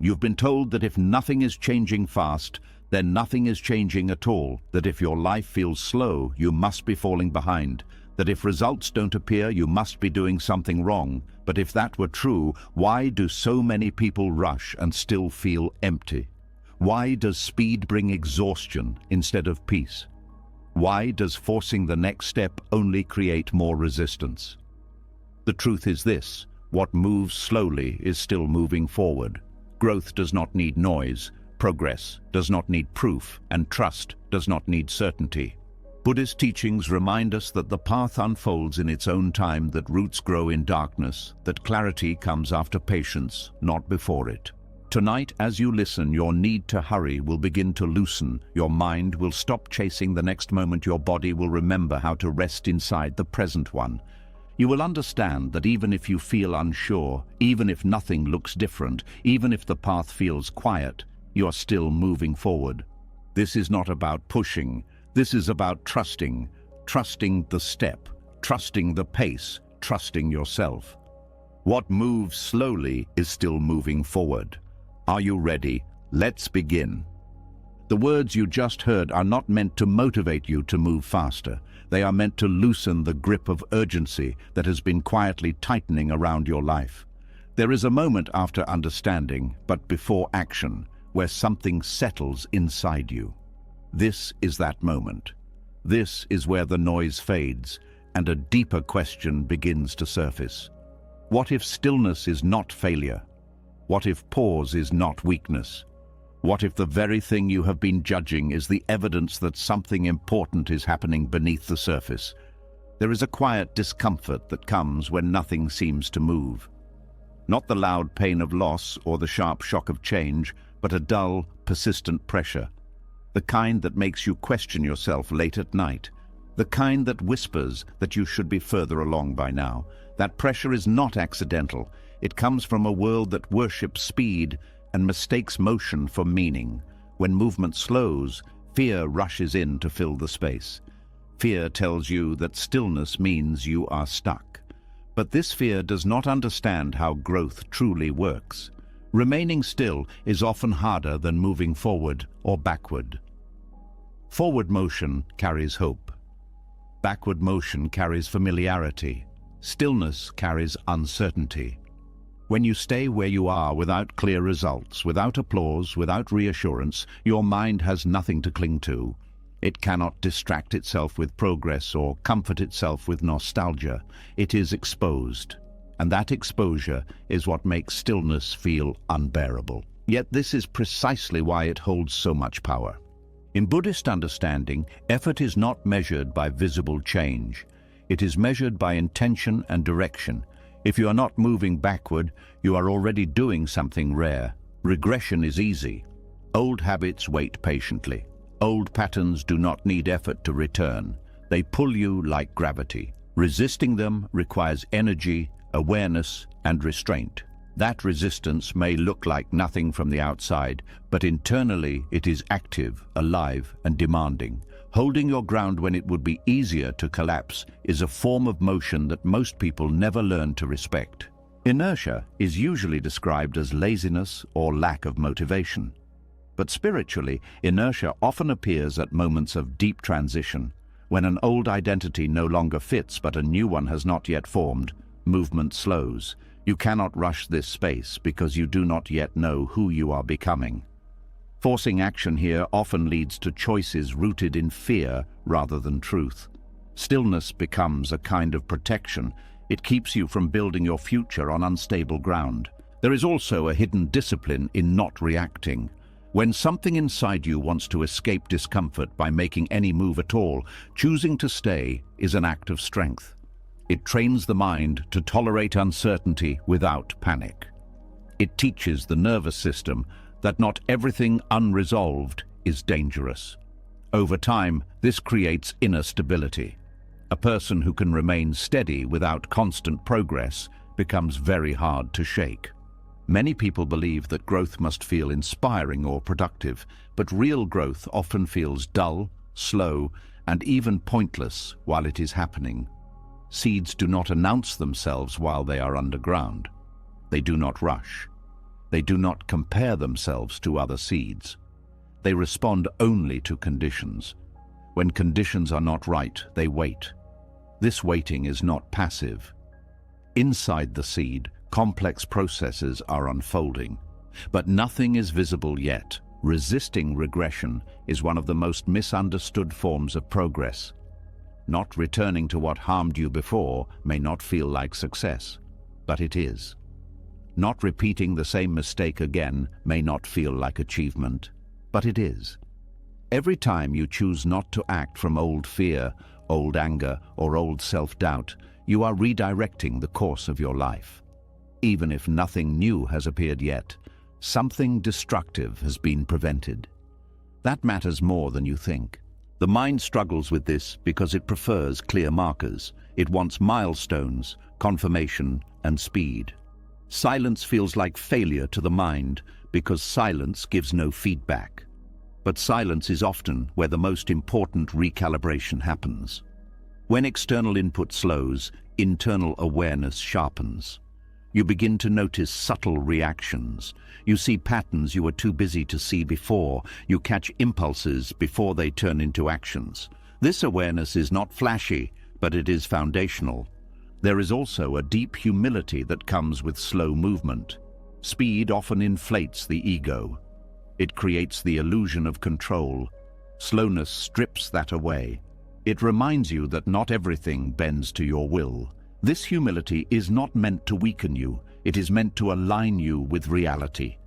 You've been told that if nothing is changing fast, then nothing is changing at all, that if your life feels slow, you must be falling behind, that if results don't appear, you must be doing something wrong. But if that were true, why do so many people rush and still feel empty? Why does speed bring exhaustion instead of peace? Why does forcing the next step only create more resistance? The truth is this: what moves slowly is still moving forward. Growth does not need noise, progress does not need proof, and trust does not need certainty. Buddhist teachings remind us that the path unfolds in its own time, that roots grow in darkness, that clarity comes after patience, not before it. Tonight, as you listen, your need to hurry will begin to loosen, your mind will stop chasing the next moment, your body will remember how to rest inside the present one. You will understand that even if you feel unsure, even if nothing looks different, even if the path feels quiet, you are still moving forward. This is not about pushing. This is about trusting. Trusting the step, trusting the pace, trusting yourself. What moves slowly is still moving forward. Are you ready? Let's begin. The words you just heard are not meant to motivate you to move faster. They are meant to loosen the grip of urgency that has been quietly tightening around your life. There is a moment after understanding, but before action, where something settles inside you. This is that moment. This is where the noise fades, and a deeper question begins to surface. What if stillness is not failure? What if pause is not weakness? What if the very thing you have been judging is the evidence that something important is happening beneath the surface? There is a quiet discomfort that comes when nothing seems to move. Not the loud pain of loss or the sharp shock of change, but a dull, persistent pressure. The kind that makes you question yourself late at night. The kind that whispers that you should be further along by now. That pressure is not accidental. It comes from a world that worships speed and mistakes motion for meaning. When movement slows, fear rushes in to fill the space. Fear tells you that stillness means you are stuck. But this fear does not understand how growth truly works. Remaining still is often harder than moving forward or backward. Forward motion carries hope. Backward motion carries familiarity. Stillness carries uncertainty. When you stay where you are without clear results, without applause, without reassurance, your mind has nothing to cling to. It cannot distract itself with progress or comfort itself with nostalgia. It is exposed. And that exposure is what makes stillness feel unbearable. Yet this is precisely why it holds so much power. In Buddhist understanding, effort is not measured by visible change. It is measured by intention and direction. If you are not moving backward, you are already doing something rare. Regression is easy. Old habits wait patiently. Old patterns do not need effort to return. They pull you like gravity. Resisting them requires energy, awareness, and restraint. That resistance may look like nothing from the outside, but internally it is active, alive, and demanding. Holding your ground when it would be easier to collapse is a form of motion that most people never learn to respect. Inertia is usually described as laziness or lack of motivation. But spiritually, inertia often appears at moments of deep transition. When an old identity no longer fits but a new one has not yet formed, movement slows. You cannot rush this space because you do not yet know who you are becoming. Forcing action here often leads to choices rooted in fear rather than truth. Stillness becomes a kind of protection. It keeps you from building your future on unstable ground. There is also a hidden discipline in not reacting. When something inside you wants to escape discomfort by making any move at all, choosing to stay is an act of strength. It trains the mind to tolerate uncertainty without panic. It teaches the nervous system that not everything unresolved is dangerous. Over time, this creates inner stability. A person who can remain steady without constant progress becomes very hard to shake. Many people believe that growth must feel inspiring or productive, but real growth often feels dull, slow, and even pointless while it is happening. Seeds do not announce themselves while they are underground. They do not rush. They do not compare themselves to other seeds. They respond only to conditions. When conditions are not right, they wait. This waiting is not passive. Inside the seed, complex processes are unfolding. But nothing is visible yet. Resisting regression is one of the most misunderstood forms of progress. Not returning to what harmed you before may not feel like success, but it is. Not repeating the same mistake again may not feel like achievement, but it is. Every time you choose not to act from old fear, old anger, or old self-doubt, you are redirecting the course of your life. Even if nothing new has appeared yet, something destructive has been prevented. That matters more than you think. The mind struggles with this because it prefers clear markers. It wants milestones, confirmation, and speed. Silence feels like failure to the mind because silence gives no feedback. But silence is often where the most important recalibration happens. When external input slows, internal awareness sharpens. You begin to notice subtle reactions. You see patterns you were too busy to see before. You catch impulses before they turn into actions. This awareness is not flashy, but it is foundational. There is also a deep humility that comes with slow movement. Speed often inflates the ego. It creates the illusion of control. Slowness strips that away. It reminds you that not everything bends to your will. This humility is not meant to weaken you. It is meant to align you with reality.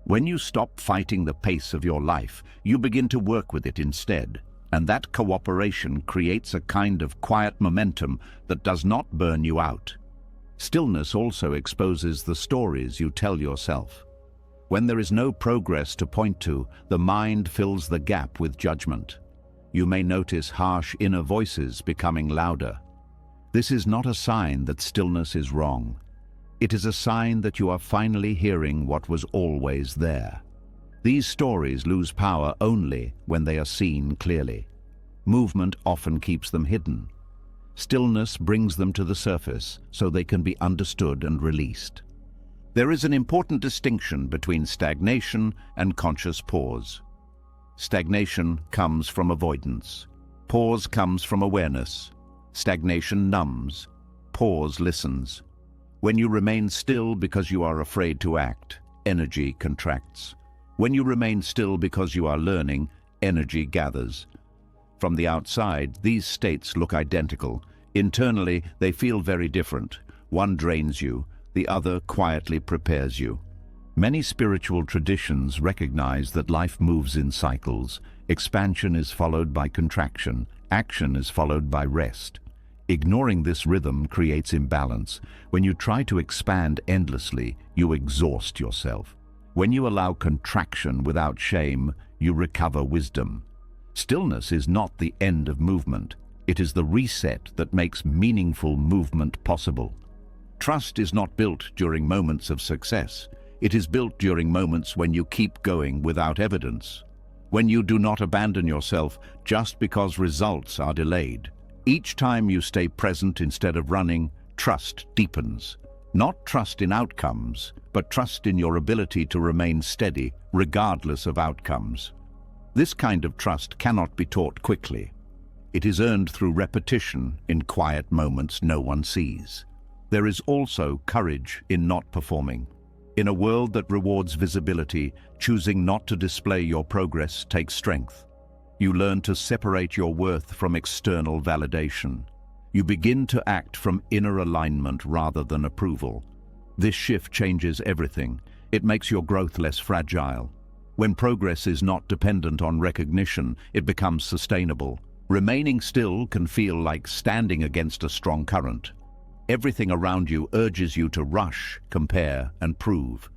When you stop fighting the pace of your life, you begin to work with it instead. And that cooperation creates a kind of quiet momentum that does not burn you out. Stillness also exposes the stories you tell yourself. When there is no progress to point to, the mind fills the gap with judgment. You may notice harsh inner voices becoming louder. This is not a sign that stillness is wrong. It is a sign that you are finally hearing what was always there. These stories lose power only when they are seen clearly. Movement often keeps them hidden. Stillness brings them to the surface so they can be understood and released. There is an important distinction between stagnation and conscious pause. Stagnation comes from avoidance. Pause comes from awareness. Stagnation numbs. Pause listens. When you remain still because you are afraid to act, energy contracts. When you remain still because you are learning, energy gathers. From the outside, these states look identical. Internally, they feel very different. One drains you, the other quietly prepares you. Many spiritual traditions recognize that life moves in cycles. Expansion is followed by contraction. Action is followed by rest. Ignoring this rhythm creates imbalance. When you try to expand endlessly, you exhaust yourself. When you allow contraction without shame, you recover wisdom. Stillness is not the end of movement. It is the reset that makes meaningful movement possible. Trust is not built during moments of success. It is built during moments when you keep going without evidence. When you do not abandon yourself just because results are delayed. Each time you stay present instead of running, trust deepens. Not trust in outcomes, but trust in your ability to remain steady, regardless of outcomes. This kind of trust cannot be taught quickly. It is earned through repetition in quiet moments no one sees. There is also courage in not performing. In a world that rewards visibility, choosing not to display your progress takes strength. You learn to separate your worth from external validation. You begin to act from inner alignment rather than approval. This shift changes everything. It makes your growth less fragile. When progress is not dependent on recognition, it becomes sustainable. Remaining still can feel like standing against a strong current. Everything around you urges you to rush, compare, and prove.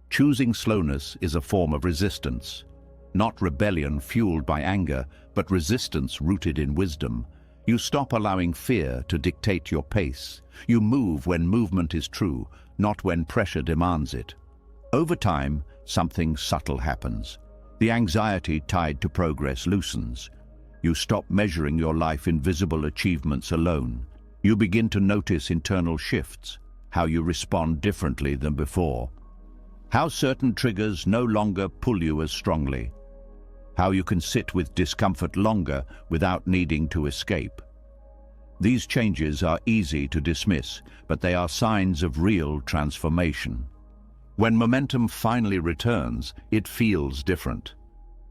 Choosing slowness is a form of resistance. Not rebellion fueled by anger, but resistance rooted in wisdom. You stop allowing fear to dictate your pace. You move when movement is true, not when pressure demands it. Over time, something subtle happens. The anxiety tied to progress loosens. You stop measuring your life in visible achievements alone. You begin to notice internal shifts, how you respond differently than before. How certain triggers no longer pull you as strongly. How you can sit with discomfort longer without needing to escape. These changes are easy to dismiss, but they are signs of real transformation. When momentum finally returns, it feels different.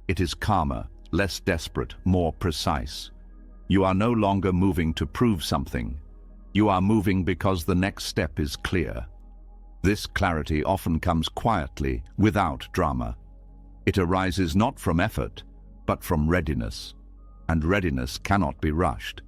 It is calmer, less desperate, more precise. You are no longer moving to prove something. You are moving because the next step is clear. This clarity often comes quietly, without drama. It arises not from effort, but from readiness, and readiness cannot be rushed.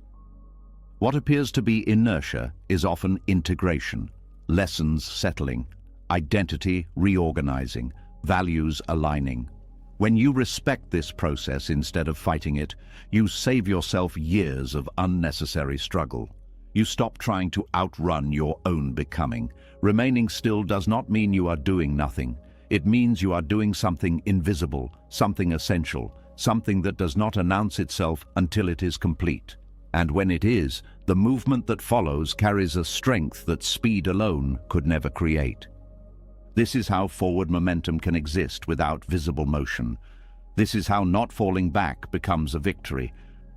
What appears to be inertia is often integration, lessons settling, identity reorganizing, values aligning. When you respect this process instead of fighting it, you save yourself years of unnecessary struggle. You stop trying to outrun your own becoming. Remaining still does not mean you are doing nothing. It means you are doing something invisible, something essential, something that does not announce itself until it is complete. And when it is, the movement that follows carries a strength that speed alone could never create. This is how forward momentum can exist without visible motion. This is how not falling back becomes a victory.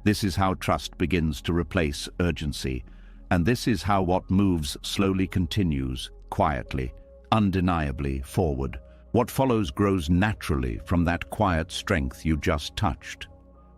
This is how trust begins to replace urgency. And this is how what moves slowly continues, quietly, undeniably forward. What follows grows naturally from that quiet strength you just touched.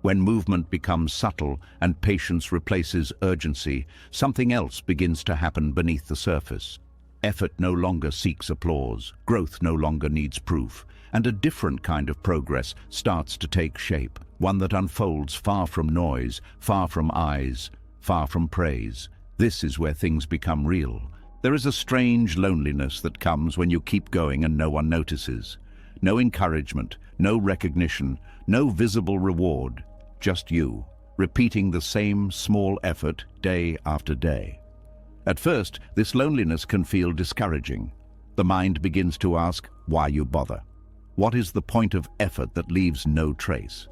When movement becomes subtle and patience replaces urgency, something else begins to happen beneath the surface. Effort no longer seeks applause, growth no longer needs proof, and a different kind of progress starts to take shape, one that unfolds far from noise, far from eyes, far from praise. This is where things become real. There is a strange loneliness that comes when you keep going and no one notices. No encouragement, no recognition, no visible reward. Just you, repeating the same small effort day after day. At first, this loneliness can feel discouraging. The mind begins to ask, why you bother? What is the point of effort that leaves no trace?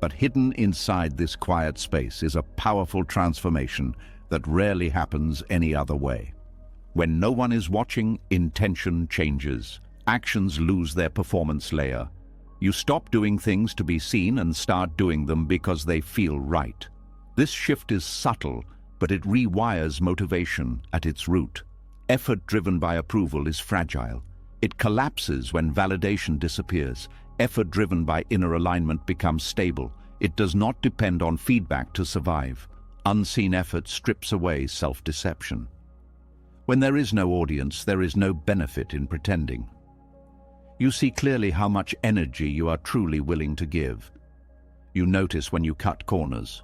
But hidden inside this quiet space is a powerful transformation that rarely happens any other way. When no one is watching, intention changes. Actions lose their performance layer. You stop doing things to be seen and start doing them because they feel right. This shift is subtle, but it rewires motivation at its root. Effort driven by approval is fragile. It collapses when validation disappears. Effort driven by inner alignment becomes stable. It does not depend on feedback to survive. Unseen effort strips away self-deception. When there is no audience, there is no benefit in pretending. You see clearly how much energy you are truly willing to give. You notice when you cut corners.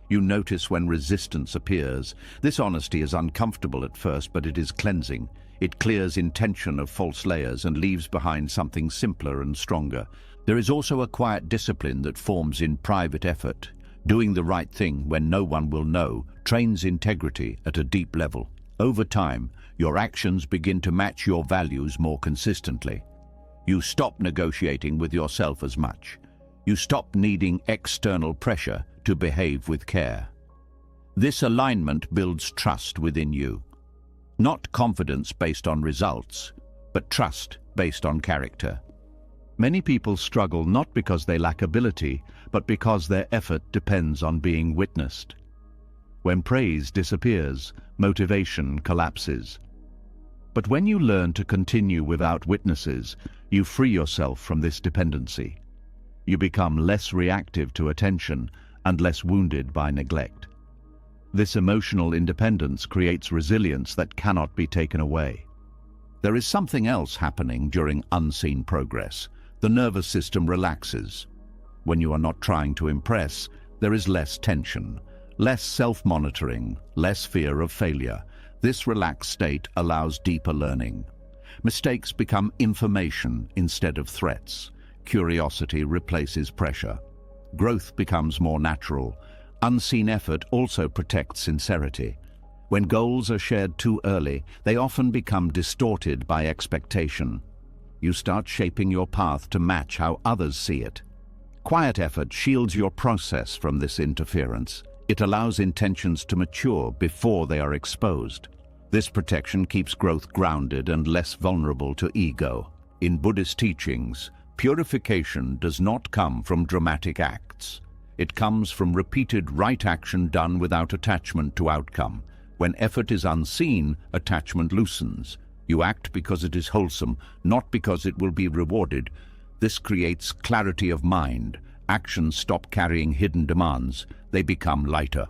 You notice when resistance appears. This honesty is uncomfortable at first, but it is cleansing. It clears intention of false layers and leaves behind something simpler and stronger. There is also a quiet discipline that forms in private effort. Doing the right thing when no one will know trains integrity at a deep level. Over time, your actions begin to match your values more consistently. You stop negotiating with yourself as much. You stop needing external pressure to behave with care. This alignment builds trust within you. Not confidence based on results, but trust based on character. Many people struggle not because they lack ability, but because their effort depends on being witnessed. When praise disappears, motivation collapses. But when you learn to continue without witnesses, you free yourself from this dependency. You become less reactive to attention and less wounded by neglect. This emotional independence creates resilience that cannot be taken away. There is something else happening during unseen progress. The nervous system relaxes. When you are not trying to impress, there is less tension, less self-monitoring, less fear of failure. This relaxed state allows deeper learning. Mistakes become information instead of threats. Curiosity replaces pressure. Growth becomes more natural. Unseen effort also protects sincerity. When goals are shared too early, they often become distorted by expectation. You start shaping your path to match how others see it. Quiet effort shields your process from this interference. It allows intentions to mature before they are exposed. This protection keeps growth grounded and less vulnerable to ego. In Buddhist teachings, purification does not come from dramatic acts. It comes from repeated right action done without attachment to outcome. When effort is unseen, attachment loosens. You act because it is wholesome, not because it will be rewarded. This creates clarity of mind. Actions stop carrying hidden demands. They become lighter.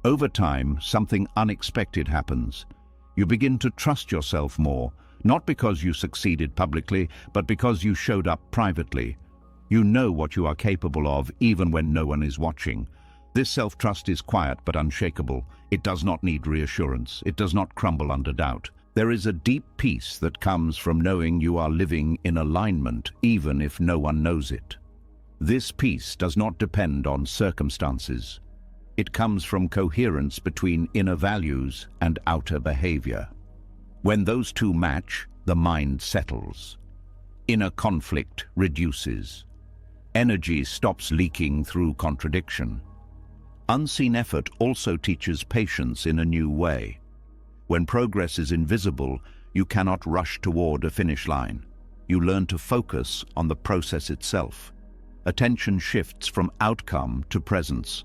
Over time, something unexpected happens. You begin to trust yourself more, not because you succeeded publicly, but because you showed up privately. You know what you are capable of, even when no one is watching. This self-trust is quiet but unshakable. It does not need reassurance. It does not crumble under doubt. There is a deep peace that comes from knowing you are living in alignment, even if no one knows it. This peace does not depend on circumstances. It comes from coherence between inner values and outer behavior. When those two match, the mind settles. Inner conflict reduces. Energy stops leaking through contradiction. Unseen effort also teaches patience in a new way. When progress is invisible, you cannot rush toward a finish line. You learn to focus on the process itself. Attention shifts from outcome to presence.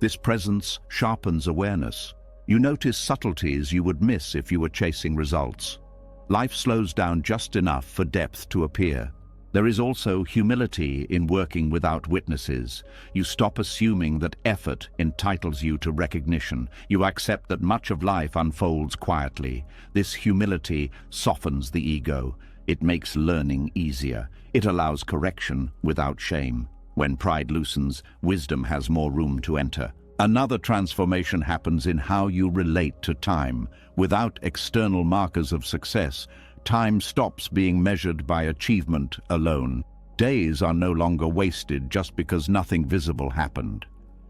This presence sharpens awareness. You notice subtleties you would miss if you were chasing results. Life slows down just enough for depth to appear. There is also humility in working without witnesses. You stop assuming that effort entitles you to recognition. You accept that much of life unfolds quietly. This humility softens the ego. It makes learning easier. It allows correction without shame. When pride loosens, wisdom has more room to enter. Another transformation happens in how you relate to time. Without external markers of success, time stops being measured by achievement alone. Days are no longer wasted just because nothing visible happened.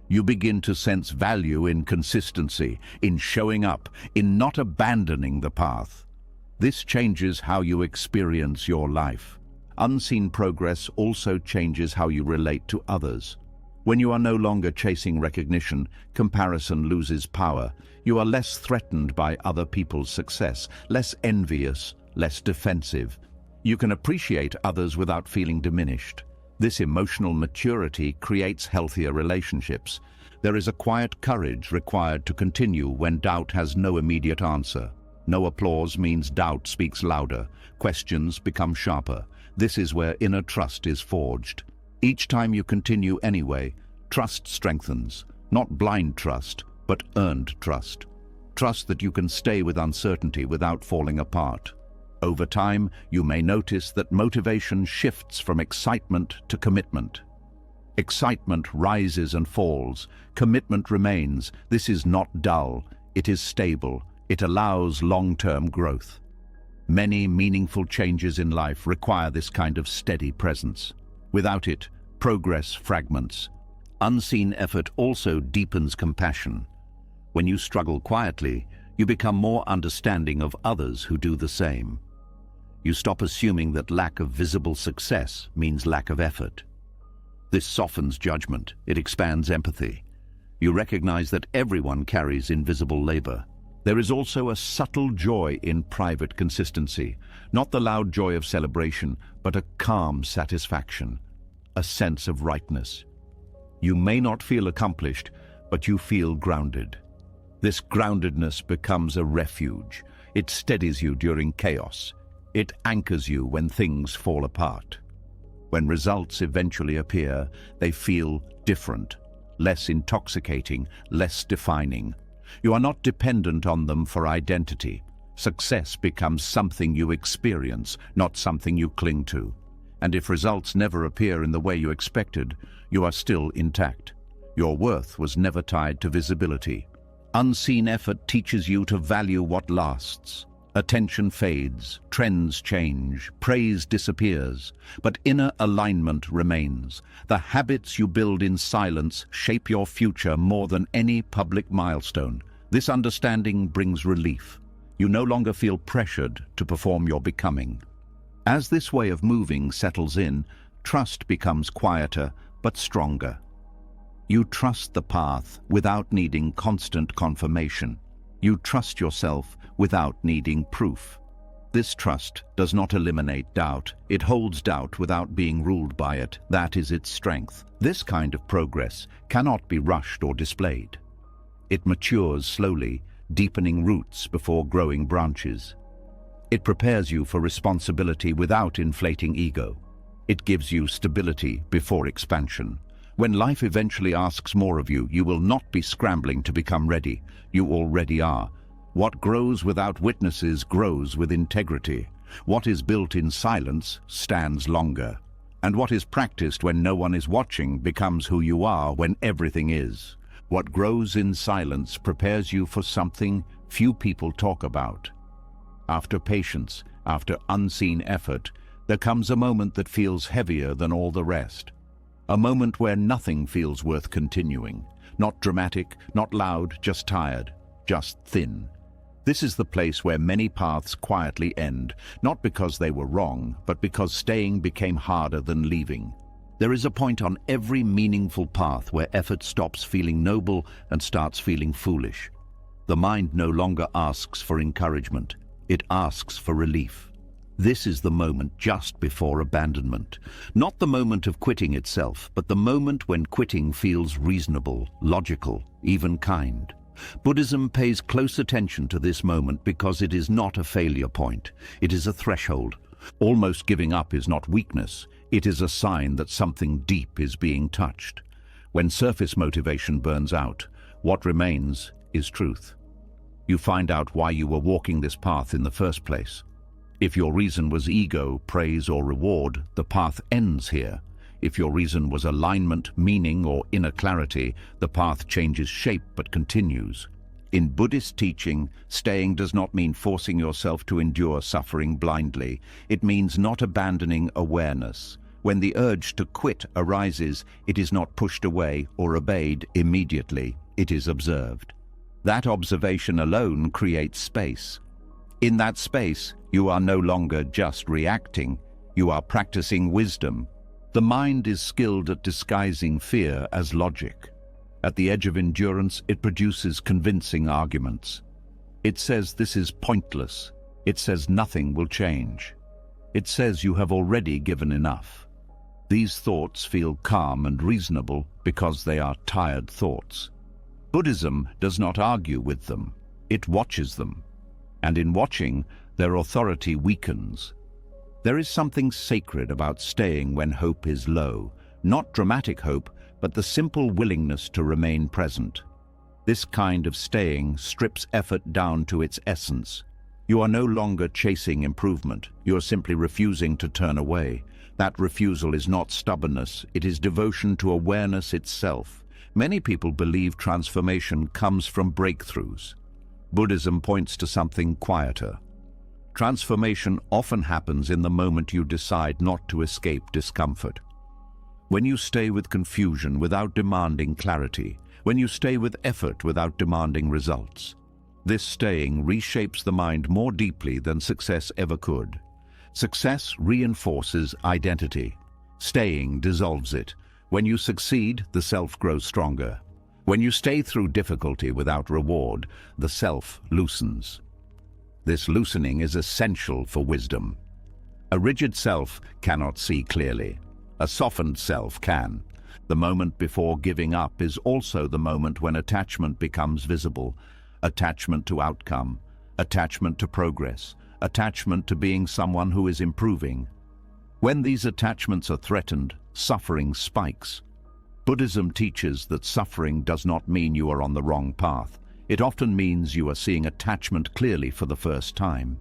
You begin to sense value in consistency, in showing up, in not abandoning the path. This changes how you experience your life. Unseen progress also changes how you relate to others. When you are no longer chasing recognition, comparison loses power. You are less threatened by other people's success, less envious, less defensive. You can appreciate others without feeling diminished. This emotional maturity creates healthier relationships. There is a quiet courage required to continue when doubt has no immediate answer. No applause means doubt speaks louder. Questions become sharper. This is where inner trust is forged. Each time you continue anyway, trust strengthens. Not blind trust, but earned trust. Trust that you can stay with uncertainty without falling apart. Over time, you may notice that motivation shifts from excitement to commitment. Excitement rises and falls. Commitment remains. This is not dull. It is stable. It allows long-term growth. Many meaningful changes in life require this kind of steady presence. Without it, progress fragments. Unseen effort also deepens compassion. When you struggle quietly, you become more understanding of others who do the same. You stop assuming that lack of visible success means lack of effort. This softens judgment. It expands empathy. You recognize that everyone carries invisible labor. There is also a subtle joy in private consistency, not the loud joy of celebration, but a calm satisfaction, a sense of rightness. You may not feel accomplished, but you feel grounded. This groundedness becomes a refuge. It steadies you during chaos. It anchors you when things fall apart. When results eventually appear, they feel different, less intoxicating, less defining. You are not dependent on them for identity. Success becomes something you experience, not something you cling to. And if results never appear in the way you expected, you are still intact. Your worth was never tied to visibility. Unseen effort teaches you to value what lasts. Attention fades, trends change, praise disappears, but inner alignment remains. The habits you build in silence shape your future more than any public milestone. This understanding brings relief. You no longer feel pressured to perform your becoming. As this way of moving settles in, trust becomes quieter but stronger. You trust the path without needing constant confirmation. You trust yourself without needing proof. This trust does not eliminate doubt. It holds doubt without being ruled by it. That is its strength. This kind of progress cannot be rushed or displayed. It matures slowly, deepening roots before growing branches. It prepares you for responsibility without inflating ego. It gives you stability before expansion. When life eventually asks more of you, you will not be scrambling to become ready. You already are. What grows without witnesses grows with integrity. What is built in silence stands longer. And what is practiced when no one is watching becomes who you are when everything is. What grows in silence prepares you for something few people talk about. After patience, after unseen effort, there comes a moment that feels heavier than all the rest. A moment where nothing feels worth continuing. Not dramatic, not loud, just tired, just thin. This is the place where many paths quietly end, not because they were wrong, but because staying became harder than leaving. There is a point on every meaningful path where effort stops feeling noble and starts feeling foolish. The mind no longer asks for encouragement. It asks for relief. This is the moment just before abandonment. Not the moment of quitting itself, but the moment when quitting feels reasonable, logical, even kind. Buddhism pays close attention to this moment because it is not a failure point. It is a threshold. Almost giving up is not weakness. It is a sign that something deep is being touched. When surface motivation burns out, what remains is truth. You find out why you were walking this path in the first place. If your reason was ego, praise, or reward, the path ends here. If your reason was alignment, meaning, or inner clarity, the path changes shape but continues. In Buddhist teaching, staying does not mean forcing yourself to endure suffering blindly. It means not abandoning awareness. When the urge to quit arises, it is not pushed away or obeyed immediately. It is observed. That observation alone creates space. In that space, you are no longer just reacting. You are practicing wisdom. The mind is skilled at disguising fear as logic. At the edge of endurance, it produces convincing arguments. It says this is pointless. It says nothing will change. It says you have already given enough. These thoughts feel calm and reasonable because they are tired thoughts. Buddhism does not argue with them. It watches them. And in watching, their authority weakens. There is something sacred about staying when hope is low. Not dramatic hope, but the simple willingness to remain present. This kind of staying strips effort down to its essence. You are no longer chasing improvement. You are simply refusing to turn away. That refusal is not stubbornness. It is devotion to awareness itself. Many people believe transformation comes from breakthroughs. Buddhism points to something quieter. Transformation often happens in the moment you decide not to escape discomfort. When you stay with confusion without demanding clarity, when you stay with effort without demanding results. This staying reshapes the mind more deeply than success ever could. Success reinforces identity. Staying dissolves it. When you succeed, the self grows stronger. When you stay through difficulty without reward, the self loosens. This loosening is essential for wisdom. A rigid self cannot see clearly. A softened self can. The moment before giving up is also the moment when attachment becomes visible. Attachment to outcome, attachment to progress, attachment to being someone who is improving. When these attachments are threatened, suffering spikes. Buddhism teaches that suffering does not mean you are on the wrong path. It often means you are seeing attachment clearly for the first time.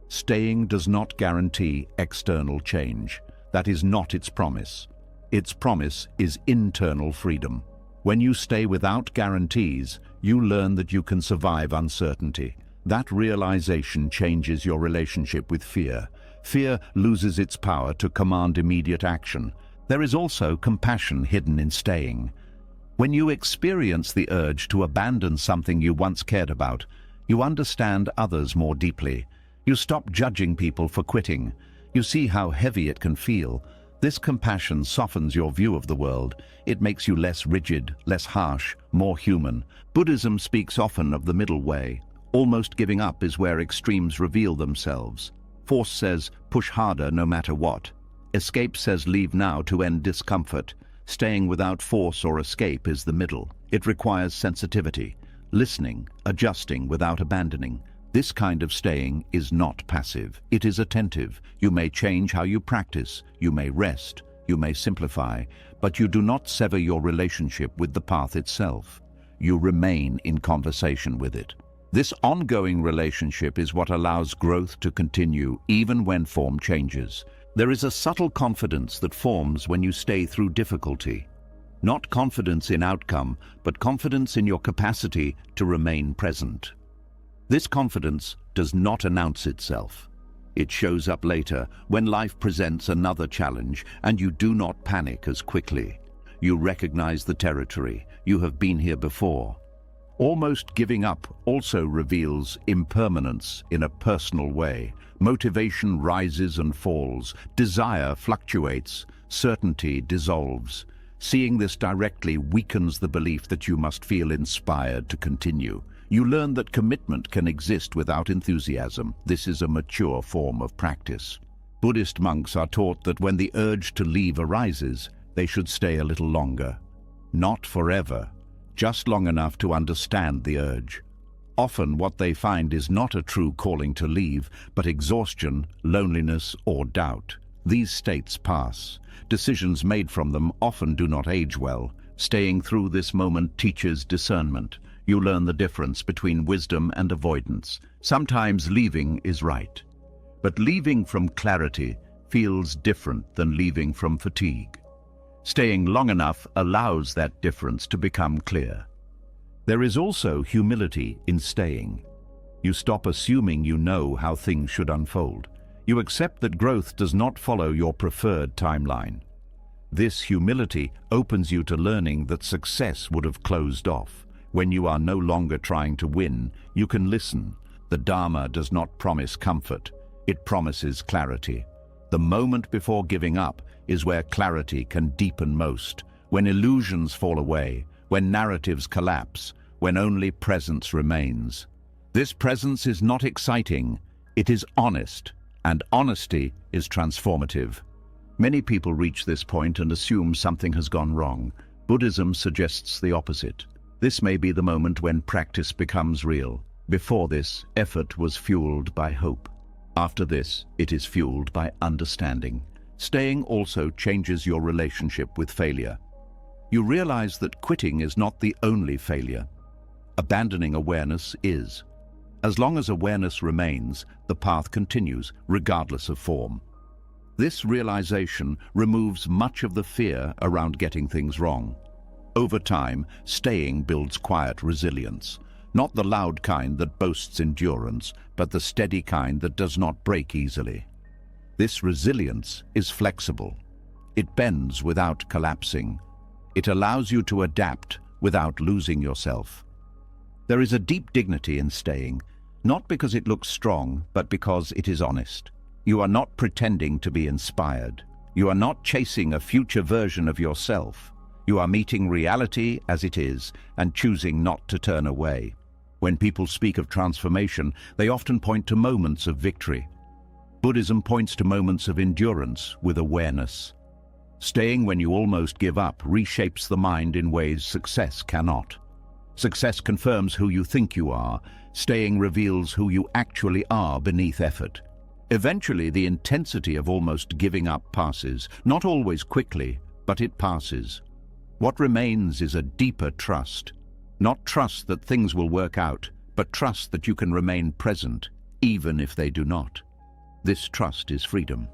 Staying does not guarantee external change. That is not its promise. Its promise is internal freedom. When you stay without guarantees, you learn that you can survive uncertainty. That realization changes your relationship with fear. Fear loses its power to command immediate action. There is also compassion hidden in staying. When you experience the urge to abandon something you once cared about, you understand others more deeply. You stop judging people for quitting. You see how heavy it can feel. This compassion softens your view of the world. It makes you less rigid, less harsh, more human. Buddhism speaks often of the middle way. Almost giving up is where extremes reveal themselves. Force says, push harder no matter what. Escape says, leave now to end discomfort. Staying without force or escape is the middle. It requires sensitivity, listening, adjusting without abandoning. This kind of staying is not passive. It is attentive. You may change how you practice, you may rest, you may simplify, but you do not sever your relationship with the path itself. You remain in conversation with it. This ongoing relationship is what allows growth to continue even when form changes. There is a subtle confidence that forms when you stay through difficulty. Not confidence in outcome, but confidence in your capacity to remain present. This confidence does not announce itself. It shows up later when life presents another challenge and you do not panic as quickly. You recognize the territory. You have been here before. Almost giving up also reveals impermanence in a personal way. Motivation rises and falls. Desire fluctuates. Certainty dissolves. Seeing this directly weakens the belief that you must feel inspired to continue. You learn that commitment can exist without enthusiasm. This is a mature form of practice. Buddhist monks are taught that when the urge to leave arises, they should stay a little longer. Not forever, just long enough to understand the urge. Often what they find is not a true calling to leave, but exhaustion, loneliness, or doubt. These states pass. Decisions made from them often do not age well. Staying through this moment teaches discernment. You learn the difference between wisdom and avoidance. Sometimes leaving is right, but leaving from clarity feels different than leaving from fatigue. Staying long enough allows that difference to become clear. There is also humility in staying. You stop assuming you know how things should unfold. You accept that growth does not follow your preferred timeline. This humility opens you to learning that success would have closed off. When you are no longer trying to win, you can listen. The Dharma does not promise comfort. It promises clarity. The moment before giving up is where clarity can deepen most, when illusions fall away, when narratives collapse, when only presence remains. This presence is not exciting, it is honest, and honesty is transformative. Many people reach this point and assume something has gone wrong. Buddhism suggests the opposite. This may be the moment when practice becomes real. Before this, effort was fueled by hope. After this, it is fueled by understanding. Staying also changes your relationship with failure. You realize that quitting is not the only failure. Abandoning awareness is. As long as awareness remains, the path continues, regardless of form. This realization removes much of the fear around getting things wrong. Over time, staying builds quiet resilience. Not the loud kind that boasts endurance, but the steady kind that does not break easily. This resilience is flexible. It bends without collapsing. It allows you to adapt without losing yourself. There is a deep dignity in staying, not because it looks strong, but because it is honest. You are not pretending to be inspired. You are not chasing a future version of yourself. You are meeting reality as it is and choosing not to turn away. When people speak of transformation, they often point to moments of victory. Buddhism points to moments of endurance with awareness. Staying when you almost give up reshapes the mind in ways success cannot. Success confirms who you think you are. Staying reveals who you actually are beneath effort. Eventually, the intensity of almost giving up passes, not always quickly, but it passes. What remains is a deeper trust. Not trust that things will work out, but trust that you can remain present, even if they do not. This trust is freedom.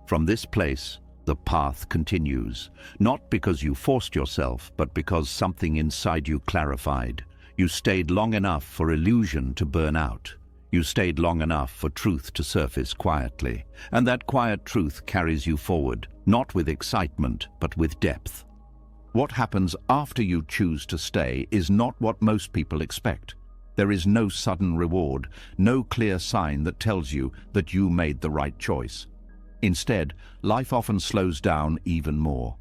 From this place, the path continues, not because you forced yourself, but because something inside you clarified. You stayed long enough for illusion to burn out. You stayed long enough for truth to surface quietly. And that quiet truth carries you forward, not with excitement, but with depth. What happens after you choose to stay is not what most people expect. There is no sudden reward, no clear sign that tells you that you made the right choice. Instead, life often slows down even more.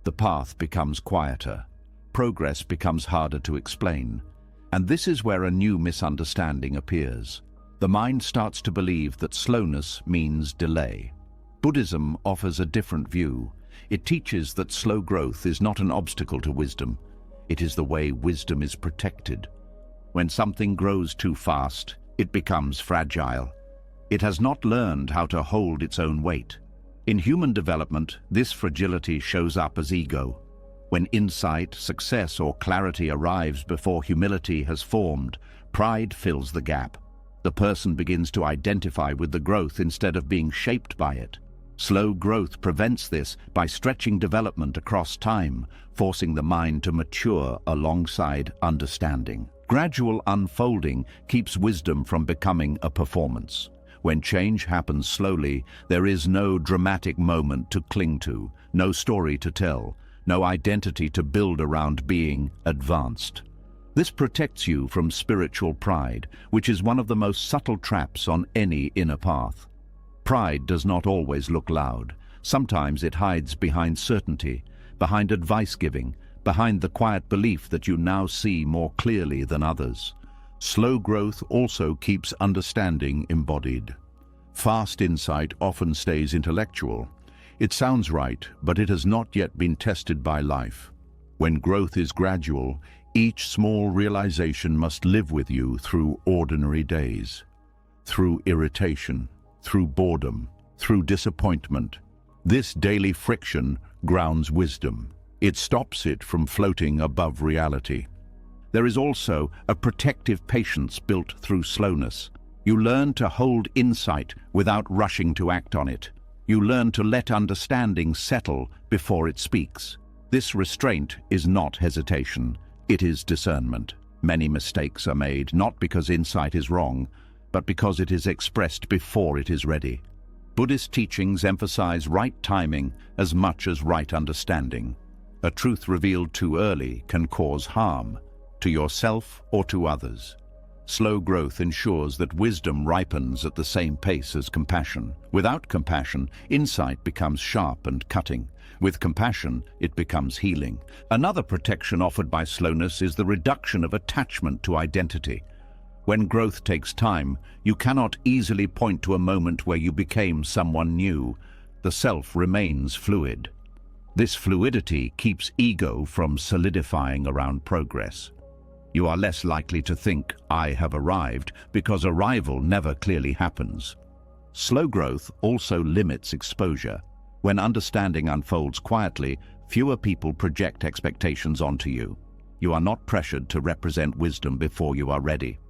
The path becomes quieter. Progress becomes harder to explain. And this is where a new misunderstanding appears. The mind starts to believe that slowness means delay. Buddhism offers a different view. It teaches that slow growth is not an obstacle to wisdom. It is the way wisdom is protected. When something grows too fast, it becomes fragile. It has not learned how to hold its own weight. In human development, this fragility shows up as ego. When insight, success, or clarity arrives before humility has formed, pride fills the gap. The person begins to identify with the growth instead of being shaped by it. Slow growth prevents this by stretching development across time, forcing the mind to mature alongside understanding. Gradual unfolding keeps wisdom from becoming a performance. When change happens slowly, there is no dramatic moment to cling to, no story to tell, no identity to build around being advanced. This protects you from spiritual pride, which is one of the most subtle traps on any inner path. Pride does not always look loud. Sometimes it hides behind certainty, behind advice-giving, behind the quiet belief that you now see more clearly than others. Slow growth also keeps understanding embodied. Fast insight often stays intellectual. It sounds right, but it has not yet been tested by life. When growth is gradual, each small realization must live with you through ordinary days, through irritation, through boredom, through disappointment. This daily friction grounds wisdom. It stops it from floating above reality. There is also a protective patience built through slowness. You learn to hold insight without rushing to act on it. You learn to let understanding settle before it speaks. This restraint is not hesitation, it is discernment. Many mistakes are made not because insight is wrong, but because it is expressed before it is ready. Buddhist teachings emphasize right timing as much as right understanding. A truth revealed too early can cause harm, to yourself or to others. Slow growth ensures that wisdom ripens at the same pace as compassion. Without compassion, insight becomes sharp and cutting. With compassion, it becomes healing. Another protection offered by slowness is the reduction of attachment to identity. When growth takes time, you cannot easily point to a moment where you became someone new. The self remains fluid. This fluidity keeps ego from solidifying around progress. You are less likely to think, "I have arrived," because arrival never clearly happens. Slow growth also limits exposure. When understanding unfolds quietly, fewer people project expectations onto you. You are not pressured to represent wisdom before you are ready.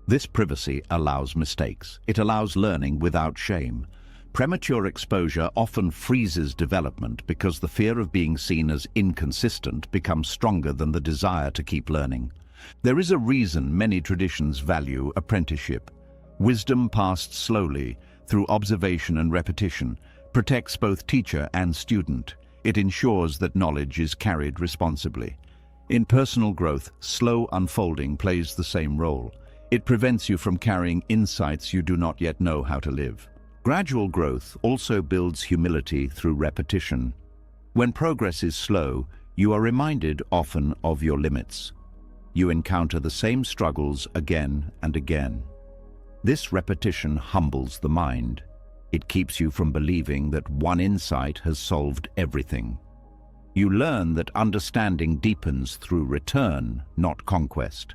This privacy allows mistakes. It allows learning without shame. Premature exposure often freezes development because the fear of being seen as inconsistent becomes stronger than the desire to keep learning. There is a reason many traditions value apprenticeship. Wisdom passed slowly, through observation and repetition, protects both teacher and student. It ensures that knowledge is carried responsibly. In personal growth, slow unfolding plays the same role. It prevents you from carrying insights you do not yet know how to live. Gradual growth also builds humility through repetition. When progress is slow, you are reminded often of your limits. You encounter the same struggles again and again. This repetition humbles the mind. It keeps you from believing that one insight has solved everything. You learn that understanding deepens through return, not conquest.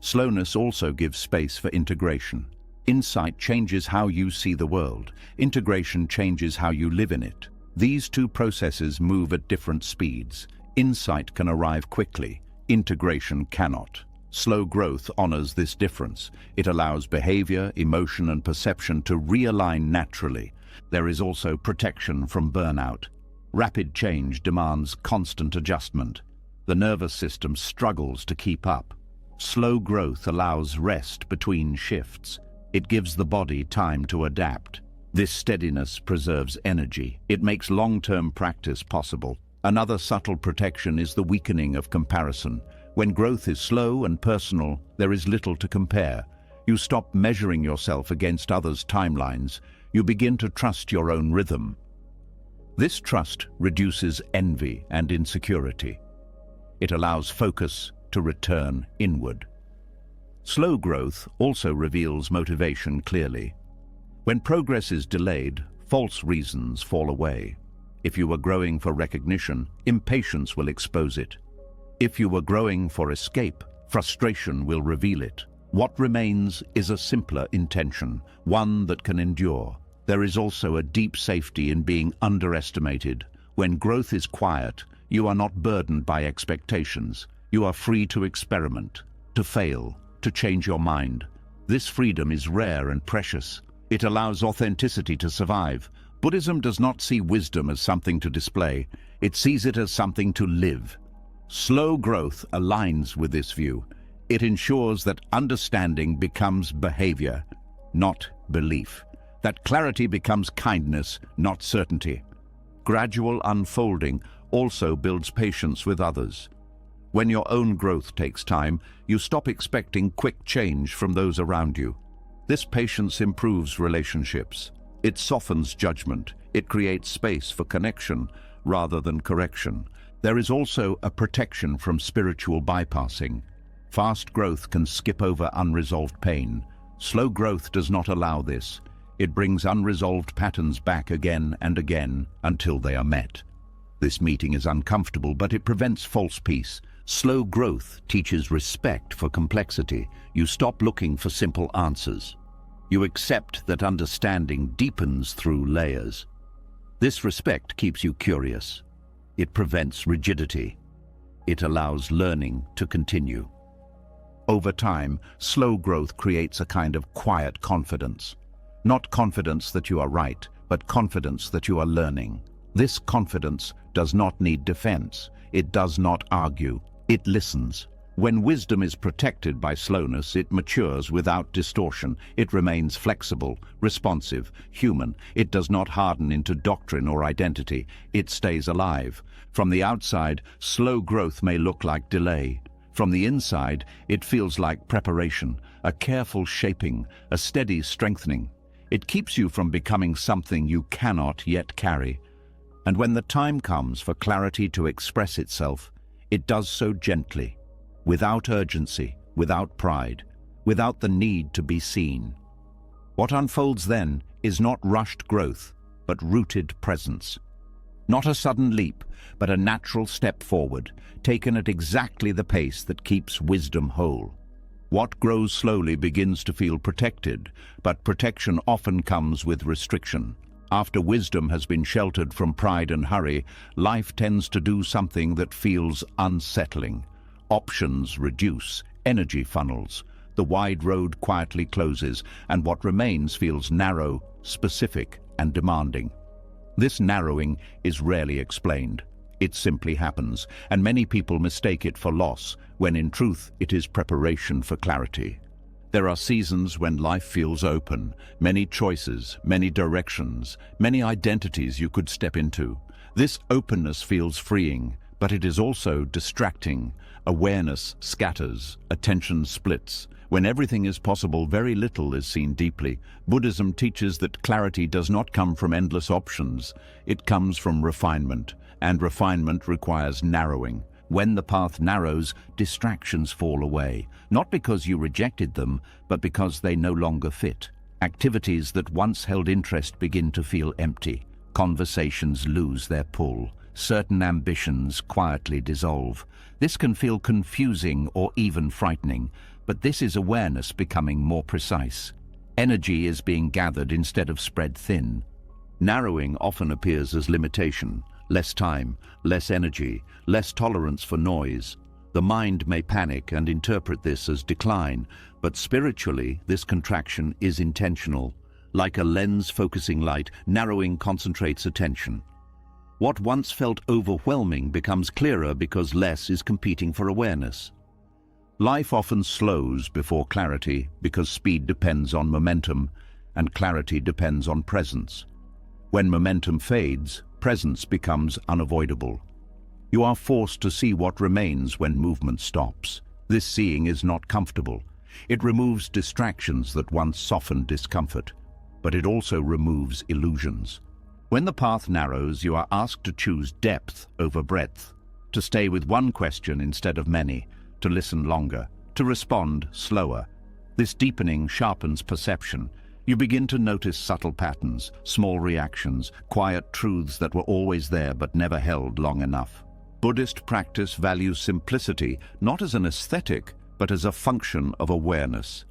Slowness also gives space for integration. Insight changes how you see the world. Integration changes how you live in it. These two processes move at different speeds. Insight can arrive quickly. Integration cannot. Slow growth honors this difference. It allows behavior, emotion, and perception to realign naturally. There is also protection from burnout. Rapid change demands constant adjustment. The nervous system struggles to keep up. Slow growth allows rest between shifts. It gives the body time to adapt. This steadiness preserves energy. It makes long-term practice possible. Another subtle protection is the weakening of comparison. When growth is slow and personal, there is little to compare. You stop measuring yourself against others' timelines. You begin to trust your own rhythm. This trust reduces envy and insecurity. It allows focus to return inward. Slow growth also reveals motivation clearly. When progress is delayed, false reasons fall away. If you were growing for recognition, impatience will expose it. If you were growing for escape, frustration will reveal it. What remains is a simpler intention, one that can endure. There is also a deep safety in being underestimated. When growth is quiet, you are not burdened by expectations. You are free to experiment, to fail, to change your mind. This freedom is rare and precious. It allows authenticity to survive. Buddhism does not see wisdom as something to display. It sees it as something to live. Slow growth aligns with this view. It ensures that understanding becomes behavior, not belief. That clarity becomes kindness, not certainty. Gradual unfolding also builds patience with others. When your own growth takes time, you stop expecting quick change from those around you. This patience improves relationships. It softens judgment. It creates space for connection rather than correction. There is also a protection from spiritual bypassing. Fast growth can skip over unresolved pain. Slow growth does not allow this. It brings unresolved patterns back again and again until they are met. This meeting is uncomfortable, but it prevents false peace. Slow growth teaches respect for complexity. You stop looking for simple answers. You accept that understanding deepens through layers. This respect keeps you curious. It prevents rigidity. It allows learning to continue. Over time, slow growth creates a kind of quiet confidence. Not confidence that you are right, but confidence that you are learning. This confidence does not need defense. It does not argue. It listens. When wisdom is protected by slowness, it matures without distortion. It remains flexible, responsive, human. It does not harden into doctrine or identity. It stays alive. From the outside, slow growth may look like delay. From the inside, it feels like preparation, a careful shaping, a steady strengthening. It keeps you from becoming something you cannot yet carry. And when the time comes for clarity to express itself, it does so gently, without urgency, without pride, without the need to be seen. What unfolds then is not rushed growth, but rooted presence. Not a sudden leap, but a natural step forward, taken at exactly the pace that keeps wisdom whole. What grows slowly begins to feel protected, but protection often comes with restriction. After wisdom has been sheltered from pride and hurry, life tends to do something that feels unsettling. Options reduce, energy funnels. The wide road quietly closes, and what remains feels narrow, specific, and demanding. This narrowing is rarely explained. It simply happens, and many people mistake it for loss, when in truth it is preparation for clarity. There are seasons when life feels open, many choices, many directions, many identities you could step into. This openness feels freeing, but it is also distracting. Awareness scatters, attention splits. When everything is possible, very little is seen deeply. Buddhism teaches that clarity does not come from endless options. It comes from refinement, and refinement requires narrowing. When the path narrows, distractions fall away, not because you rejected them, but because they no longer fit. Activities that once held interest begin to feel empty. Conversations lose their pull. Certain ambitions quietly dissolve. This can feel confusing or even frightening, but this is awareness becoming more precise. Energy is being gathered instead of spread thin. Narrowing often appears as limitation. Less time, less energy, less tolerance for noise. The mind may panic and interpret this as decline, but spiritually, this contraction is intentional. Like a lens focusing light, narrowing concentrates attention. What once felt overwhelming becomes clearer because less is competing for awareness. Life often slows before clarity because speed depends on momentum and clarity depends on presence. When momentum fades, presence becomes unavoidable. You are forced to see what remains when movement stops. This seeing is not comfortable. It removes distractions that once softened discomfort, but it also removes illusions. When the path narrows, you are asked to choose depth over breadth, to stay with one question instead of many, to listen longer, to respond slower, This deepening sharpens perception. You begin to notice subtle patterns, small reactions, quiet truths that were always there but never held long enough. Buddhist practice values simplicity not as an aesthetic, but as a function of awareness.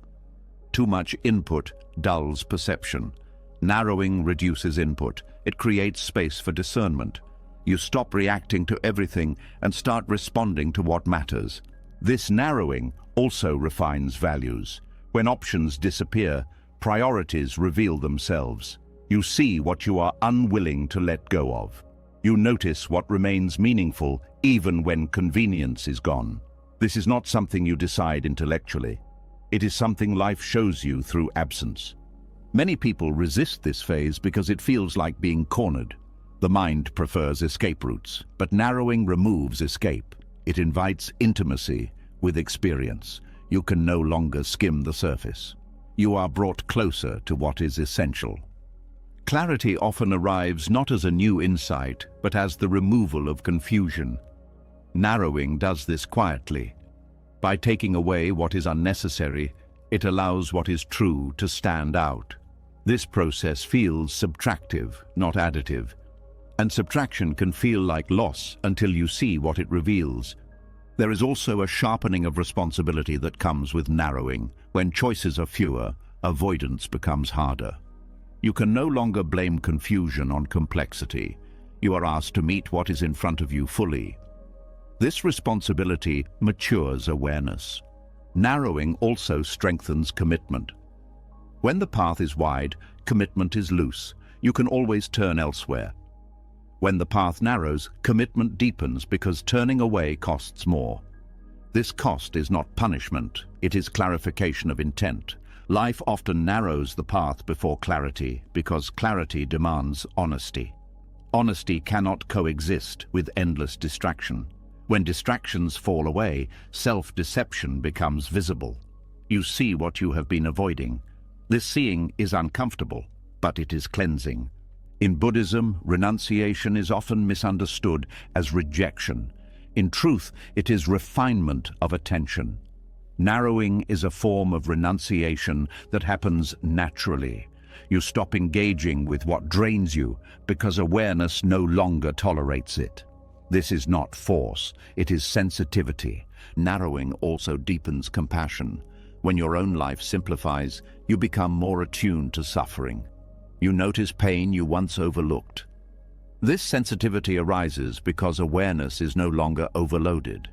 Too much input dulls perception. Narrowing reduces input. It creates space for discernment. You stop reacting to everything and start responding to what matters. This narrowing also refines values. When options disappear, priorities reveal themselves. You see what you are unwilling to let go of. You notice what remains meaningful even when convenience is gone. This is not something you decide intellectually. It is something life shows you through absence. Many people resist this phase because it feels like being cornered. The mind prefers escape routes, but narrowing removes escape. It invites intimacy with experience. You can no longer skim the surface. You are brought closer to what is essential. Clarity often arrives not as a new insight, but as the removal of confusion. Narrowing does this quietly. By taking away what is unnecessary, it allows what is true to stand out. This process feels subtractive, not additive. And subtraction can feel like loss until you see what it reveals. There is also a sharpening of responsibility that comes with narrowing. When choices are fewer, avoidance becomes harder. You can no longer blame confusion on complexity. You are asked to meet what is in front of you fully. This responsibility matures awareness. Narrowing also strengthens commitment. When the path is wide, commitment is loose. You can always turn elsewhere. When the path narrows, commitment deepens because turning away costs more. This cost is not punishment, it is clarification of intent. Life often narrows the path before clarity because clarity demands honesty. Honesty cannot coexist with endless distraction. When distractions fall away, self-deception becomes visible. You see what you have been avoiding. This seeing is uncomfortable, but it is cleansing. In Buddhism, renunciation is often misunderstood as rejection. In truth, it is refinement of attention. Narrowing is a form of renunciation that happens naturally. You stop engaging with what drains you because awareness no longer tolerates it. This is not force, it is sensitivity. Narrowing also deepens compassion. When your own life simplifies, you become more attuned to suffering. You notice pain you once overlooked. This sensitivity arises because awareness is no longer overloaded.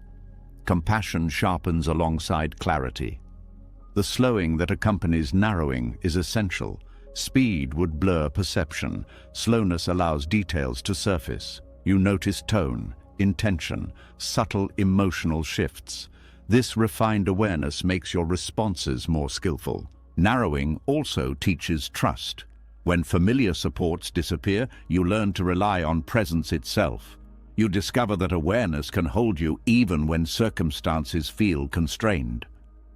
Compassion sharpens alongside clarity. The slowing that accompanies narrowing is essential. Speed would blur perception. Slowness allows details to surface. You notice tone, intention, subtle emotional shifts. This refined awareness makes your responses more skillful. Narrowing also teaches trust. When familiar supports disappear, you learn to rely on presence itself. You discover that awareness can hold you even when circumstances feel constrained.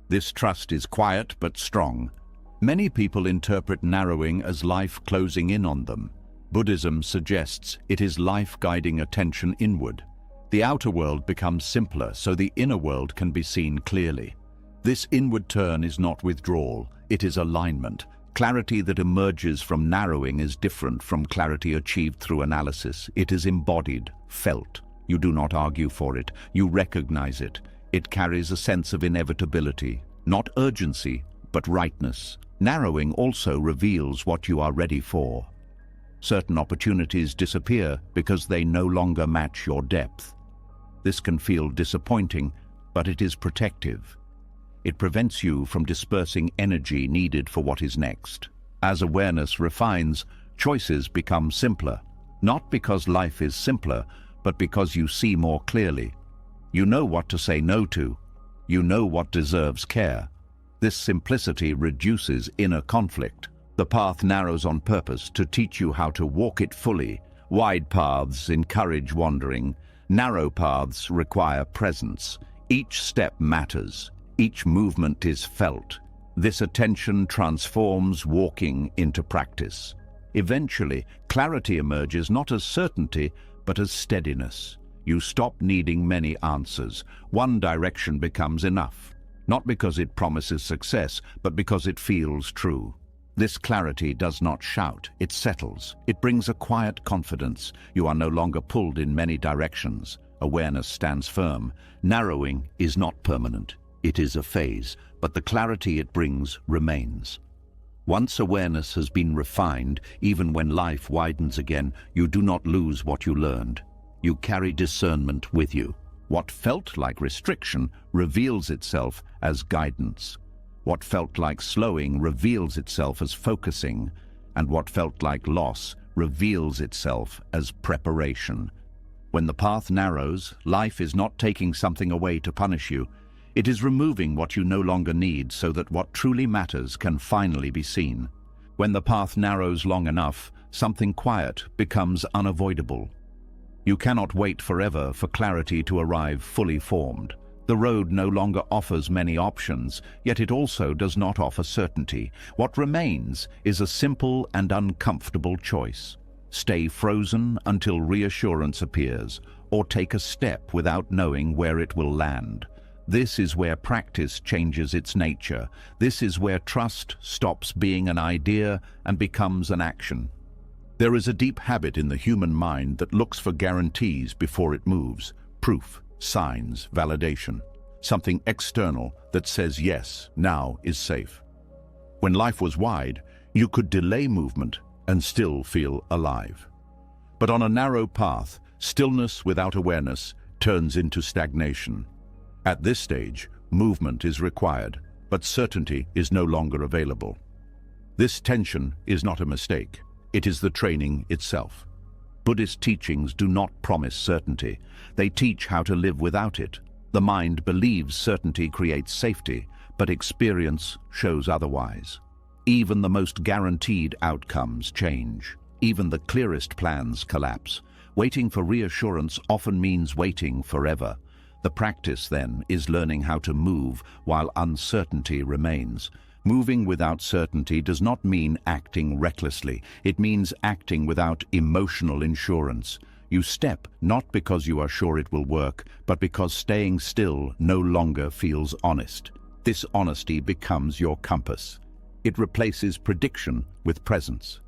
This trust is quiet but strong. Many people interpret narrowing as life closing in on them. Buddhism suggests it is life guiding attention inward. The outer world becomes simpler so the inner world can be seen clearly. This inward turn is not withdrawal, it is alignment. Clarity that emerges from narrowing is different from clarity achieved through analysis. It is embodied, felt. You do not argue for it, you recognize it. It carries a sense of inevitability, not urgency, but rightness. Narrowing also reveals what you are ready for. Certain opportunities disappear because they no longer match your depth. This can feel disappointing, but it is protective. It prevents you from dispersing energy needed for what is next. As awareness refines, choices become simpler. Not because life is simpler, but because you see more clearly. You know what to say no to. You know what deserves care. This simplicity reduces inner conflict. The path narrows on purpose to teach you how to walk it fully. Wide paths encourage wandering. Narrow paths require presence. Each step matters. Each movement is felt. This attention transforms walking into practice. Eventually, clarity emerges not as certainty, but as steadiness. You stop needing many answers. One direction becomes enough. not because it promises success, but because it feels true. This clarity does not shout, it settles. It brings a quiet confidence. You are no longer pulled in many directions. Awareness stands firm. Narrowing is not permanent. It is a phase, but the clarity it brings remains. Once awareness has been refined, even when life widens again, you do not lose what you learned. You carry discernment with you. What felt like restriction reveals itself as guidance. What felt like slowing reveals itself as focusing, and what felt like loss reveals itself as preparation. When the path narrows, life is not taking something away to punish you. It is removing what you no longer need so that what truly matters can finally be seen. When the path narrows long enough, something quiet becomes unavoidable. You cannot wait forever for clarity to arrive fully formed. The road no longer offers many options, yet it also does not offer certainty. What remains is a simple and uncomfortable choice. Stay frozen until reassurance appears, or take a step without knowing where it will land. This is where practice changes its nature. This is where trust stops being an idea and becomes an action. There is a deep habit in the human mind that looks for guarantees before it moves. Proof, signs, validation. Something external that says yes, now is safe. When life was wide, you could delay movement and still feel alive. But on a narrow path, stillness without awareness turns into stagnation. At this stage, movement is required, but certainty is no longer available. This tension is not a mistake. It is the training itself. Buddhist teachings do not promise certainty. They teach how to live without it. The mind believes certainty creates safety, but experience shows otherwise. Even the most guaranteed outcomes change. Even the clearest plans collapse. Waiting for reassurance often means waiting forever. The practice, then, is learning how to move while uncertainty remains. Moving without certainty does not mean acting recklessly. It means acting without emotional insurance. You step not because you are sure it will work, but because staying still no longer feels honest. This honesty becomes your compass. It replaces prediction with presence.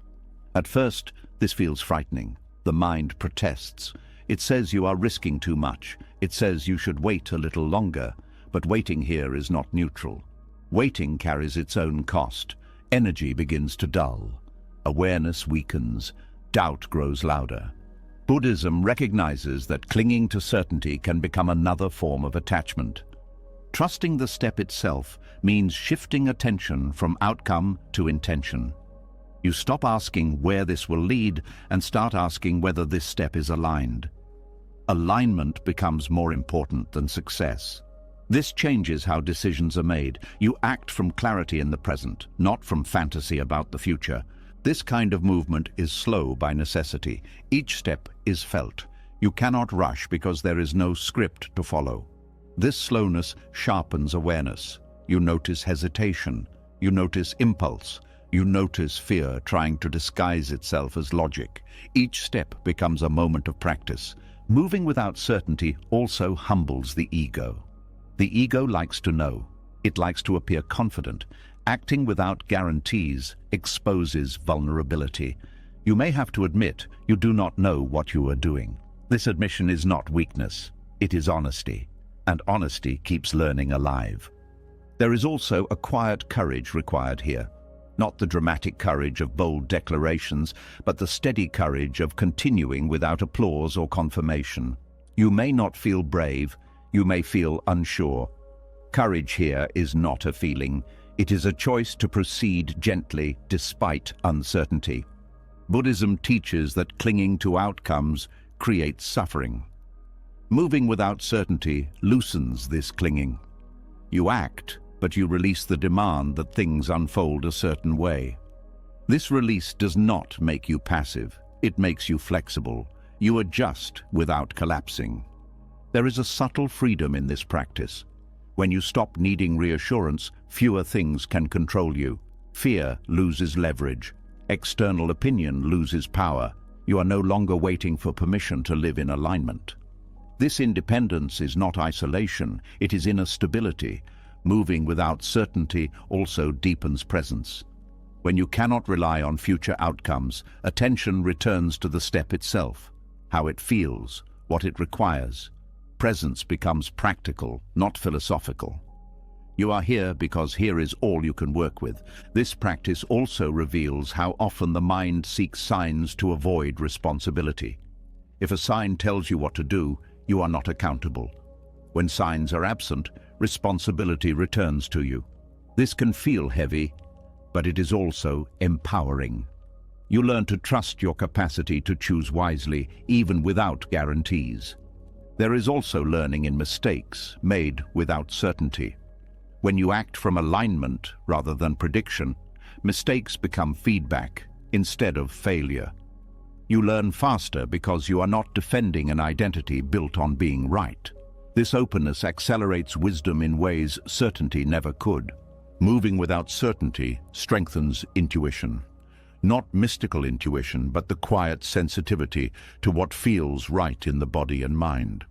At first, this feels frightening. The mind protests. It says you are risking too much. It says you should wait a little longer. But waiting here is not neutral. Waiting carries its own cost. Energy begins to dull. Awareness weakens. Doubt grows louder. Buddhism recognizes that clinging to certainty can become another form of attachment. Trusting the step itself means shifting attention from outcome to intention. You stop asking where this will lead and start asking whether this step is aligned. Alignment becomes more important than success. This changes how decisions are made. You act from clarity in the present, not from fantasy about the future. This kind of movement is slow by necessity. Each step is felt. You cannot rush because there is no script to follow. This slowness sharpens awareness. You notice hesitation. You notice impulse. You notice fear trying to disguise itself as logic. Each step becomes a moment of practice. Moving without certainty also humbles the ego. The ego likes to know. It likes to appear confident. Acting without guarantees exposes vulnerability. You may have to admit you do not know what you are doing. This admission is not weakness. It is honesty. And honesty keeps learning alive. There is also a quiet courage required here. Not the dramatic courage of bold declarations, but the steady courage of continuing without applause or confirmation. You may not feel brave. You may feel unsure. Courage here is not a feeling. It is a choice to proceed gently despite uncertainty. Buddhism teaches that clinging to outcomes creates suffering. Moving without certainty loosens this clinging. You act, but you release the demand that things unfold a certain way. This release does not make you passive. It makes you flexible. You adjust without collapsing. There is a subtle freedom in this practice. When you stop needing reassurance, fewer things can control you. Fear loses leverage. External opinion loses power. You are no longer waiting for permission to live in alignment. This independence is not isolation, it is inner stability. Moving without certainty also deepens presence. When you cannot rely on future outcomes, attention returns to the step itself, how it feels, what it requires. Presence becomes practical, not philosophical. You are here because here is all you can work with. This practice also reveals how often the mind seeks signs to avoid responsibility. If a sign tells you what to do, you are not accountable. When signs are absent, responsibility returns to you. This can feel heavy, but it is also empowering. You learn to trust your capacity to choose wisely, even without guarantees. There is also learning in mistakes made without certainty. When you act from alignment rather than prediction, mistakes become feedback instead of failure. You learn faster because you are not defending an identity built on being right. This openness accelerates wisdom in ways certainty never could. Moving without certainty strengthens intuition. Not mystical intuition, but the quiet sensitivity to what feels right in the body and mind.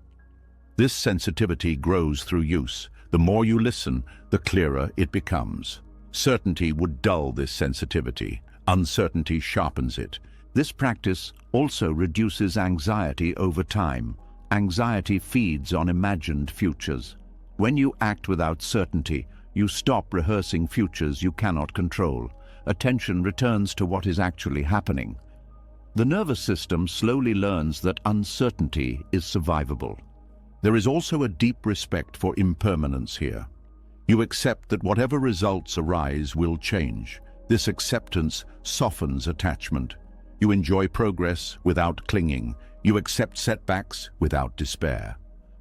This sensitivity grows through use. The more you listen, the clearer it becomes. Certainty would dull this sensitivity. Uncertainty sharpens it. This practice also reduces anxiety over time. Anxiety feeds on imagined futures. When you act without certainty, you stop rehearsing futures you cannot control. Attention returns to what is actually happening. The nervous system slowly learns that uncertainty is survivable. There is also a deep respect for impermanence here. You accept that whatever results arise will change. This acceptance softens attachment. You enjoy progress without clinging. You accept setbacks without despair.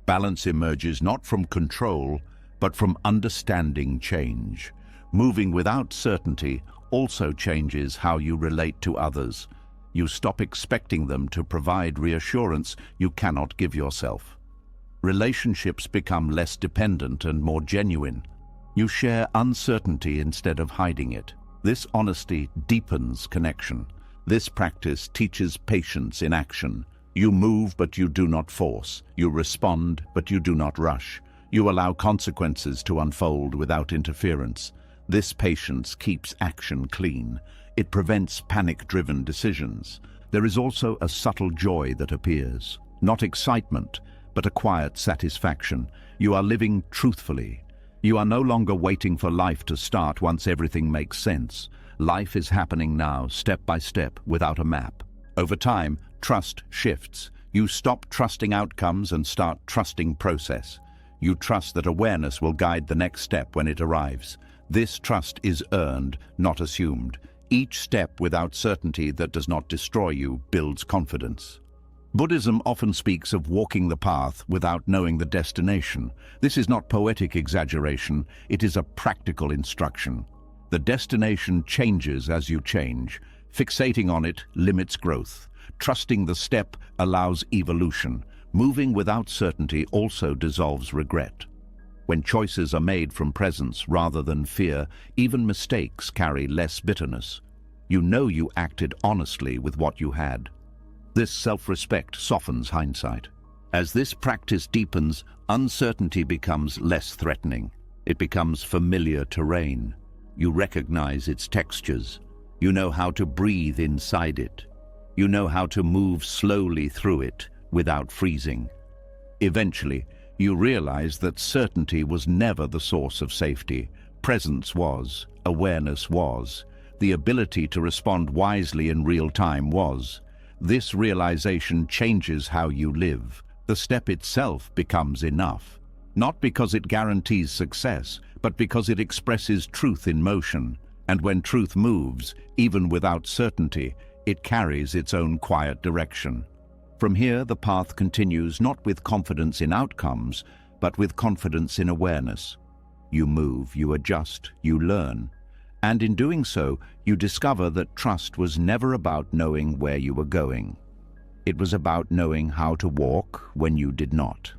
Balance emerges not from control, but from understanding change. Moving without certainty also changes how you relate to others. You stop expecting them to provide reassurance you cannot give yourself. Relationships become less dependent and more genuine. You share uncertainty instead of hiding it. This honesty deepens connection. This practice teaches patience in action. You move, but you do not force. You respond, but you do not rush. You allow consequences to unfold without interference. This patience keeps action clean. It prevents panic-driven decisions. There is also a subtle joy that appears. Not excitement, but a quiet satisfaction. You are living truthfully. You are no longer waiting for life to start once everything makes sense. Life is happening now, step by step, without a map. Over time, trust shifts. You stop trusting outcomes and start trusting process. You trust that awareness will guide the next step when it arrives. This trust is earned, not assumed. Each step without certainty that does not destroy you builds confidence. Buddhism often speaks of walking the path without knowing the destination. This is not poetic exaggeration, it is a practical instruction. The destination changes as you change. Fixating on it limits growth. Trusting the step allows evolution. Moving without certainty also dissolves regret. When choices are made from presence rather than fear, even mistakes carry less bitterness. You know you acted honestly with what you had. This self-respect softens hindsight. As this practice deepens, uncertainty becomes less threatening. It becomes familiar terrain. You recognize its textures. You know how to breathe inside it. You know how to move slowly through it without freezing. Eventually, you realize that certainty was never the source of safety. Presence was, awareness was, the ability to respond wisely in real time was. This realization changes how you live. The step itself becomes enough, not because it guarantees success, but because it expresses truth in motion. And when truth moves, even without certainty, it carries its own quiet direction. From here, the path continues not with confidence in outcomes, but with confidence in awareness. You move, you adjust, you learn. And in doing so, you discover that trust was never about knowing where you were going. It was about knowing how to walk when you did not.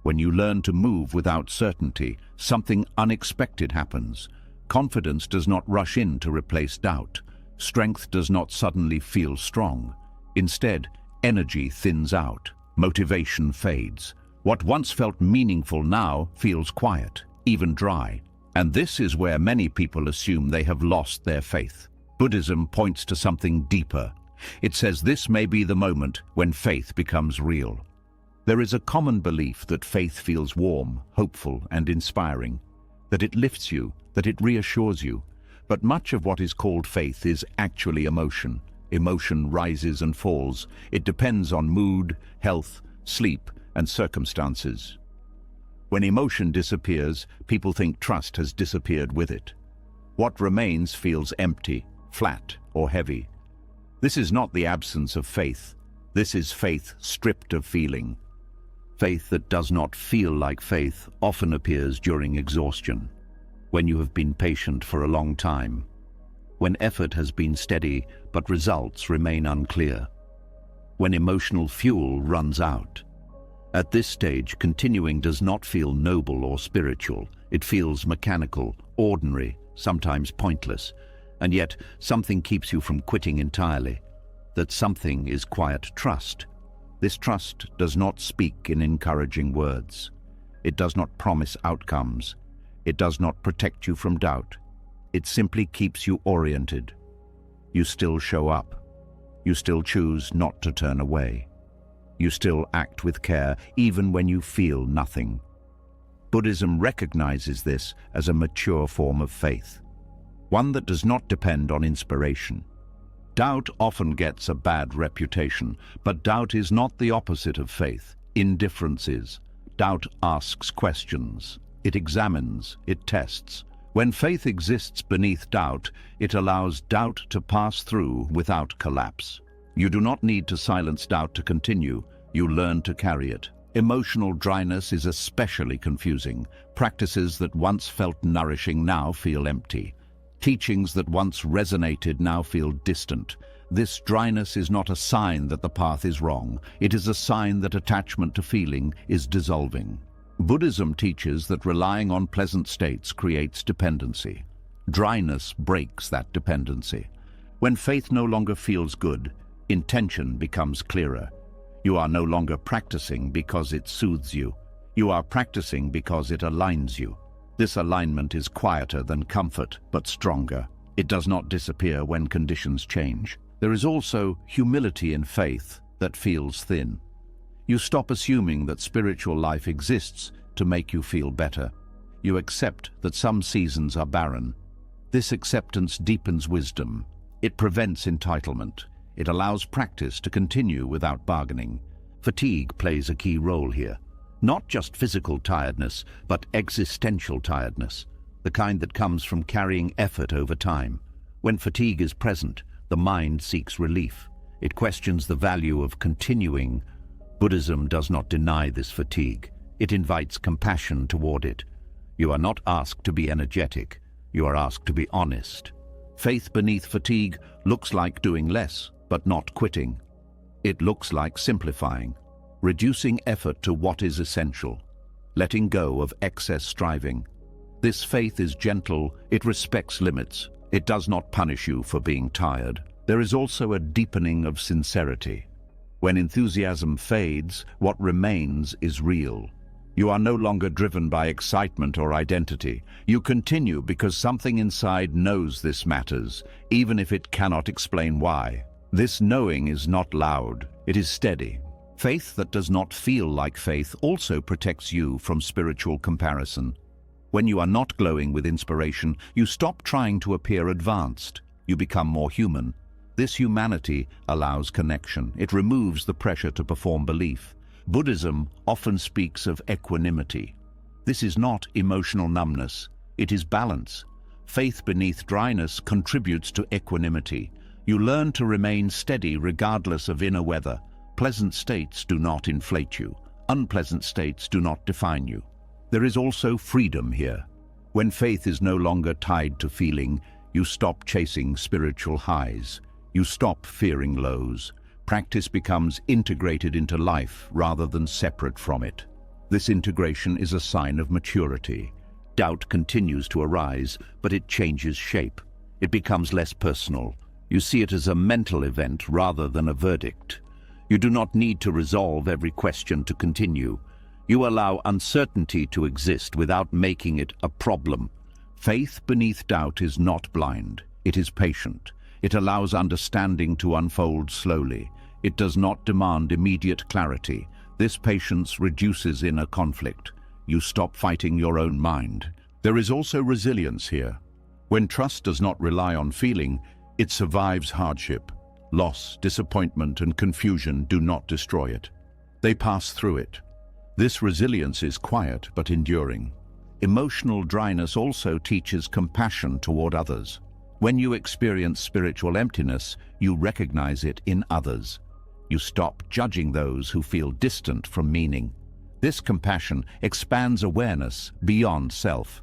When you learn to move without certainty, something unexpected happens. Confidence does not rush in to replace doubt. Strength does not suddenly feel strong. Instead, energy thins out. Motivation fades. What once felt meaningful now feels quiet. even dry. And this is where many people assume they have lost their faith. Buddhism points to something deeper. It says this may be the moment when faith becomes real. There is a common belief that faith feels warm, hopeful, and inspiring, that it lifts you, that it reassures you. But much of what is called faith is actually emotion. Emotion rises and falls. It depends on mood, health, sleep, and circumstances. When emotion disappears, people think trust has disappeared with it. What remains feels empty, flat, or heavy. This is not the absence of faith. This is faith stripped of feeling. Faith that does not feel like faith often appears during exhaustion, when you have been patient for a long time, when effort has been steady but results remain unclear, when emotional fuel runs out. At this stage, continuing does not feel noble or spiritual. It feels mechanical, ordinary, sometimes pointless, and yet something keeps you from quitting entirely. That something is quiet trust. This trust does not speak in encouraging words. It does not promise outcomes. It does not protect you from doubt. It simply keeps you oriented. You still show up. You still choose not to turn away. You still act with care even when you feel nothing. Buddhism recognizes this as a mature form of faith, one that does not depend on inspiration. Doubt often gets a bad reputation, but doubt is not the opposite of faith. Indifference is. Doubt asks questions. It examines. It tests. When faith exists beneath doubt, it allows doubt to pass through without collapse. You do not need to silence doubt to continue. You learn to carry it. Emotional dryness is especially confusing. Practices that once felt nourishing now feel empty. Teachings that once resonated now feel distant. This dryness is not a sign that the path is wrong. It is a sign that attachment to feeling is dissolving. Buddhism teaches that relying on pleasant states creates dependency. Dryness breaks that dependency. When faith no longer feels good, intention becomes clearer. You are no longer practicing because it soothes you. You are practicing because it aligns you. This alignment is quieter than comfort, but stronger. It does not disappear when conditions change. There is also humility in faith that feels thin. You stop assuming that spiritual life exists to make you feel better. You accept that some seasons are barren. This acceptance deepens wisdom. It prevents entitlement. It allows practice to continue without bargaining. Fatigue plays a key role here. Not just physical tiredness, but existential tiredness, the kind that comes from carrying effort over time. When fatigue is present, the mind seeks relief. It questions the value of continuing. Buddhism does not deny this fatigue. It invites compassion toward it. You are not asked to be energetic. You are asked to be honest. Faith beneath fatigue looks like doing less, but not quitting. It looks like simplifying, reducing effort to what is essential, letting go of excess striving. This faith is gentle, it respects limits, it does not punish you for being tired. There is also a deepening of sincerity. When enthusiasm fades, what remains is real. You are no longer driven by excitement or identity. You continue because something inside knows this matters, even if it cannot explain why. This knowing is not loud, it is steady. Faith that does not feel like faith also protects you from spiritual comparison. When you are not glowing with inspiration, you stop trying to appear advanced. You become more human. This humanity allows connection. It removes the pressure to perform belief. Buddhism often speaks of equanimity. This is not emotional numbness. It is balance. Faith beneath dryness contributes to equanimity. You learn to remain steady regardless of inner weather. Pleasant states do not inflate you. Unpleasant states do not define you. There is also freedom here. When faith is no longer tied to feeling, you stop chasing spiritual highs. You stop fearing lows. Practice becomes integrated into life rather than separate from it. This integration is a sign of maturity. Doubt continues to arise, but it changes shape. It becomes less personal. You see it as a mental event rather than a verdict. You do not need to resolve every question to continue. You allow uncertainty to exist without making it a problem. Faith beneath doubt is not blind. It is patient. It allows understanding to unfold slowly. It does not demand immediate clarity. This patience reduces inner conflict. You stop fighting your own mind. There is also resilience here. When trust does not rely on feeling, it survives hardship. Loss, disappointment, and confusion do not destroy it. They pass through it. This resilience is quiet but enduring. Emotional dryness also teaches compassion toward others. When you experience spiritual emptiness, you recognize it in others. You stop judging those who feel distant from meaning. This compassion expands awareness beyond self.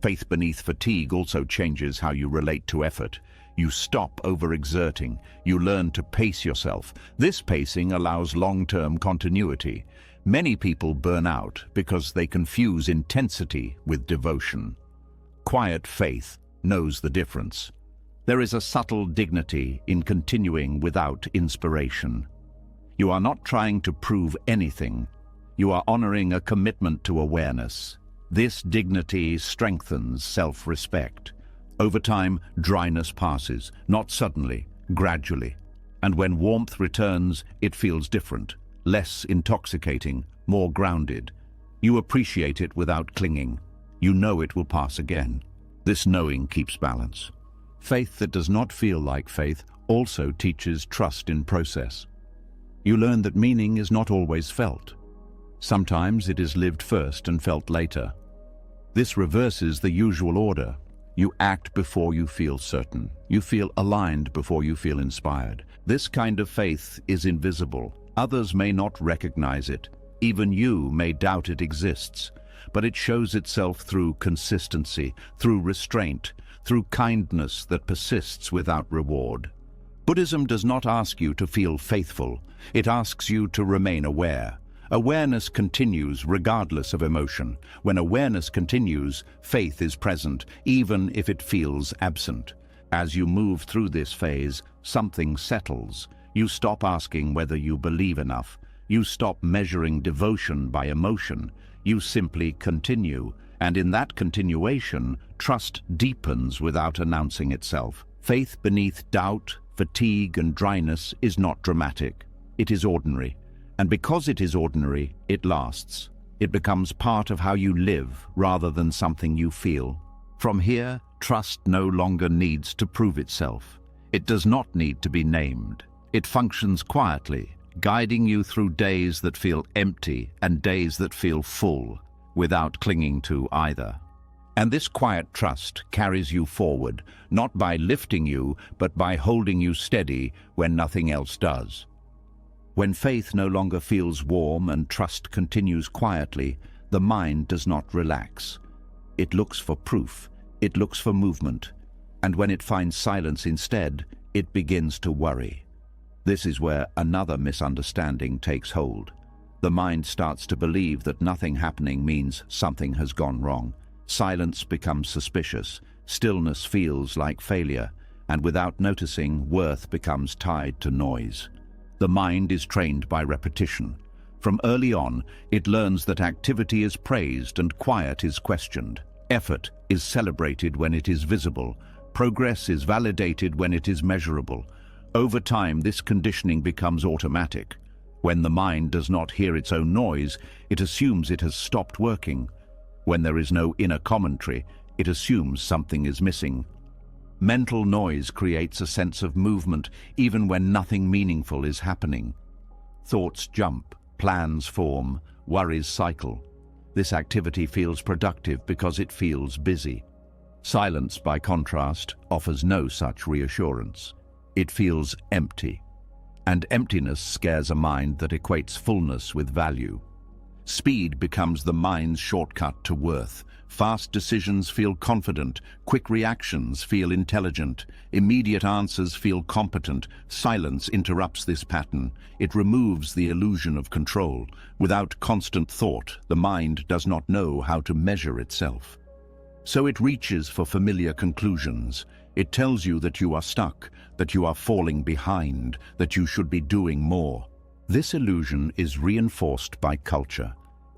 Faith beneath fatigue also changes how you relate to effort. You stop overexerting. You learn to pace yourself. This pacing allows long-term continuity. Many people burn out because they confuse intensity with devotion. Quiet faith knows the difference. There is a subtle dignity in continuing without inspiration. You are not trying to prove anything. You are honoring a commitment to awareness. This dignity strengthens self-respect. Over time, dryness passes, not suddenly, gradually. And when warmth returns, it feels different, less intoxicating, more grounded. You appreciate it without clinging. You know it will pass again. This knowing keeps balance. Faith that does not feel like faith also teaches trust in process. You learn that meaning is not always felt. Sometimes it is lived first and felt later. This reverses the usual order. You act before you feel certain. You feel aligned before you feel inspired. This kind of faith is invisible. Others may not recognize it. Even you may doubt it exists. But it shows itself through consistency, through restraint, through kindness that persists without reward. Buddhism does not ask you to feel faithful. It asks you to remain aware. Awareness continues regardless of emotion. When awareness continues, faith is present, even if it feels absent. As you move through this phase, something settles. You stop asking whether you believe enough. You stop measuring devotion by emotion. You simply continue, and in that continuation, trust deepens without announcing itself. Faith beneath doubt, fatigue, and dryness is not dramatic. It is ordinary. And because it is ordinary, it lasts. It becomes part of how you live rather than something you feel. From here, trust no longer needs to prove itself. It does not need to be named. It functions quietly, guiding you through days that feel empty and days that feel full, without clinging to either. And this quiet trust carries you forward, not by lifting you, but by holding you steady when nothing else does. When faith no longer feels warm and trust continues quietly, the mind does not relax. It looks for proof, it looks for movement, and when it finds silence instead, it begins to worry. This is where another misunderstanding takes hold. The mind starts to believe that nothing happening means something has gone wrong. Silence becomes suspicious, stillness feels like failure, and without noticing, worth becomes tied to noise. The mind is trained by repetition. From early on, it learns that activity is praised and quiet is questioned. Effort is celebrated when it is visible. Progress is validated when it is measurable. Over time, this conditioning becomes automatic. When the mind does not hear its own noise, it assumes it has stopped working. When there is no inner commentary, it assumes something is missing. Mental noise creates a sense of movement even when nothing meaningful is happening. Thoughts jump, plans form, worries cycle. This activity feels productive because it feels busy. Silence, by contrast, offers no such reassurance. It feels empty. And emptiness scares a mind that equates fullness with value. Speed becomes the mind's shortcut to worth. Fast decisions feel confident, quick reactions feel intelligent, immediate answers feel competent. Silence interrupts this pattern. It removes the illusion of control. Without constant thought, the mind does not know how to measure itself. So it reaches for familiar conclusions. It tells you that you are stuck, that you are falling behind, that you should be doing more. This illusion is reinforced by culture.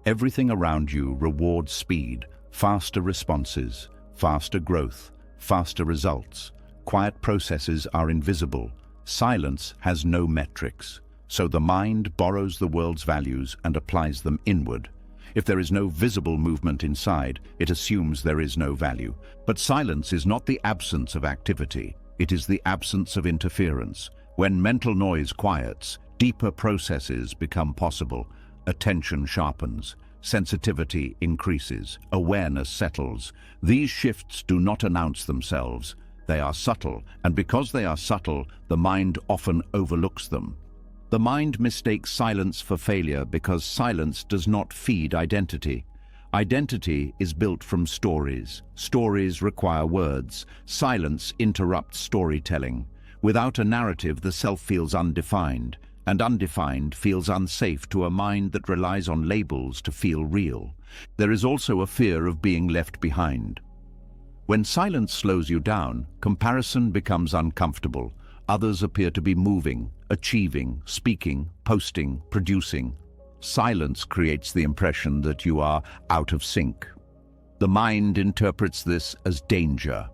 Everything around you rewards speed, faster responses, faster growth, faster results. Quiet processes are invisible. Silence has no metrics. So the mind borrows the world's values and applies them inward. If there is no visible movement inside, it assumes there is no value. But silence is not the absence of activity. It is the absence of interference. When mental noise quiets, deeper processes become possible. Attention sharpens. Sensitivity increases. Awareness settles. These shifts do not announce themselves. They are subtle, and because they are subtle, the mind often overlooks them. The mind mistakes silence for failure because silence does not feed identity. Identity is built from stories. Stories require words. Silence interrupts storytelling. Without a narrative, the self feels undefined, and undefined feels unsafe to a mind that relies on labels to feel real. There is also a fear of being left behind. When silence slows you down, comparison becomes uncomfortable. Others appear to be moving, achieving, speaking, posting, producing. Silence creates the impression that you are out of sync. The mind interprets this as danger.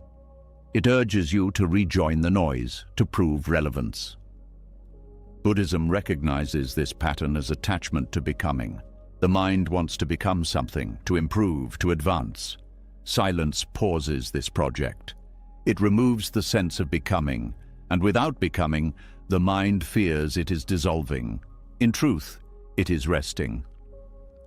It urges you to rejoin the noise, to prove relevance. Buddhism recognizes this pattern as attachment to becoming. The mind wants to become something, to improve, to advance. Silence pauses this project. It removes the sense of becoming, and without becoming, the mind fears it is dissolving. In truth, it is resting.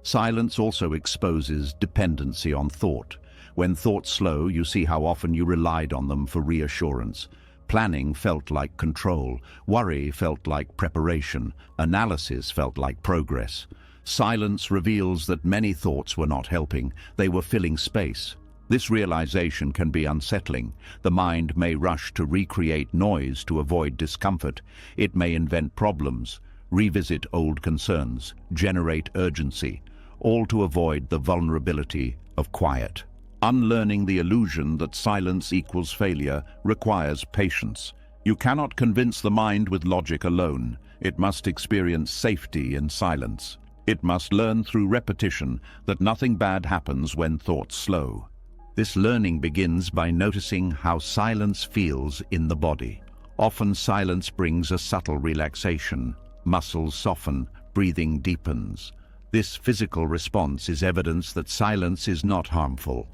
Silence also exposes dependency on thought. When thoughts slow, you see how often you relied on them for reassurance. Planning felt like control. Worry felt like preparation. Analysis felt like progress. Silence reveals that many thoughts were not helping. They were filling space. This realization can be unsettling. The mind may rush to recreate noise to avoid discomfort. It may invent problems, revisit old concerns, generate urgency, all to avoid the vulnerability of quiet. Unlearning the illusion that silence equals failure requires patience. You cannot convince the mind with logic alone. It must experience safety in silence. It must learn through repetition that nothing bad happens when thoughts slow. This learning begins by noticing how silence feels in the body. Often silence brings a subtle relaxation. Muscles soften, breathing deepens. This physical response is evidence that silence is not harmful.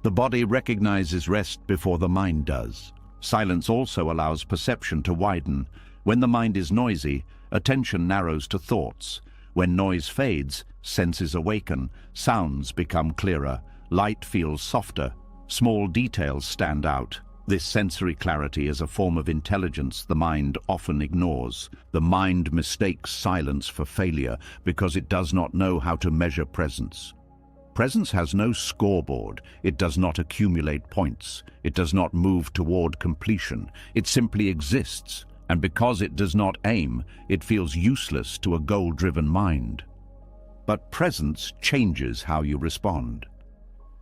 The body recognizes rest before the mind does. Silence also allows perception to widen. When the mind is noisy, attention narrows to thoughts. When noise fades, senses awaken, sounds become clearer. Light feels softer, small details stand out. This sensory clarity is a form of intelligence the mind often ignores. The mind mistakes silence for failure because it does not know how to measure presence. Presence has no scoreboard. It does not accumulate points. It does not move toward completion. It simply exists, and because it does not aim, it feels useless to a goal-driven mind. But presence changes how you respond.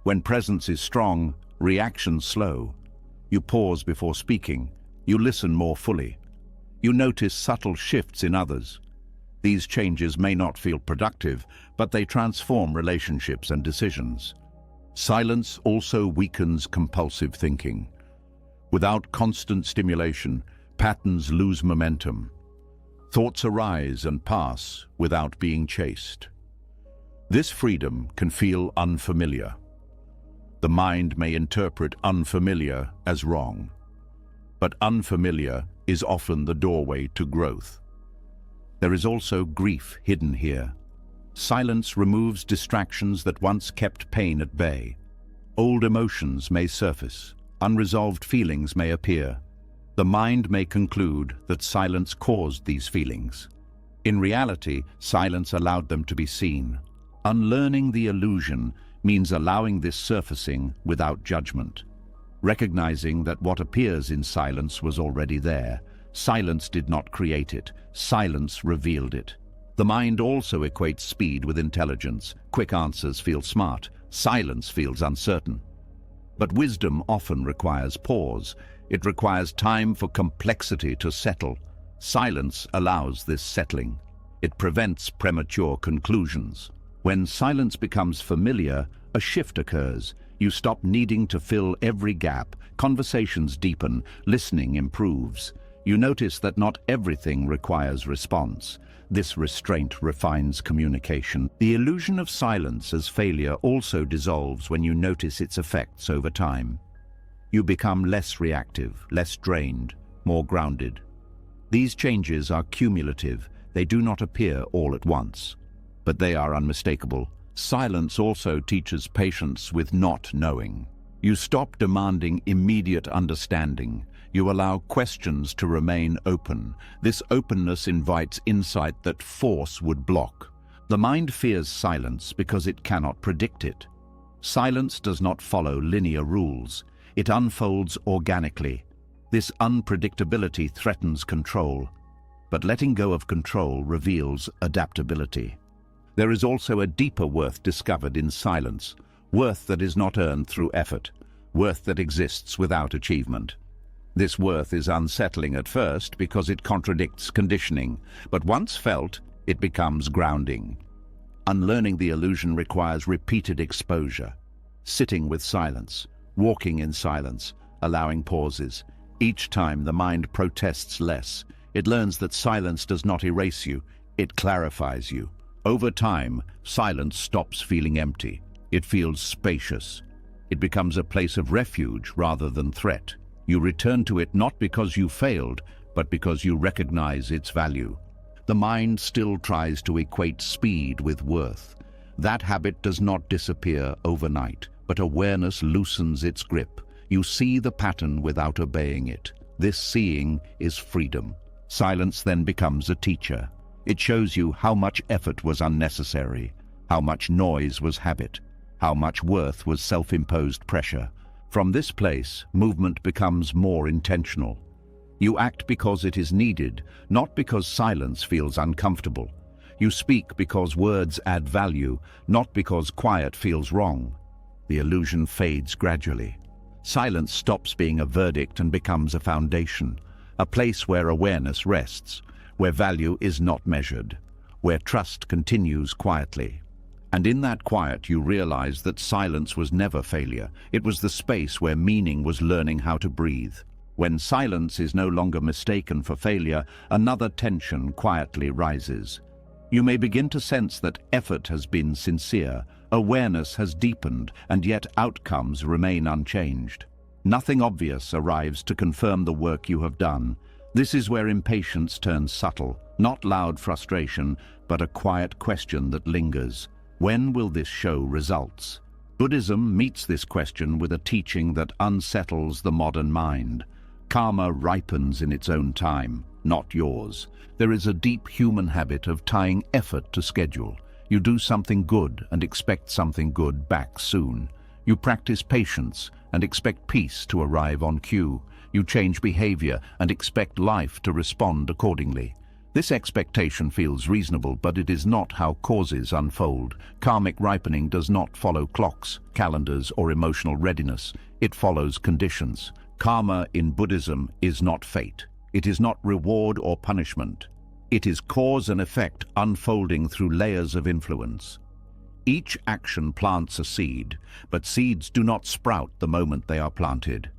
When presence is strong, reactions slow. You pause before speaking. You listen more fully. You notice subtle shifts in others. These changes may not feel productive, but they transform relationships and decisions. Silence also weakens compulsive thinking. Without constant stimulation, patterns lose momentum. Thoughts arise and pass without being chased. This freedom can feel unfamiliar. The mind may interpret unfamiliar as wrong, but unfamiliar is often the doorway to growth. There is also grief hidden here. Silence removes distractions that once kept pain at bay. Old emotions may surface. Unresolved feelings may appear. The mind may conclude that silence caused these feelings. In reality, silence allowed them to be seen. Unlearning the illusion means allowing this surfacing without judgment. Recognizing that what appears in silence was already there. Silence did not create it. Silence revealed it. The mind also equates speed with intelligence. Quick answers feel smart. Silence feels uncertain. But wisdom often requires pause. It requires time for complexity to settle. Silence allows this settling. It prevents premature conclusions. When silence becomes familiar, a shift occurs. You stop needing to fill every gap, conversations deepen, listening improves. You notice that not everything requires response. This restraint refines communication. The illusion of silence as failure also dissolves when you notice its effects over time. You become less reactive, less drained, more grounded. These changes are cumulative. They do not appear all at once, but they are unmistakable. Silence also teaches patience with not knowing. You stop demanding immediate understanding. You allow questions to remain open. This openness invites insight that force would block. The mind fears silence because it cannot predict it. Silence does not follow linear rules. It unfolds organically. This unpredictability threatens control, but letting go of control reveals adaptability. There is also a deeper worth discovered in silence, worth that is not earned through effort, worth that exists without achievement. This worth is unsettling at first because it contradicts conditioning, but once felt, it becomes grounding. Unlearning the illusion requires repeated exposure, sitting with silence, walking in silence, allowing pauses. Each time the mind protests less, it learns that silence does not erase you, it clarifies you. Over time, silence stops feeling empty. It feels spacious. It becomes a place of refuge rather than threat. You return to it not because you failed, but because you recognize its value. The mind still tries to equate speed with worth. That habit does not disappear overnight, but awareness loosens its grip. You see the pattern without obeying it. This seeing is freedom. Silence then becomes a teacher. It shows you how much effort was unnecessary, how much noise was habit, how much worth was self-imposed pressure. From this place, movement becomes more intentional. You act because it is needed, not because silence feels uncomfortable. You speak because words add value, not because quiet feels wrong. The illusion fades gradually. Silence stops being a verdict and becomes a foundation, a place where awareness rests, where value is not measured, where trust continues quietly. And in that quiet you realize that silence was never failure. It was the space where meaning was learning how to breathe. When silence is no longer mistaken for failure, another tension quietly rises. You may begin to sense that effort has been sincere, awareness has deepened, and yet outcomes remain unchanged. Nothing obvious arrives to confirm the work you have done. This is where impatience turns subtle, not loud frustration, but a quiet question that lingers. When will this show results? Buddhism meets this question with a teaching that unsettles the modern mind. Karma ripens in its own time, not yours. There is a deep human habit of tying effort to schedule. You do something good and expect something good back soon. You practice patience and expect peace to arrive on cue. You change behavior and expect life to respond accordingly. This expectation feels reasonable, but it is not how causes unfold. Karmic ripening does not follow clocks, calendars, or emotional readiness. It follows conditions. Karma in Buddhism is not fate. It is not reward or punishment. It is cause and effect unfolding through layers of influence. Each action plants a seed, but seeds do not sprout the moment they are planted.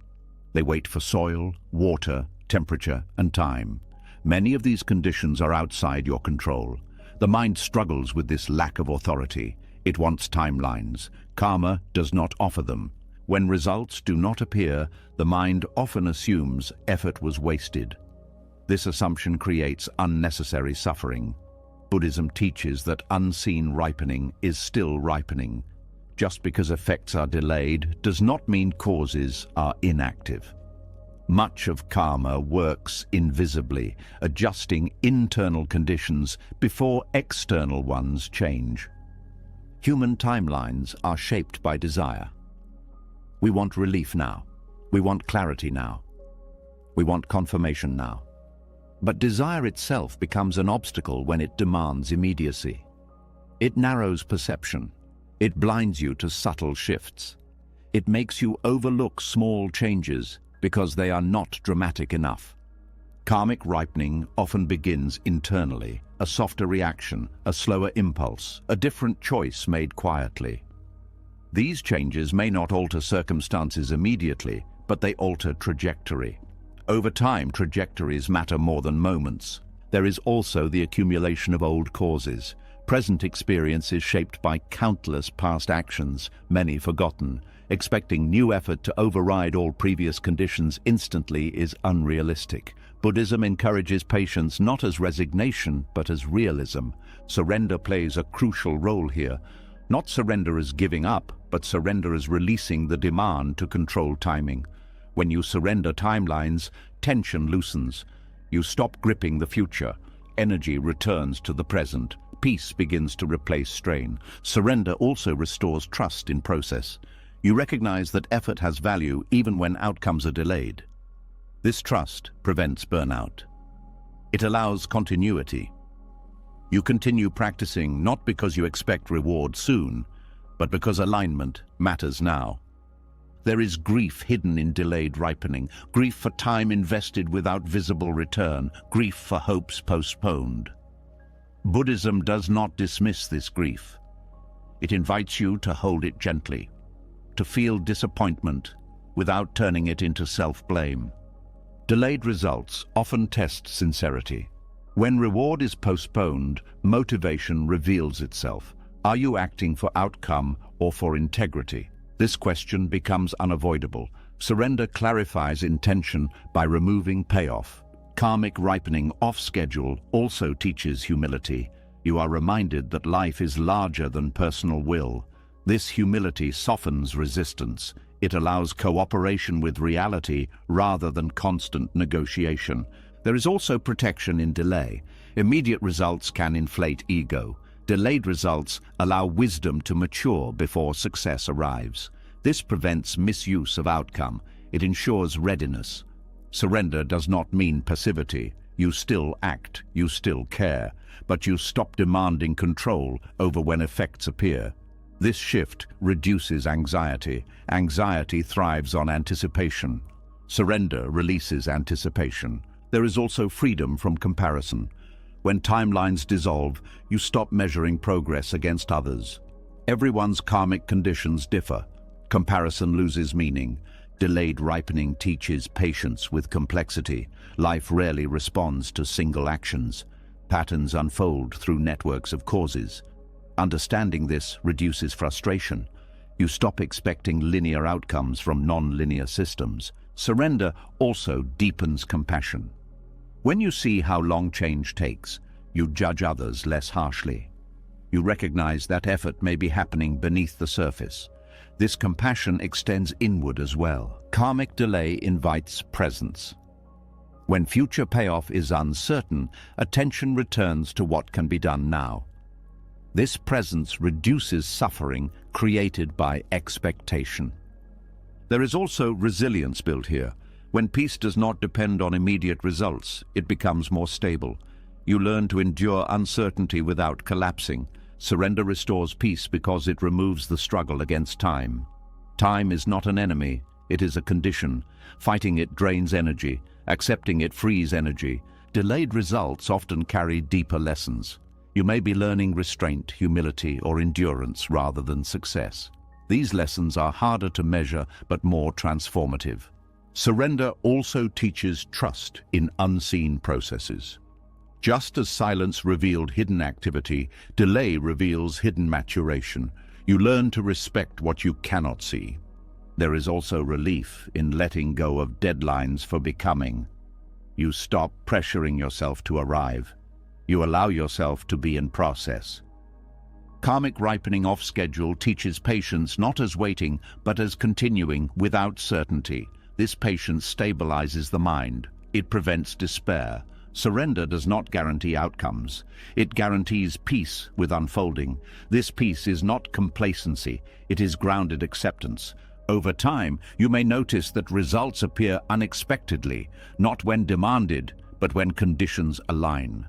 They wait for soil, water, temperature, and time. Many of these conditions are outside your control. The mind struggles with this lack of authority. It wants timelines. Karma does not offer them. When results do not appear, the mind often assumes effort was wasted. This assumption creates unnecessary suffering. Buddhism teaches that unseen ripening is still ripening. Just because effects are delayed does not mean causes are inactive. Much of karma works invisibly, adjusting internal conditions before external ones change. Human timelines are shaped by desire. We want relief now. We want clarity now. We want confirmation now. But desire itself becomes an obstacle when it demands immediacy. It narrows perception. It blinds you to subtle shifts. It makes you overlook small changes because they are not dramatic enough. Karmic ripening often begins internally, a softer reaction, a slower impulse, a different choice made quietly. These changes may not alter circumstances immediately, but they alter trajectory. Over time, trajectories matter more than moments. There is also the accumulation of old causes. Present experience is shaped by countless past actions, many forgotten. Expecting new effort to override all previous conditions instantly is unrealistic. Buddhism encourages patience not as resignation, but as realism. Surrender plays a crucial role here. Not surrender as giving up, but surrender as releasing the demand to control timing. When you surrender timelines, tension loosens. You stop gripping the future. Energy returns to the present. Peace begins to replace strain. Surrender also restores trust in process. You recognize that effort has value even when outcomes are delayed. This trust prevents burnout. It allows continuity. You continue practicing not because you expect reward soon, but because alignment matters now. There is grief hidden in delayed ripening, grief for time invested without visible return, grief for hopes postponed. Buddhism does not dismiss this grief. It invites you to hold it gently, to feel disappointment without turning it into self-blame. Delayed results often test sincerity. When reward is postponed, motivation reveals itself. Are you acting for outcome or for integrity? This question becomes unavoidable. Surrender clarifies intention by removing payoff. Karmic ripening off schedule also teaches humility. You are reminded that life is larger than personal will. This humility softens resistance. It allows cooperation with reality rather than constant negotiation. There is also protection in delay. Immediate results can inflate ego. Delayed results allow wisdom to mature before success arrives. This prevents misuse of outcome. It ensures readiness. Surrender does not mean passivity. You still act, you still care, but you stop demanding control over when effects appear. This shift reduces anxiety. Anxiety thrives on anticipation. Surrender releases anticipation. There is also freedom from comparison. When timelines dissolve, you stop measuring progress against others. Everyone's karmic conditions differ. Comparison loses meaning. Delayed ripening teaches patience with complexity. Life rarely responds to single actions. Patterns unfold through networks of causes. Understanding this reduces frustration. You stop expecting linear outcomes from non-linear systems. Surrender also deepens compassion. When you see how long change takes, you judge others less harshly. You recognize that effort may be happening beneath the surface. This compassion extends inward as well. Karmic delay invites presence. When future payoff is uncertain, attention returns to what can be done now. This presence reduces suffering created by expectation. There is also resilience built here. When peace does not depend on immediate results, it becomes more stable. You learn to endure uncertainty without collapsing. Surrender restores peace because it removes the struggle against time. Time is not an enemy, it is a condition. Fighting it drains energy. Accepting it frees energy. Delayed results often carry deeper lessons. You may be learning restraint, humility, or endurance rather than success. These lessons are harder to measure but more transformative. Surrender also teaches trust in unseen processes. Just as silence revealed hidden activity, delay reveals hidden maturation. You learn to respect what you cannot see. There is also relief in letting go of deadlines for becoming. You stop pressuring yourself to arrive. You allow yourself to be in process. Karmic ripening off schedule teaches patience not as waiting, but as continuing without certainty. This patience stabilizes the mind. It prevents despair. Surrender does not guarantee outcomes. It guarantees peace with unfolding. This peace is not complacency. It is grounded acceptance. Over time, you may notice that results appear unexpectedly, not when demanded, but when conditions align.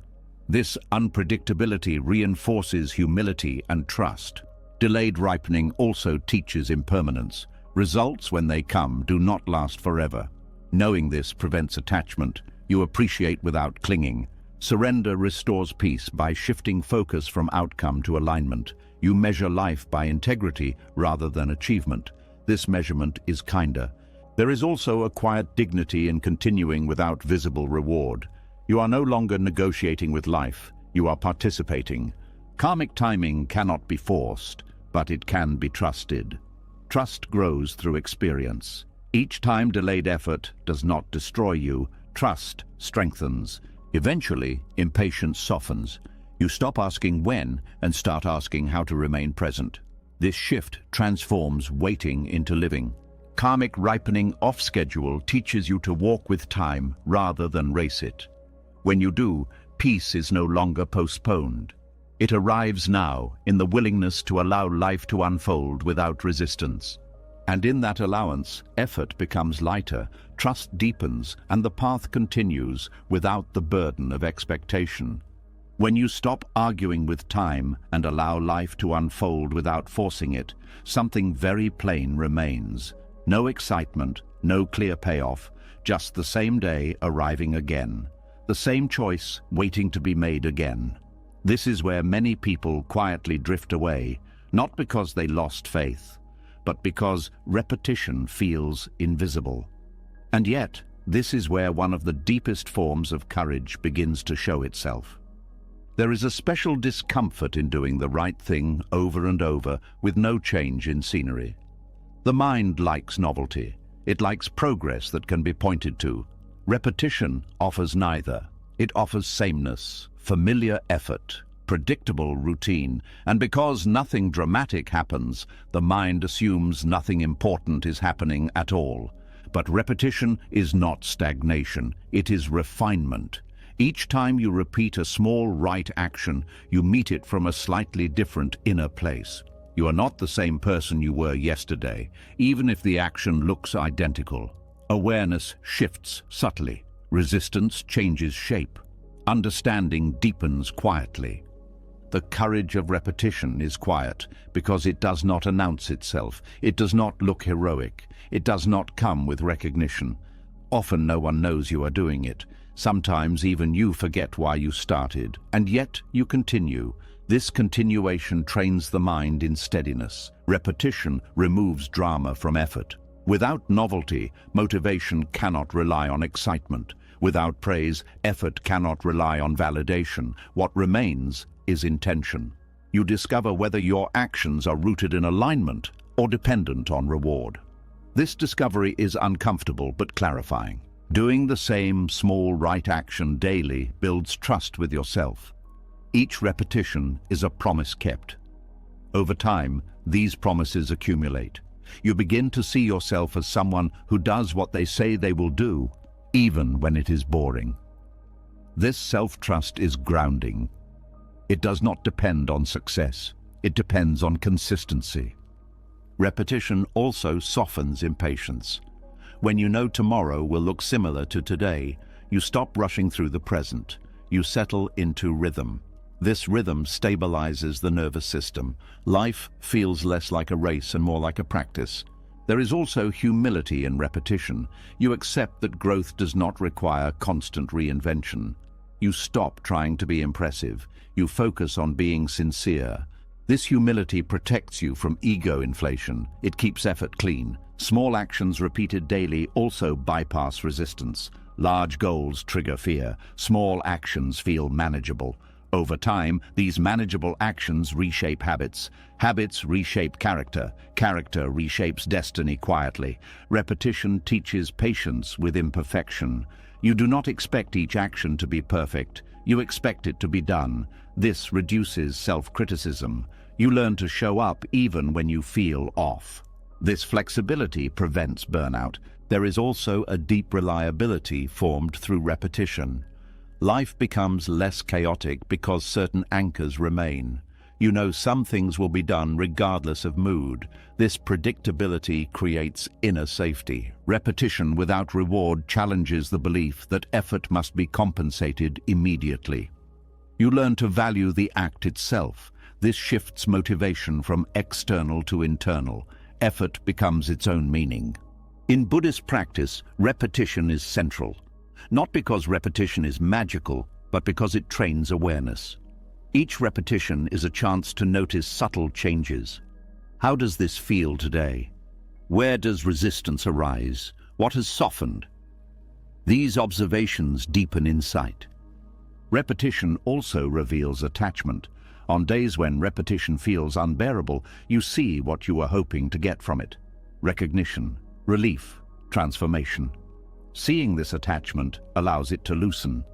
This unpredictability reinforces humility and trust. Delayed ripening also teaches impermanence. Results, when they come, do not last forever. Knowing this prevents attachment. You appreciate without clinging. Surrender restores peace by shifting focus from outcome to alignment. You measure life by integrity rather than achievement. This measurement is kinder. There is also a quiet dignity in continuing without visible reward. You are no longer negotiating with life, you are participating. Karmic timing cannot be forced, but it can be trusted. Trust grows through experience. Each time delayed effort does not destroy you, trust strengthens. Eventually, impatience softens. You stop asking when and start asking how to remain present. This shift transforms waiting into living. Karmic ripening off schedule teaches you to walk with time rather than race it. When you do, peace is no longer postponed. It arrives now in the willingness to allow life to unfold without resistance. And in that allowance, effort becomes lighter, trust deepens, and the path continues without the burden of expectation. When you stop arguing with time and allow life to unfold without forcing it, something very plain remains. No excitement, no clear payoff, just the same day arriving again. The same choice waiting to be made again. This is where many people quietly drift away, not because they lost faith, but because repetition feels invisible. And yet, this is where one of the deepest forms of courage begins to show itself. There is a special discomfort in doing the right thing over and over with no change in scenery. The mind likes novelty. It likes progress that can be pointed to. Repetition offers neither. It offers sameness, familiar effort, predictable routine, and because nothing dramatic happens, the mind assumes nothing important is happening at all. But repetition is not stagnation, it is refinement. Each time you repeat a small right action, you meet it from a slightly different inner place. You are not the same person you were yesterday, even if the action looks identical. Awareness shifts subtly. Resistance changes shape. Understanding deepens quietly. The courage of repetition is quiet because it does not announce itself. It does not look heroic. It does not come with recognition. Often no one knows you are doing it. Sometimes even you forget why you started, and yet you continue. This continuation trains the mind in steadiness. Repetition removes drama from effort. Without novelty, motivation cannot rely on excitement. Without praise, effort cannot rely on validation. What remains is intention. You discover whether your actions are rooted in alignment or dependent on reward. This discovery is uncomfortable but clarifying. Doing the same small right action daily builds trust with yourself. Each repetition is a promise kept. Over time, these promises accumulate. You begin to see yourself as someone who does what they say they will do, even when it is boring. This self-trust is grounding. It does not depend on success. It depends on consistency. Repetition also softens impatience. When you know tomorrow will look similar to today, you stop rushing through the present. You settle into rhythm. This rhythm stabilizes the nervous system. Life feels less like a race and more like a practice. There is also humility in repetition. You accept that growth does not require constant reinvention. You stop trying to be impressive. You focus on being sincere. This humility protects you from ego inflation. It keeps effort clean. Small actions repeated daily also bypass resistance. Large goals trigger fear. Small actions feel manageable. Over time, these manageable actions reshape habits. Habits reshape character. Character reshapes destiny quietly. Repetition teaches patience with imperfection. You do not expect each action to be perfect. You expect it to be done. This reduces self-criticism. You learn to show up even when you feel off. This flexibility prevents burnout. There is also a deep reliability formed through repetition. Life becomes less chaotic because certain anchors remain. You know some things will be done regardless of mood. This predictability creates inner safety. Repetition without reward challenges the belief that effort must be compensated immediately. You learn to value the act itself. This shifts motivation from external to internal. Effort becomes its own meaning. In Buddhist practice, repetition is central. Not because repetition is magical, but because it trains awareness. Each repetition is a chance to notice subtle changes. How does this feel today? Where does resistance arise? What has softened? These observations deepen insight. Repetition also reveals attachment. On days when repetition feels unbearable, you see what you were hoping to get from it. Recognition, relief, transformation. Seeing this attachment allows it to loosen.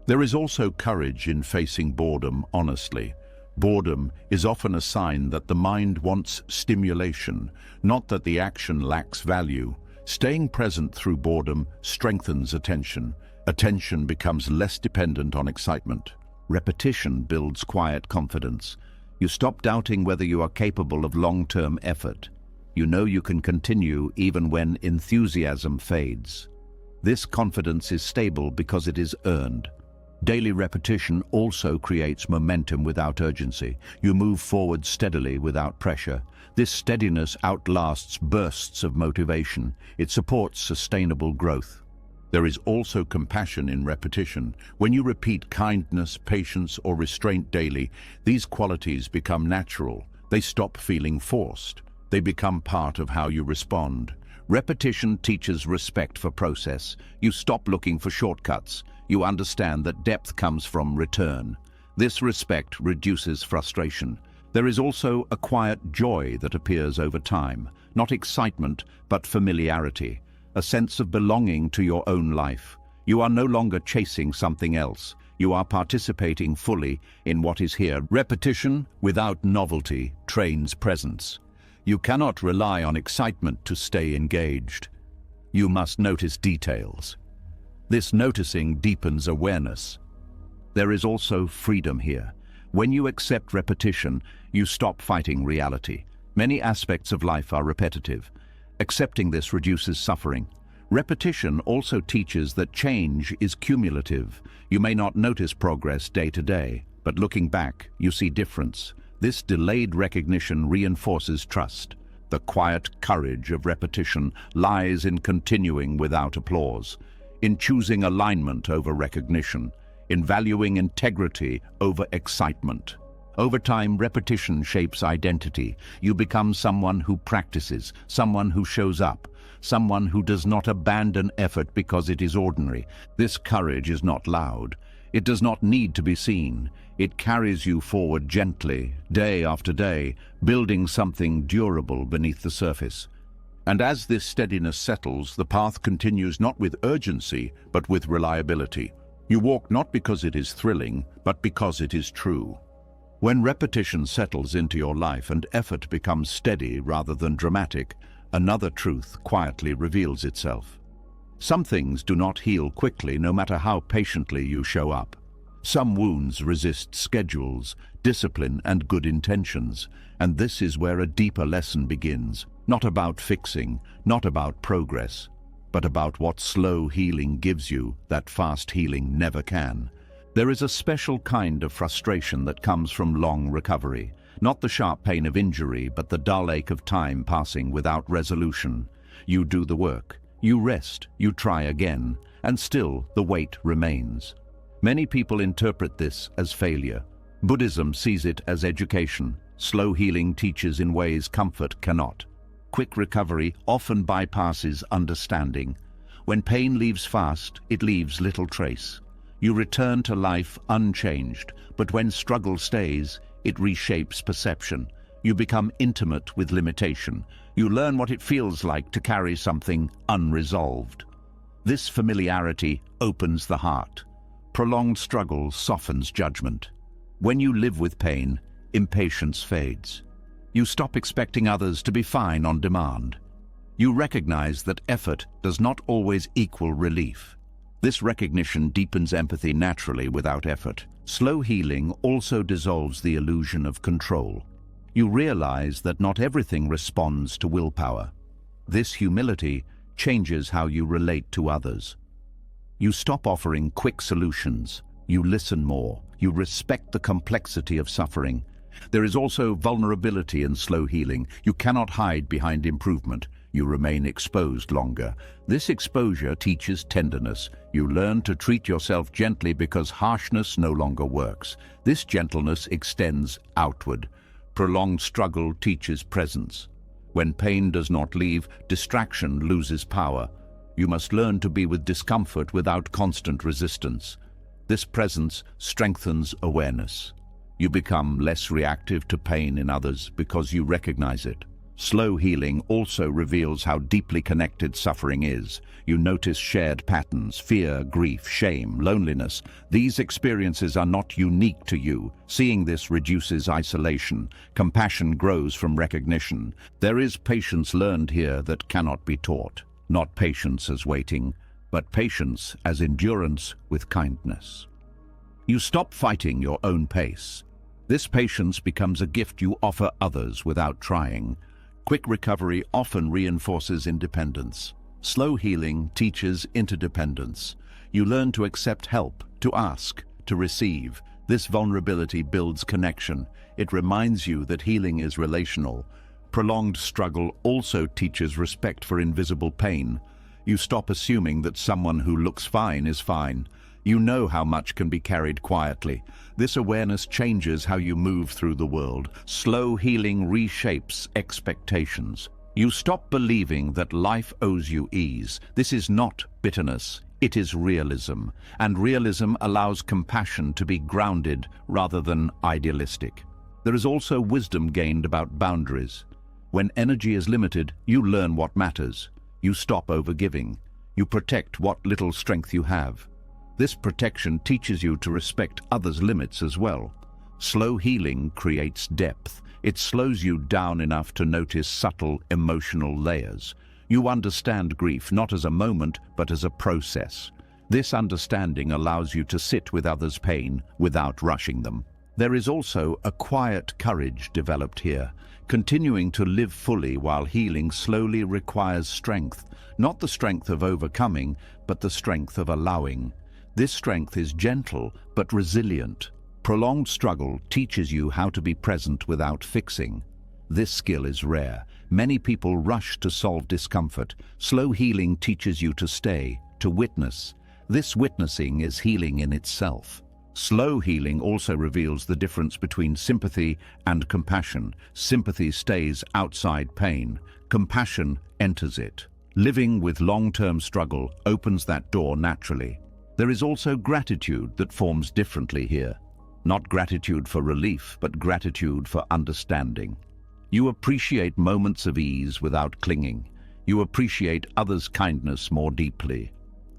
There is also courage in facing boredom honestly. Boredom is often a sign that the mind wants stimulation, not that the action lacks value. Staying present through boredom strengthens attention. Attention becomes less dependent on excitement. Repetition builds quiet confidence. You stop doubting whether you are capable of long-term effort. You know you can continue even when enthusiasm fades. This confidence is stable because it is earned. Daily repetition also creates momentum without urgency. You move forward steadily without pressure. This steadiness outlasts bursts of motivation. It supports sustainable growth. There is also compassion in repetition. When you repeat kindness, patience, or restraint daily, these qualities become natural. They stop feeling forced. They become part of how you respond. Repetition teaches respect for process. You stop looking for shortcuts. You understand that depth comes from return. This respect reduces frustration. There is also a quiet joy that appears over time. Not excitement, but familiarity. A sense of belonging to your own life. You are no longer chasing something else. You are participating fully in what is here. Repetition without novelty trains presence. You cannot rely on excitement to stay engaged. You must notice details. This noticing deepens awareness. There is also freedom here. When you accept repetition, you stop fighting reality. Many aspects of life are repetitive. Accepting this reduces suffering. Repetition also teaches that change is cumulative. You may not notice progress day to day, but looking back, you see difference. This delayed recognition reinforces trust. The quiet courage of repetition lies in continuing without applause, in choosing alignment over recognition, in valuing integrity over excitement. Over time, repetition shapes identity. You become someone who practices, someone who shows up, someone who does not abandon effort because it is ordinary. This courage is not loud. It does not need to be seen. It carries you forward gently, day after day, building something durable beneath the surface. And as this steadiness settles, the path continues not with urgency, but with reliability. You walk not because it is thrilling, but because it is true. When repetition settles into your life and effort becomes steady rather than dramatic, another truth quietly reveals itself. Some things do not heal quickly, no matter how patiently you show up. Some wounds resist schedules, discipline, and good intentions, and this is where a deeper lesson begins. Not about fixing, not about progress, but about what slow healing gives you that fast healing never can. There is a special kind of frustration that comes from long recovery. Not the sharp pain of injury, but the dull ache of time passing without resolution. You do the work, you rest, you try again, and still the weight remains. Many people interpret this as failure. Buddhism sees it as education. Slow healing teaches in ways comfort cannot. Quick recovery often bypasses understanding. When pain leaves fast, it leaves little trace. You return to life unchanged, but when struggle stays, it reshapes perception. You become intimate with limitation. You learn what it feels like to carry something unresolved. This familiarity opens the heart. Prolonged struggle softens judgment. When you live with pain, impatience fades. You stop expecting others to be fine on demand. You recognize that effort does not always equal relief. This recognition deepens empathy naturally without effort. Slow healing also dissolves the illusion of control. You realize that not everything responds to willpower. This humility changes how you relate to others. You stop offering quick solutions. You listen more. You respect the complexity of suffering. There is also vulnerability in slow healing. You cannot hide behind improvement. You remain exposed longer. This exposure teaches tenderness. You learn to treat yourself gently because harshness no longer works. This gentleness extends outward. Prolonged struggle teaches presence. When pain does not leave, distraction loses power. You must learn to be with discomfort without constant resistance. This presence strengthens awareness. You become less reactive to pain in others because you recognize it. Slow healing also reveals how deeply connected suffering is. You notice shared patterns: fear, grief, shame, loneliness. These experiences are not unique to you. Seeing this reduces isolation. Compassion grows from recognition. There is patience learned here that cannot be taught. Not patience as waiting, but patience as endurance with kindness. You stop fighting your own pace. This patience becomes a gift you offer others without trying. Quick recovery often reinforces independence. Slow healing teaches interdependence. You learn to accept help, to ask, to receive. This vulnerability builds connection. It reminds you that healing is relational. Prolonged struggle also teaches respect for invisible pain. You stop assuming that someone who looks fine is fine. You know how much can be carried quietly. This awareness changes how you move through the world. Slow healing reshapes expectations. You stop believing that life owes you ease. This is not bitterness, it is realism. And realism allows compassion to be grounded rather than idealistic. There is also wisdom gained about boundaries. When energy is limited, you learn what matters. You stop overgiving. You protect what little strength you have. This protection teaches you to respect others' limits as well. Slow healing creates depth. It slows you down enough to notice subtle emotional layers. You understand grief not as a moment, but as a process. This understanding allows you to sit with others' pain without rushing them. There is also a quiet courage developed here. Continuing to live fully while healing slowly requires strength, not the strength of overcoming, but the strength of allowing. This strength is gentle but resilient. Prolonged struggle teaches you how to be present without fixing. This skill is rare. Many people rush to solve discomfort. Slow healing teaches you to stay, to witness. This witnessing is healing in itself. Slow healing also reveals the difference between sympathy and compassion. Sympathy stays outside pain. Compassion enters it. Living with long-term struggle opens that door naturally. There is also gratitude that forms differently here. Not gratitude for relief, but gratitude for understanding. You appreciate moments of ease without clinging. You appreciate others' kindness more deeply.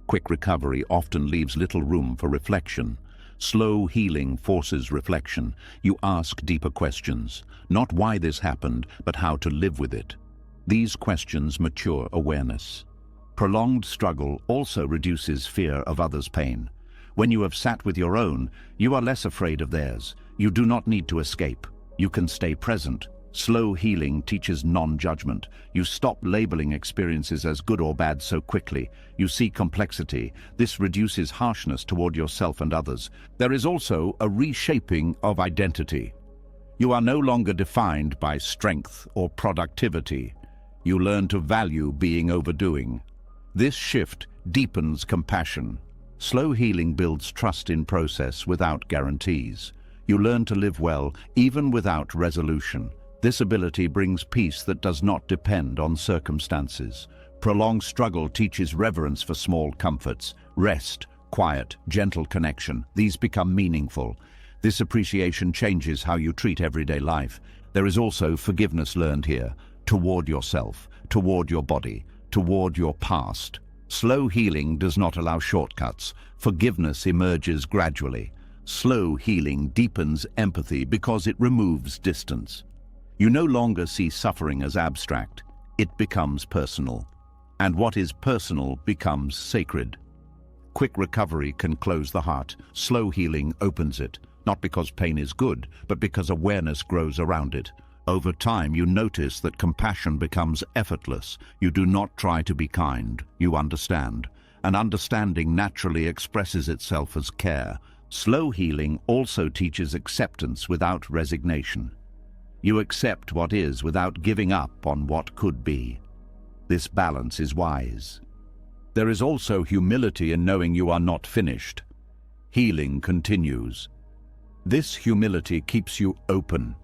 Quick recovery often leaves little room for reflection. Slow healing forces reflection. You ask deeper questions, not why this happened, but how to live with it. These questions mature awareness. Prolonged struggle also reduces fear of others' pain. When you have sat with your own, you are less afraid of theirs. You do not need to escape. You can stay present. Slow healing teaches non-judgment. You stop labeling experiences as good or bad so quickly. You see complexity. This reduces harshness toward yourself and others. There is also a reshaping of identity. You are no longer defined by strength or productivity. You learn to value being overdoing. This shift deepens compassion. Slow healing builds trust in process without guarantees. You learn to live well, even without resolution. This ability brings peace that does not depend on circumstances. Prolonged struggle teaches reverence for small comforts. Rest, quiet, gentle connection. These become meaningful. This appreciation changes how you treat everyday life. There is also forgiveness learned here, toward yourself, toward your body, toward your past. Slow healing does not allow shortcuts. Forgiveness emerges gradually. Slow healing deepens empathy because it removes distance. You no longer see suffering as abstract. It becomes personal. And what is personal becomes sacred. Quick recovery can close the heart. Slow healing opens it, not because pain is good, but because awareness grows around it. Over time, you notice that compassion becomes effortless. You do not try to be kind, you understand. And understanding naturally expresses itself as care. Slow healing also teaches acceptance without resignation. You accept what is without giving up on what could be. This balance is wise. There is also humility in knowing you are not finished. Healing continues. This humility keeps you open.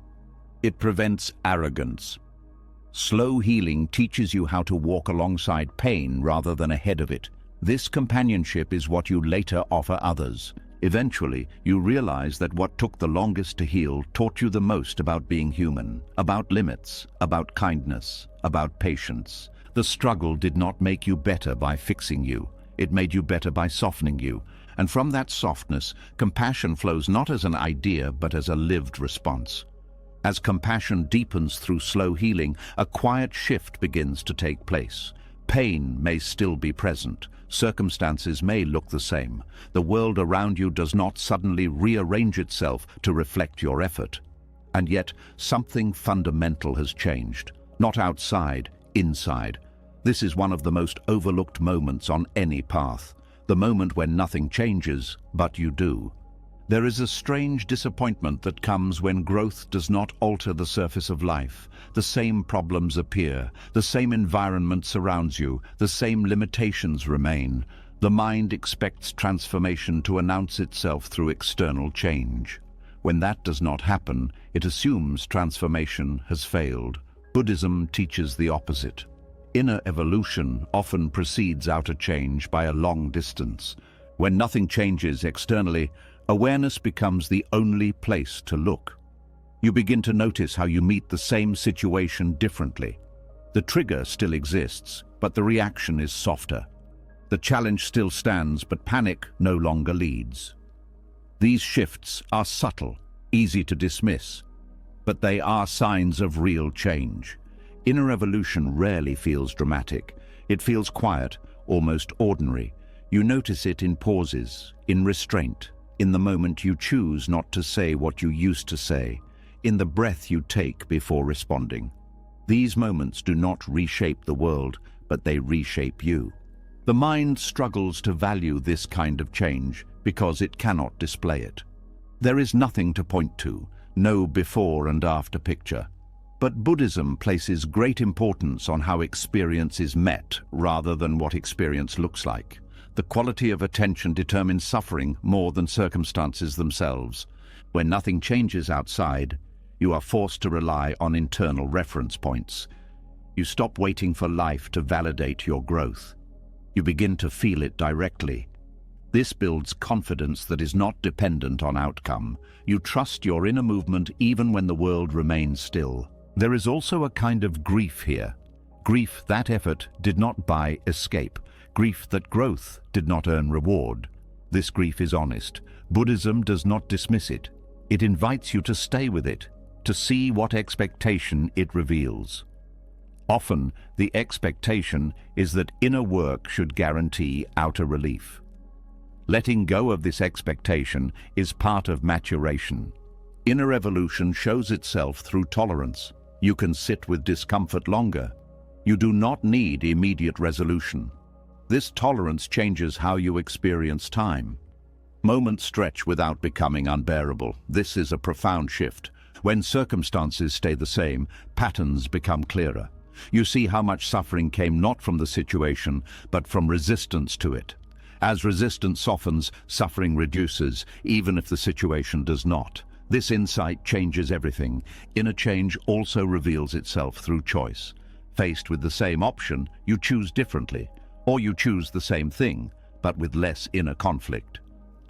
It prevents arrogance. Slow healing teaches you how to walk alongside pain rather than ahead of it. This companionship is what you later offer others. Eventually, you realize that what took the longest to heal taught you the most about being human, about limits, about kindness, about patience. The struggle did not make you better by fixing you. It made you better by softening you. And from that softness, compassion flows not as an idea, but as a lived response. As compassion deepens through slow healing, a quiet shift begins to take place. Pain may still be present. Circumstances may look the same. The world around you does not suddenly rearrange itself to reflect your effort. And yet, something fundamental has changed. Not outside, inside. This is one of the most overlooked moments on any path. The moment when nothing changes, but you do. There is a strange disappointment that comes when growth does not alter the surface of life. The same problems appear, the same environment surrounds you, the same limitations remain. The mind expects transformation to announce itself through external change. When that does not happen, it assumes transformation has failed. Buddhism teaches the opposite. Inner evolution often precedes outer change by a long distance. When nothing changes externally, awareness becomes the only place to look. You begin to notice how you meet the same situation differently. The trigger still exists, but the reaction is softer. The challenge still stands, but panic no longer leads. These shifts are subtle, easy to dismiss, but they are signs of real change. Inner evolution rarely feels dramatic. It feels quiet, almost ordinary. You notice it in pauses, in restraint, in the moment you choose not to say what you used to say, in the breath you take before responding. These moments do not reshape the world, but they reshape you. The mind struggles to value this kind of change because it cannot display it. There is nothing to point to, no before and after picture. But Buddhism places great importance on how experience is met rather than what experience looks like. The quality of attention determines suffering more than circumstances themselves. When nothing changes outside, you are forced to rely on internal reference points. You stop waiting for life to validate your growth. You begin to feel it directly. This builds confidence that is not dependent on outcome. You trust your inner movement even when the world remains still. There is also a kind of grief here. Grief that effort did not buy escape. Grief that growth did not earn reward. This grief is honest. Buddhism does not dismiss it. It invites you to stay with it, to see what expectation it reveals. Often, the expectation is that inner work should guarantee outer relief. Letting go of this expectation is part of maturation. Inner evolution shows itself through tolerance. You can sit with discomfort longer. You do not need immediate resolution. This tolerance changes how you experience time. Moments stretch without becoming unbearable. This is a profound shift. When circumstances stay the same, patterns become clearer. You see how much suffering came not from the situation, but from resistance to it. As resistance softens, suffering reduces, even if the situation does not. This insight changes everything. Inner change also reveals itself through choice. Faced with the same option, you choose differently, or you choose the same thing, but with less inner conflict.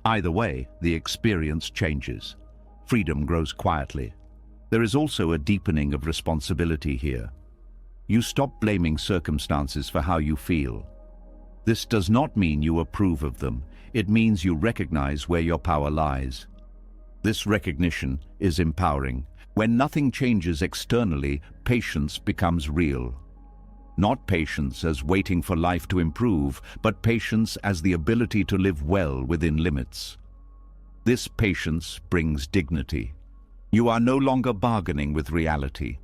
Either way, the experience changes. Freedom grows quietly. There is also a deepening of responsibility here. You stop blaming circumstances for how you feel. This does not mean you approve of them. It means you recognize where your power lies. This recognition is empowering. When nothing changes externally, patience becomes real. Not patience as waiting for life to improve, but patience as the ability to live well within limits. This patience brings dignity. You are no longer bargaining with reality.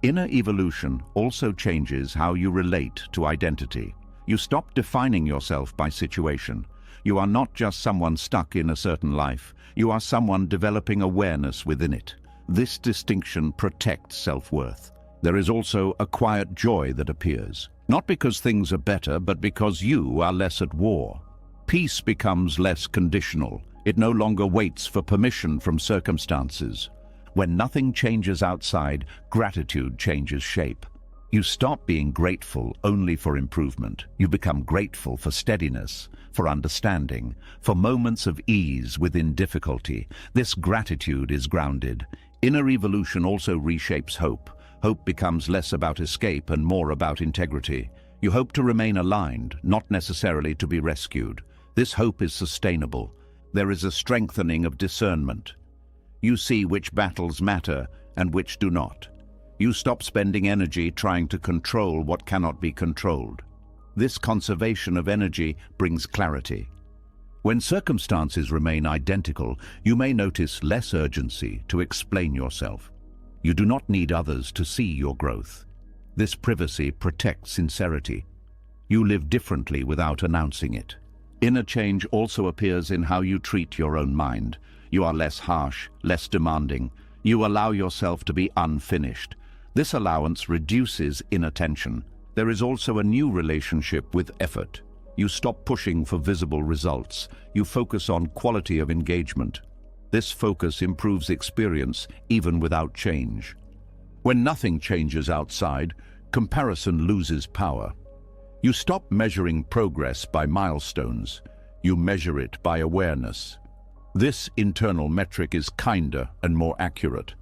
Inner evolution also changes how you relate to identity. You stop defining yourself by situation. You are not just someone stuck in a certain life. You are someone developing awareness within it. This distinction protects self-worth. There is also a quiet joy that appears. Not because things are better, but because you are less at war. Peace becomes less conditional. It no longer waits for permission from circumstances. When nothing changes outside, gratitude changes shape. You stop being grateful only for improvement. You become grateful for steadiness, for understanding, for moments of ease within difficulty. This gratitude is grounded. Inner evolution also reshapes hope. Hope becomes less about escape and more about integrity. You hope to remain aligned, not necessarily to be rescued. This hope is sustainable. There is a strengthening of discernment. You see which battles matter and which do not. You stop spending energy trying to control what cannot be controlled. This conservation of energy brings clarity. When circumstances remain identical, you may notice less urgency to explain yourself. You do not need others to see your growth. This privacy protects sincerity. You live differently without announcing it. Inner change also appears in how you treat your own mind. You are less harsh, less demanding. You allow yourself to be unfinished. This allowance reduces inattention. There is also a new relationship with effort. You stop pushing for visible results. You focus on quality of engagement. This focus improves experience even without change. When nothing changes outside, comparison loses power. You stop measuring progress by milestones. You measure it by awareness. This internal metric is kinder and more accurate.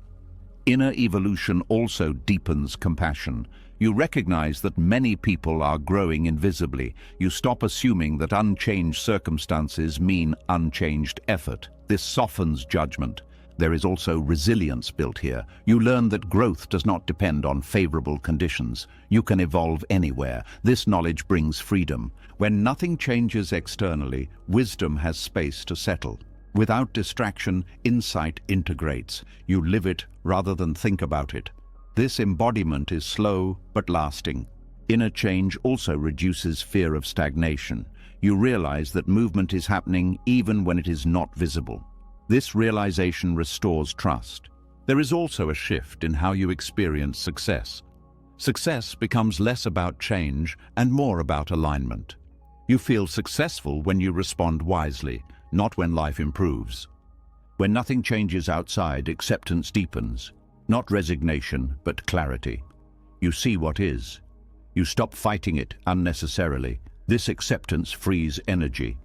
Inner evolution also deepens compassion. You recognize that many people are growing invisibly. You stop assuming that unchanged circumstances mean unchanged effort. This softens judgment. There is also resilience built here. You learn that growth does not depend on favorable conditions. You can evolve anywhere. This knowledge brings freedom. When nothing changes externally, wisdom has space to settle. Without distraction, insight integrates. You live it rather than think about it. This embodiment is slow but lasting. Inner change also reduces fear of stagnation. You realize that movement is happening even when it is not visible. This realization restores trust. There is also a shift in how you experience success. Success becomes less about change and more about alignment. You feel successful when you respond wisely, not when life improves. When nothing changes outside, acceptance deepens. Not resignation, but clarity. You see what is. You stop fighting it unnecessarily. This acceptance frees energy.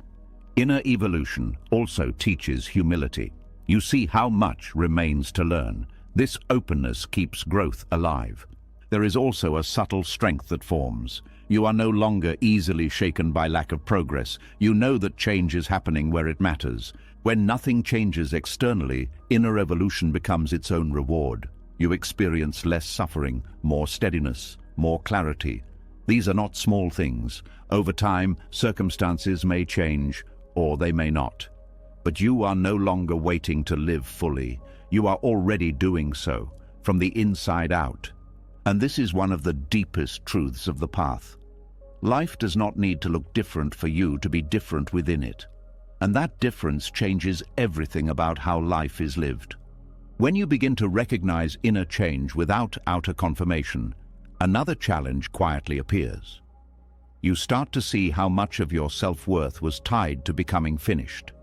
Inner evolution also teaches humility. You see how much remains to learn. This openness keeps growth alive. There is also a subtle strength that forms. You are no longer easily shaken by lack of progress. You know that change is happening where it matters. When nothing changes externally, inner evolution becomes its own reward. You experience less suffering, more steadiness, more clarity. These are not small things. Over time, circumstances may change, or they may not. But you are no longer waiting to live fully. You are already doing so, from the inside out. And this is one of the deepest truths of the path. Life does not need to look different for you to be different within it. And that difference changes everything about how life is lived. When you begin to recognize inner change without outer confirmation, another challenge quietly appears. You start to see how much of your self-worth was tied to becoming finished.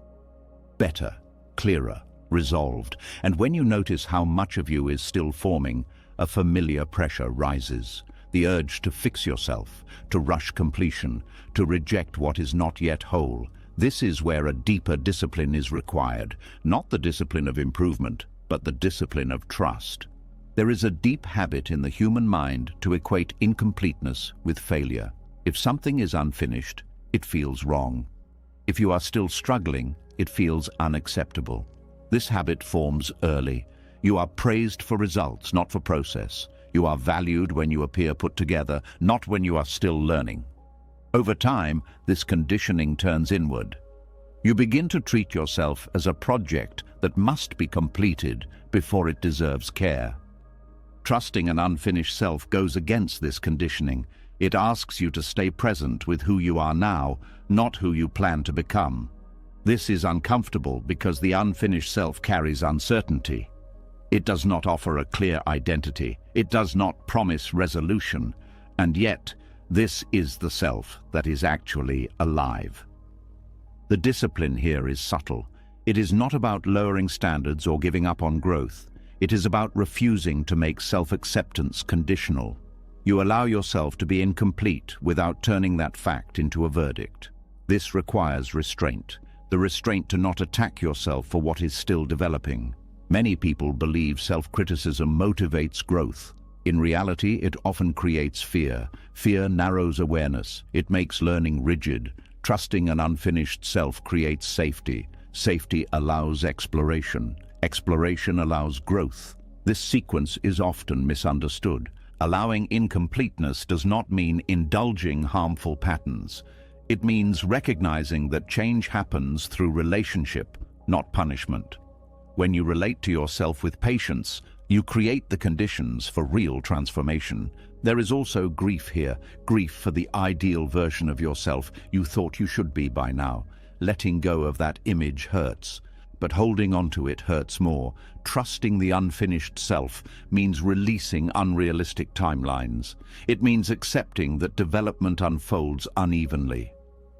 Better, clearer, resolved. And when you notice how much of you is still forming, a familiar pressure rises. The urge to fix yourself, to rush completion, to reject what is not yet whole. This is where a deeper discipline is required, not the discipline of improvement, but the discipline of trust. There is a deep habit in the human mind to equate incompleteness with failure. If something is unfinished, it feels wrong. If you are still struggling, it feels unacceptable. This habit forms early. You are praised for results, not for process. You are valued when you appear put together, not when you are still learning. Over time, this conditioning turns inward. You begin to treat yourself as a project that must be completed before it deserves care. Trusting an unfinished self goes against this conditioning. It asks you to stay present with who you are now, not who you plan to become. This is uncomfortable because the unfinished self carries uncertainty. It does not offer a clear identity. It does not promise resolution. And yet, This is the self that is actually alive. The discipline here is subtle. It is not about lowering standards or giving up on growth. It is about refusing to make self-acceptance conditional. You allow yourself to be incomplete without turning that fact into a verdict. This requires restraint, the restraint to not attack yourself for what is still developing. Many people believe self-criticism motivates growth. In reality, it often creates fear. Fear narrows awareness. It makes learning rigid. Trusting an unfinished self creates safety. Safety allows exploration. Exploration allows growth. This sequence is often misunderstood. Allowing incompleteness does not mean indulging harmful patterns. It means recognizing that change happens through relationship, not punishment. When you relate to yourself with patience, you create the conditions for real transformation. There is also grief here, grief for the ideal version of yourself you thought you should be by now. Letting go of that image hurts, but holding on to it hurts more. Trusting the unfinished self means releasing unrealistic timelines. It means accepting that development unfolds unevenly.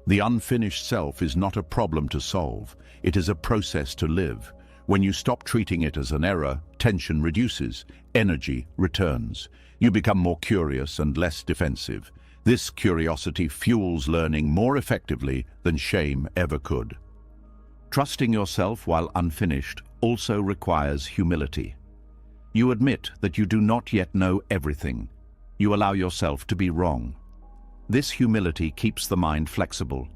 The unfinished self is not a problem to solve. It is a process to live. When you stop treating it as an error, tension reduces, energy returns. You become more curious and less defensive. This curiosity fuels learning more effectively than shame ever could. Trusting yourself while unfinished also requires humility. You admit that you do not yet know everything. You allow yourself to be wrong. This humility keeps the mind flexible.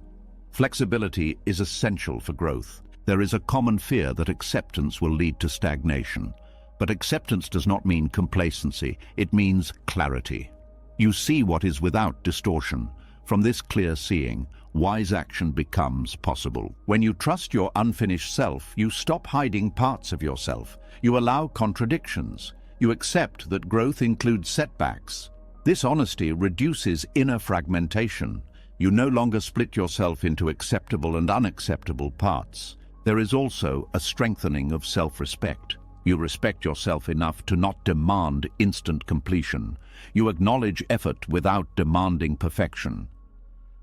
Flexibility is essential for growth. There is a common fear that acceptance will lead to stagnation. But acceptance does not mean complacency, it means clarity. You see what is without distortion. From this clear seeing, wise action becomes possible. When you trust your unfinished self, you stop hiding parts of yourself. You allow contradictions. You accept that growth includes setbacks. This honesty reduces inner fragmentation. You no longer split yourself into acceptable and unacceptable parts. There is also a strengthening of self-respect. You respect yourself enough to not demand instant completion. You acknowledge effort without demanding perfection.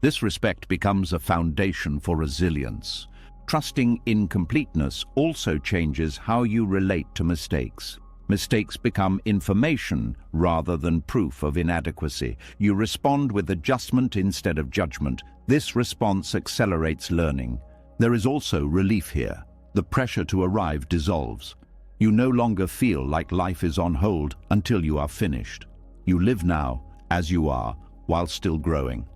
This respect becomes a foundation for resilience. Trusting incompleteness also changes how you relate to mistakes. Mistakes become information rather than proof of inadequacy. You respond with adjustment instead of judgment. This response accelerates learning. There is also relief here. The pressure to arrive dissolves. You no longer feel like life is on hold until you are finished. You live now, as you are, while still growing.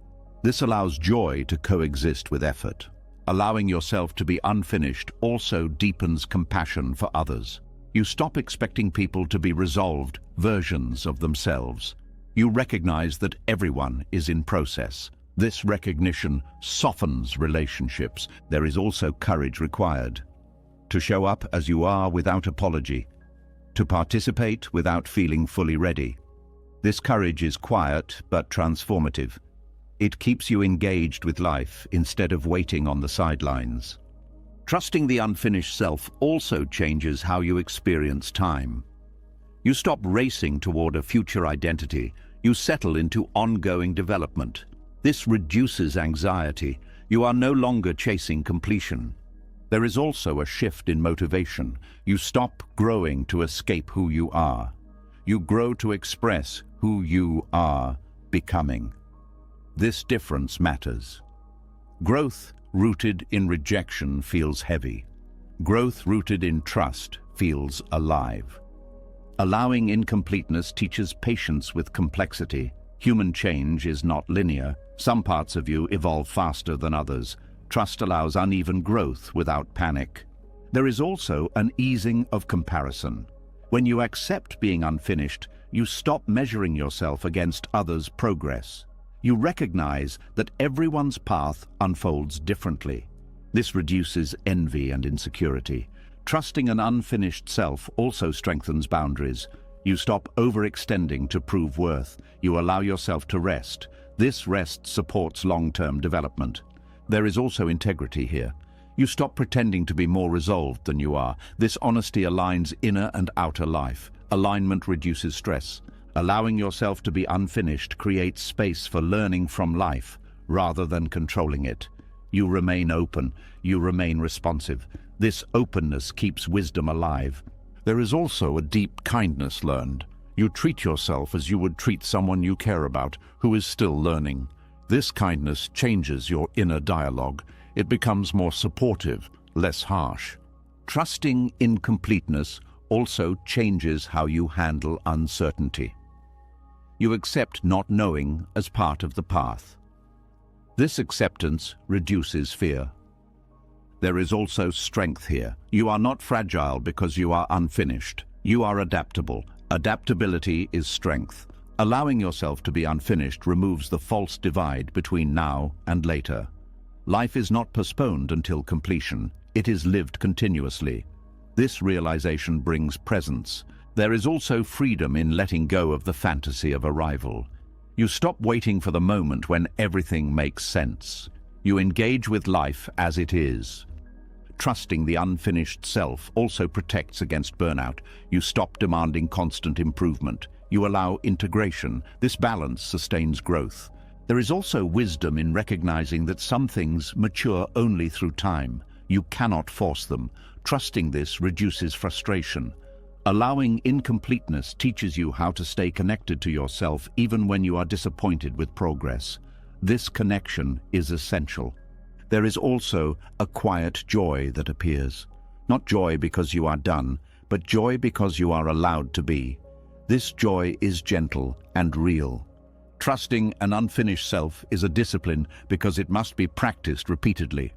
This allows joy to coexist with effort. Allowing yourself to be unfinished also deepens compassion for others. You stop expecting people to be resolved versions of themselves. You recognize that everyone is in process. This recognition softens relationships. There is also courage required. To show up as you are without apology. To participate without feeling fully ready. This courage is quiet but transformative. It keeps you engaged with life instead of waiting on the sidelines. Trusting the unfinished self also changes how you experience time. You stop racing toward a future identity. You settle into ongoing development. This reduces anxiety. You are no longer chasing completion. There is also a shift in motivation. You stop growing to escape who you are. You grow to express who you are becoming. This difference matters. Growth rooted in rejection feels heavy. Growth rooted in trust feels alive. Allowing incompleteness teaches patience with complexity. Human change is not linear. Some parts of you evolve faster than others. Trust allows uneven growth without panic. There is also an easing of comparison. When you accept being unfinished, you stop measuring yourself against others' progress. You recognize that everyone's path unfolds differently. This reduces envy and insecurity. Trusting an unfinished self also strengthens boundaries. You stop overextending to prove worth. You allow yourself to rest. This rest supports long-term development. There is also integrity here. You stop pretending to be more resolved than you are. This honesty aligns inner and outer life. Alignment reduces stress. Allowing yourself to be unfinished creates space for learning from life rather than controlling it. You remain open, you remain responsive. This openness keeps wisdom alive. There is also a deep kindness learned. You treat yourself as you would treat someone you care about who is still learning. This kindness changes your inner dialogue. It becomes more supportive, less harsh. Trusting incompleteness also changes how you handle uncertainty. You accept not knowing as part of the path. This acceptance reduces fear. There is also strength here. You are not fragile because you are unfinished. You are adaptable. Adaptability is strength. Allowing yourself to be unfinished removes the false divide between now and later. Life is not postponed until completion. It is lived continuously. This realization brings presence. There is also freedom in letting go of the fantasy of arrival. You stop waiting for the moment when everything makes sense. You engage with life as it is. Trusting the unfinished self also protects against burnout. You stop demanding constant improvement. You allow integration. This balance sustains growth. There is also wisdom in recognizing that some things mature only through time. You cannot force them. Trusting this reduces frustration. Allowing incompleteness teaches you how to stay connected to yourself even when you are disappointed with progress. This connection is essential. There is also a quiet joy that appears. Not joy because you are done, but joy because you are allowed to be. This joy is gentle and real. Trusting an unfinished self is a discipline because it must be practiced repeatedly.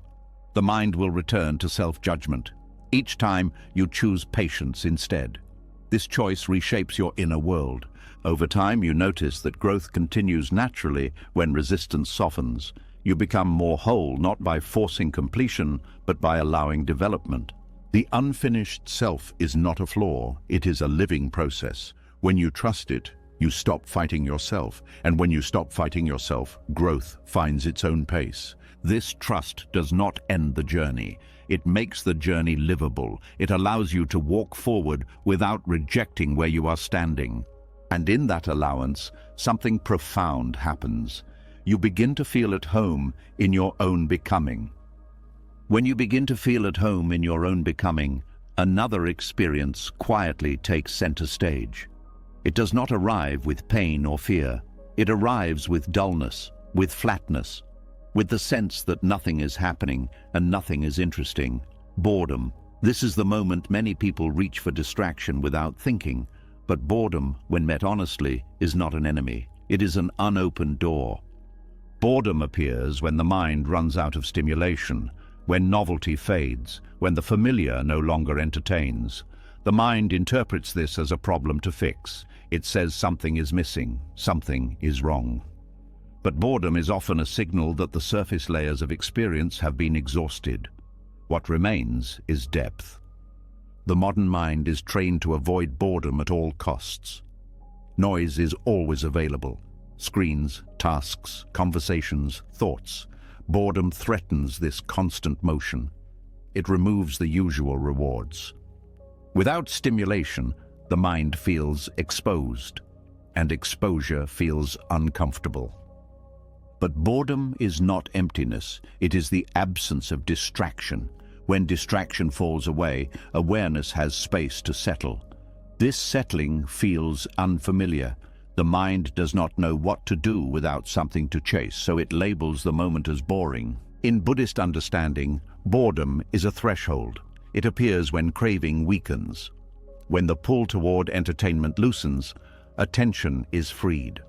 The mind will return to self-judgment. Each time you choose patience instead. This choice reshapes your inner world. Over time, you notice that growth continues naturally when resistance softens. You become more whole not by forcing completion, but by allowing development. The unfinished self is not a flaw, it is a living process. When you trust it, you stop fighting yourself, and when you stop fighting yourself, growth finds its own pace. This trust does not end the journey. It makes the journey livable. It allows you to walk forward without rejecting where you are standing. And in that allowance, something profound happens. You begin to feel at home in your own becoming. When you begin to feel at home in your own becoming, another experience quietly takes center stage. It does not arrive with pain or fear. It arrives with dullness, with flatness, with the sense that nothing is happening and nothing is interesting. Boredom. This is the moment many people reach for distraction without thinking. But boredom, when met honestly, is not an enemy. It is an unopened door. Boredom appears when the mind runs out of stimulation, when novelty fades, when the familiar no longer entertains. The mind interprets this as a problem to fix. It says something is missing, something is wrong. But boredom is often a signal that the surface layers of experience have been exhausted. What remains is depth. The modern mind is trained to avoid boredom at all costs. Noise is always available. Screens, tasks, conversations, thoughts. Boredom threatens this constant motion. It removes the usual rewards. Without stimulation, the mind feels exposed, and exposure feels uncomfortable. But boredom is not emptiness, it is the absence of distraction. When distraction falls away, awareness has space to settle. This settling feels unfamiliar. The mind does not know what to do without something to chase, so it labels the moment as boring. In Buddhist understanding, boredom is a threshold. It appears when craving weakens. When the pull toward entertainment loosens, attention is freed.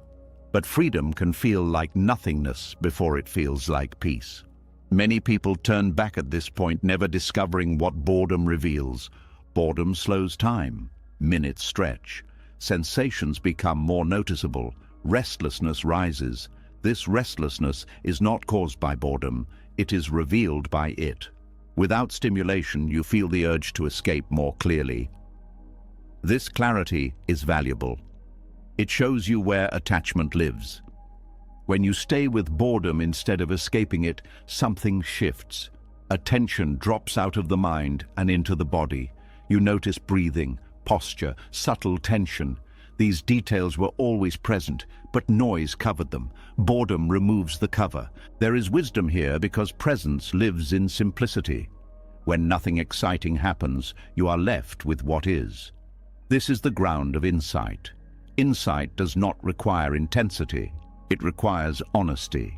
But freedom can feel like nothingness before it feels like peace. Many people turn back at this point, never discovering what boredom reveals. Boredom slows time. Minutes stretch. Sensations become more noticeable. Restlessness rises. This restlessness is not caused by boredom. It is revealed by it. Without stimulation, you feel the urge to escape more clearly. This clarity is valuable. It shows you where attachment lives. When you stay with boredom instead of escaping it, something shifts. Attention drops out of the mind and into the body. You notice breathing, posture, subtle tension. These details were always present, but noise covered them. Boredom removes the cover. There is wisdom here because presence lives in simplicity. When nothing exciting happens, you are left with what is. This is the ground of insight. Insight does not require intensity. It requires honesty.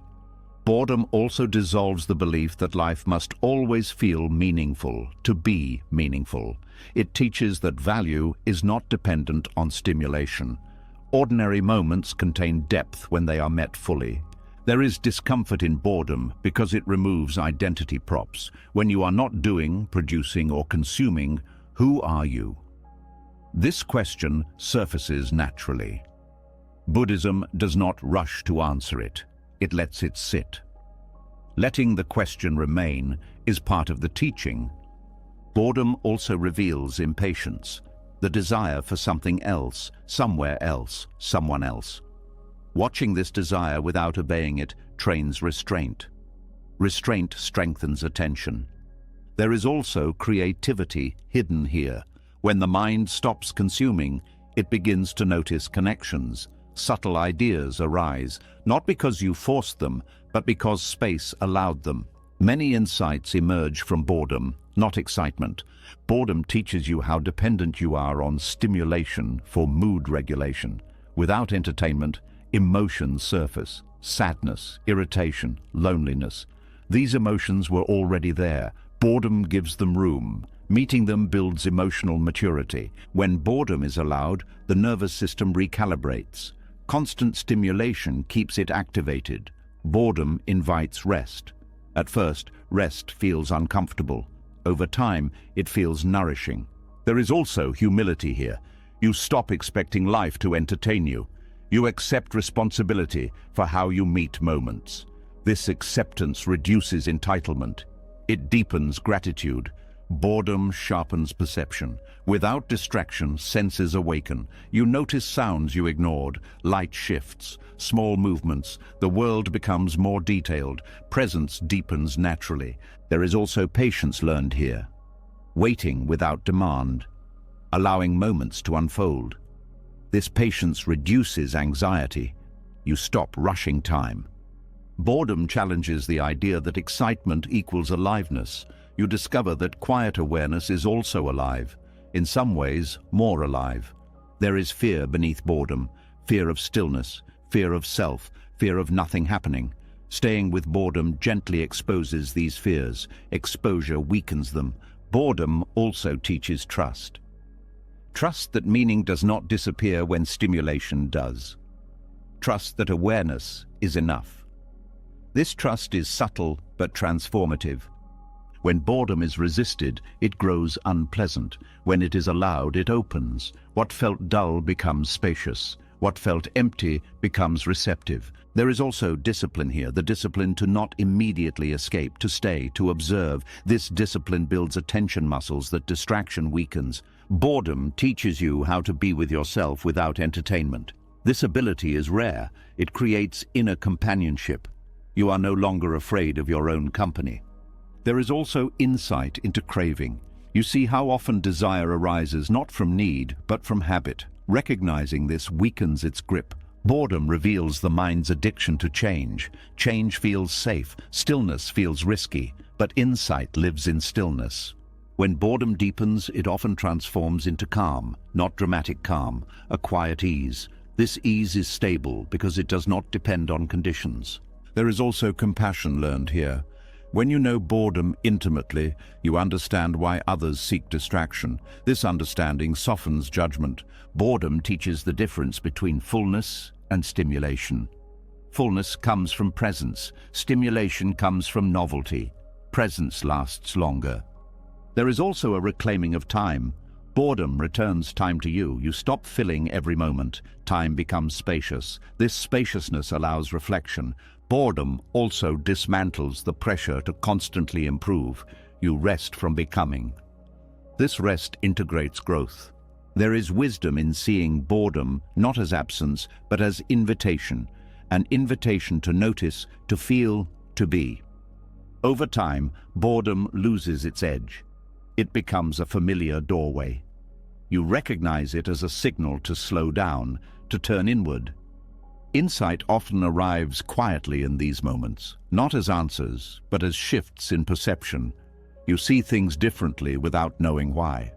Boredom also dissolves the belief that life must always feel meaningful, to be meaningful. It teaches that value is not dependent on stimulation. Ordinary moments contain depth when they are met fully. There is discomfort in boredom because it removes identity props. When you are not doing, producing, or consuming, who are you? This question surfaces naturally. Buddhism does not rush to answer it. It lets it sit. Letting the question remain is part of the teaching. Boredom also reveals impatience, the desire for something else, somewhere else, someone else. Watching this desire without obeying it trains restraint. Restraint strengthens attention. There is also creativity hidden here. When the mind stops consuming, it begins to notice connections. Subtle ideas arise, not because you forced them, but because space allowed them. Many insights emerge from boredom, not excitement. Boredom teaches you how dependent you are on stimulation for mood regulation. Without entertainment, emotions surface: sadness, irritation, loneliness. These emotions were already there. Boredom gives them room. Meeting them builds emotional maturity. When boredom is allowed, the nervous system recalibrates. Constant stimulation keeps it activated. Boredom invites rest. At first, rest feels uncomfortable. Over time, it feels nourishing. There is also humility here. You stop expecting life to entertain you. You accept responsibility for how you meet moments. This acceptance reduces entitlement. It deepens gratitude. Boredom sharpens perception. Without distraction, senses awaken. You notice sounds you ignored, light shifts, small movements. The world becomes more detailed. Presence deepens naturally. There is also patience learned here. Waiting without demand, allowing moments to unfold. This patience reduces anxiety. You stop rushing time. Boredom challenges the idea that excitement equals aliveness. You discover that quiet awareness is also alive, in some ways more alive. There is fear beneath boredom, fear of stillness, fear of self, fear of nothing happening. Staying with boredom gently exposes these fears. Exposure weakens them. Boredom also teaches trust. Trust that meaning does not disappear when stimulation does. Trust that awareness is enough. This trust is subtle but transformative. When boredom is resisted, it grows unpleasant. When it is allowed, it opens. What felt dull becomes spacious. What felt empty becomes receptive. There is also discipline here, the discipline to not immediately escape, to stay, to observe. This discipline builds attention muscles that distraction weakens. Boredom teaches you how to be with yourself without entertainment. This ability is rare. It creates inner companionship. You are no longer afraid of your own company. There is also insight into craving. You see how often desire arises not from need, but from habit. Recognizing this weakens its grip. Boredom reveals the mind's addiction to change. Change feels safe, stillness feels risky, but insight lives in stillness. When boredom deepens, it often transforms into calm, not dramatic calm, a quiet ease. This ease is stable because it does not depend on conditions. There is also compassion learned here. When you know boredom intimately, you understand why others seek distraction. This understanding softens judgment. Boredom teaches the difference between fullness and stimulation. Fullness comes from presence. Stimulation comes from novelty. Presence lasts longer. There is also a reclaiming of time. Boredom returns time to you. You stop filling every moment. Time becomes spacious. This spaciousness allows reflection. Boredom also dismantles the pressure to constantly improve. You rest from becoming. This rest integrates growth. There is wisdom in seeing boredom not as absence, but as invitation. An invitation to notice, to feel, to be. Over time, boredom loses its edge. It becomes a familiar doorway. You recognize it as a signal to slow down, to turn inward. Insight often arrives quietly in these moments, not as answers, but as shifts in perception. You see things differently without knowing why.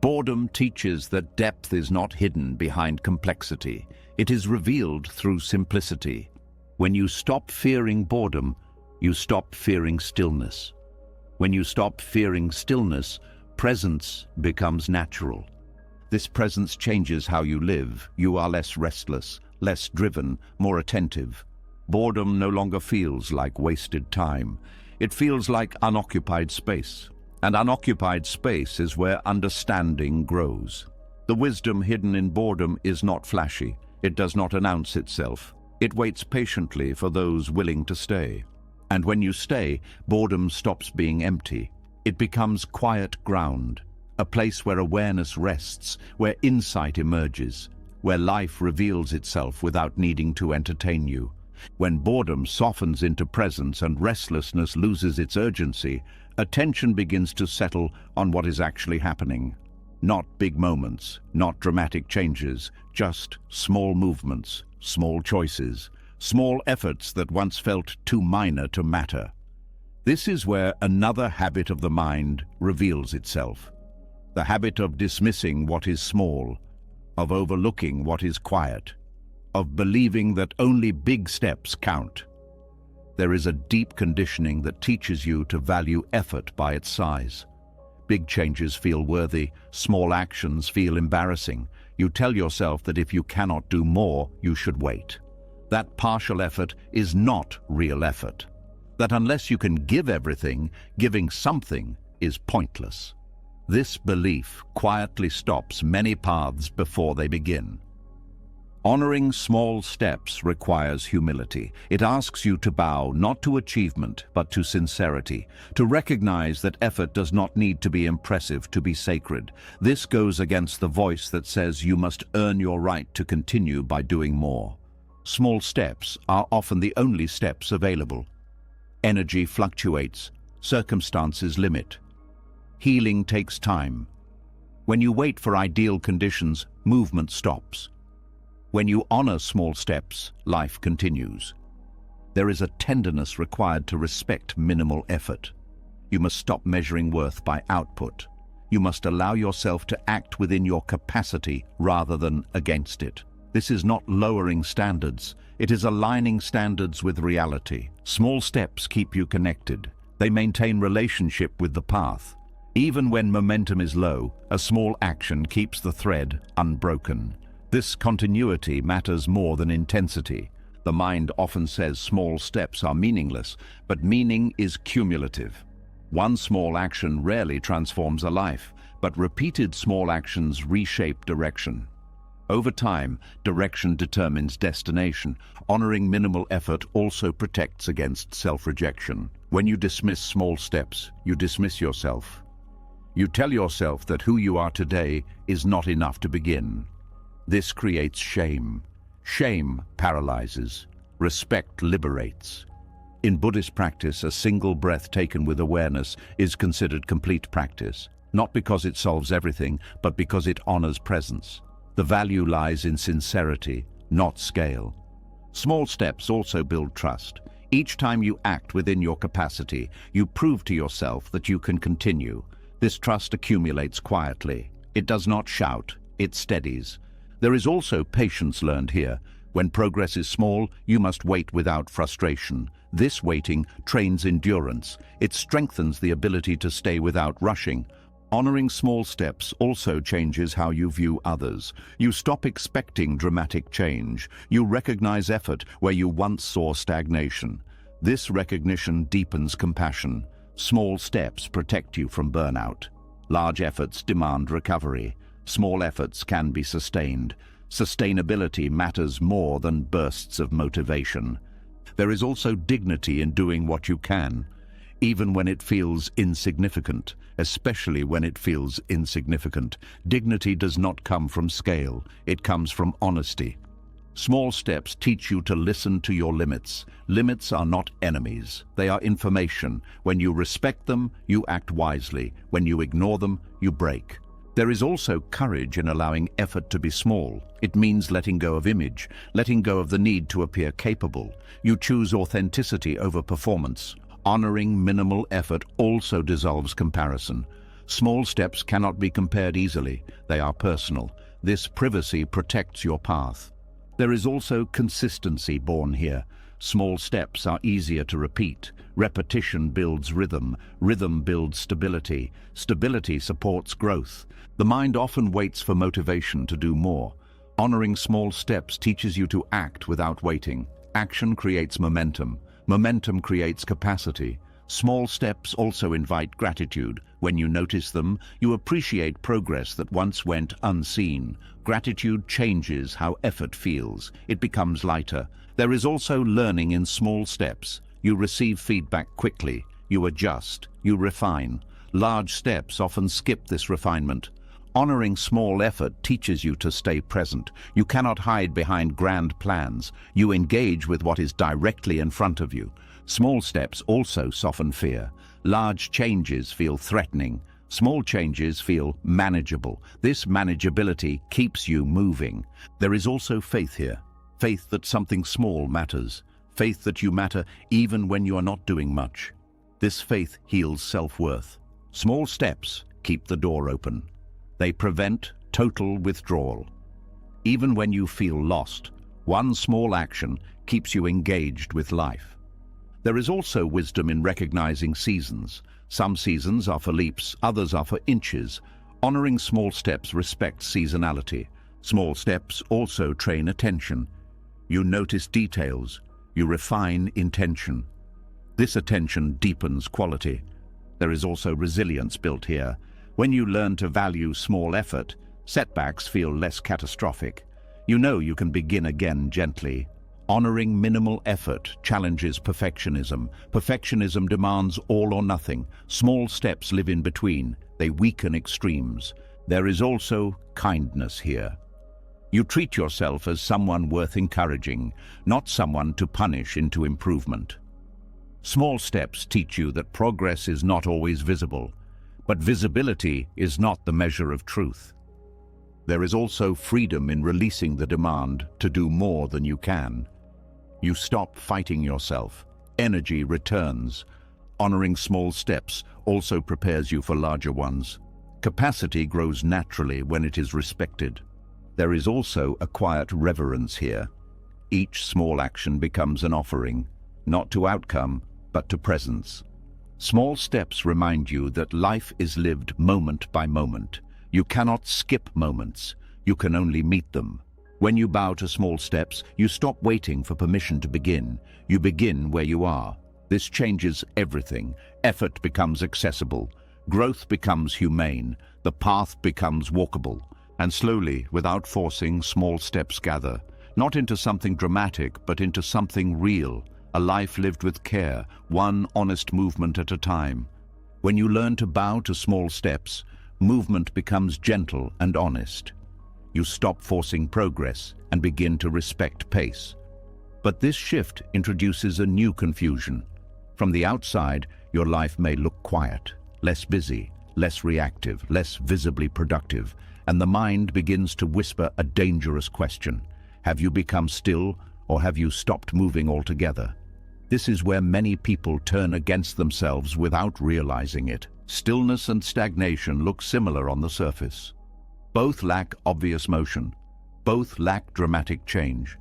Boredom teaches that depth is not hidden behind complexity. It is revealed through simplicity. When you stop fearing boredom, you stop fearing stillness. When you stop fearing stillness, presence becomes natural. This presence changes how you live. You are less restless, less driven, more attentive. Boredom no longer feels like wasted time. It feels like unoccupied space. And unoccupied space is where understanding grows. The wisdom hidden in boredom is not flashy. It does not announce itself. It waits patiently for those willing to stay. And when you stay, boredom stops being empty. It becomes quiet ground, a place where awareness rests, where insight emerges, where life reveals itself without needing to entertain you. When boredom softens into presence and restlessness loses its urgency, attention begins to settle on what is actually happening. Not big moments, not dramatic changes, just small movements, small choices, small efforts that once felt too minor to matter. This is where another habit of the mind reveals itself. The habit of dismissing what is small, of overlooking what is quiet, of believing that only big steps count. There is a deep conditioning that teaches you to value effort by its size. Big changes feel worthy, small actions feel embarrassing. You tell yourself that if you cannot do more, you should wait. That partial effort is not real effort. That unless you can give everything, giving something is pointless. This belief quietly stops many paths before they begin. Honoring small steps requires humility. It asks you to bow not to achievement, but to sincerity, to recognize that effort does not need to be impressive to be sacred. This goes against the voice that says you must earn your right to continue by doing more. Small steps are often the only steps available. Energy fluctuates, circumstances limit. Healing takes time. When you wait for ideal conditions, movement stops. When you honor small steps, life continues. There is a tenderness required to respect minimal effort. You must stop measuring worth by output. You must allow yourself to act within your capacity rather than against it. This is not lowering standards. It is aligning standards with reality. Small steps keep you connected. They maintain relationship with the path. Even when momentum is low, a small action keeps the thread unbroken. This continuity matters more than intensity. The mind often says small steps are meaningless, but meaning is cumulative. One small action rarely transforms a life, but repeated small actions reshape direction. Over time, direction determines destination. Honoring minimal effort also protects against self-rejection. When you dismiss small steps, you dismiss yourself. You tell yourself that who you are today is not enough to begin. This creates shame. Shame paralyzes. Respect liberates. In Buddhist practice, a single breath taken with awareness is considered complete practice, not because it solves everything, but because it honors presence. The value lies in sincerity, not scale. Small steps also build trust. Each time you act within your capacity, you prove to yourself that you can continue. This trust accumulates quietly. It does not shout, it steadies. There is also patience learned here. When progress is small, you must wait without frustration. This waiting trains endurance. It strengthens the ability to stay without rushing. Honoring small steps also changes how you view others. You stop expecting dramatic change. You recognize effort where you once saw stagnation. This recognition deepens compassion. Small steps protect you from burnout. Large efforts demand recovery. Small efforts can be sustained. Sustainability matters more than bursts of motivation. There is also dignity in doing what you can, even when it feels insignificant, especially when it feels insignificant. Dignity does not come from scale, it comes from honesty. Small steps teach you to listen to your limits. Limits are not enemies, they are information. When you respect them, you act wisely. When you ignore them, you break. There is also courage in allowing effort to be small. It means letting go of image, letting go of the need to appear capable. You choose authenticity over performance. Honoring minimal effort also dissolves comparison. Small steps cannot be compared easily. They are personal. This privacy protects your path. There is also consistency born here. Small steps are easier to repeat. Repetition builds rhythm. Rhythm builds stability. Stability supports growth. The mind often waits for motivation to do more. Honoring small steps teaches you to act without waiting. Action creates momentum. Momentum creates capacity. Small steps also invite gratitude. When you notice them, you appreciate progress that once went unseen. Gratitude changes how effort feels. It becomes lighter. There is also learning in small steps. You receive feedback quickly. You adjust. You refine. Large steps often skip this refinement. Honoring small effort teaches you to stay present. You cannot hide behind grand plans. You engage with what is directly in front of you. Small steps also soften fear. Large changes feel threatening. Small changes feel manageable. This manageability keeps you moving. There is also faith here. Faith that something small matters. Faith that you matter even when you are not doing much. This faith heals self-worth. Small steps keep the door open. They prevent total withdrawal. Even when you feel lost, one small action keeps you engaged with life. There is also wisdom in recognizing seasons. Some seasons are for leaps, others are for inches. Honoring small steps respects seasonality. Small steps also train attention. You notice details. You refine intention. This attention deepens quality. There is also resilience built here. When you learn to value small effort, setbacks feel less catastrophic. You know you can begin again gently. Honoring minimal effort challenges perfectionism. Perfectionism demands all or nothing. Small steps live in between. They weaken extremes. There is also kindness here. You treat yourself as someone worth encouraging, not someone to punish into improvement. Small steps teach you that progress is not always visible. But visibility is not the measure of truth. There is also freedom in releasing the demand to do more than you can. You stop fighting yourself. Energy returns. Honoring small steps also prepares you for larger ones. Capacity grows naturally when it is respected. There is also a quiet reverence here. Each small action becomes an offering, not to outcome, but to presence. Small steps remind you that life is lived moment by moment. You cannot skip moments. You can only meet them. When you bow to small steps, you stop waiting for permission to begin. You begin where you are. This changes everything. Effort becomes accessible. Growth becomes humane. The path becomes walkable. And slowly, without forcing, small steps gather. Not into something dramatic, but into something real. A life lived with care, one honest movement at a time. When you learn to bow to small steps, movement becomes gentle and honest. You stop forcing progress and begin to respect pace. But this shift introduces a new confusion. From the outside, your life may look quiet, less busy, less reactive, less visibly productive, and the mind begins to whisper a dangerous question. Have you become still, or have you stopped moving altogether? This is where many people turn against themselves without realizing it. Stillness and stagnation look similar on the surface. Both lack obvious motion. Both lack dramatic change.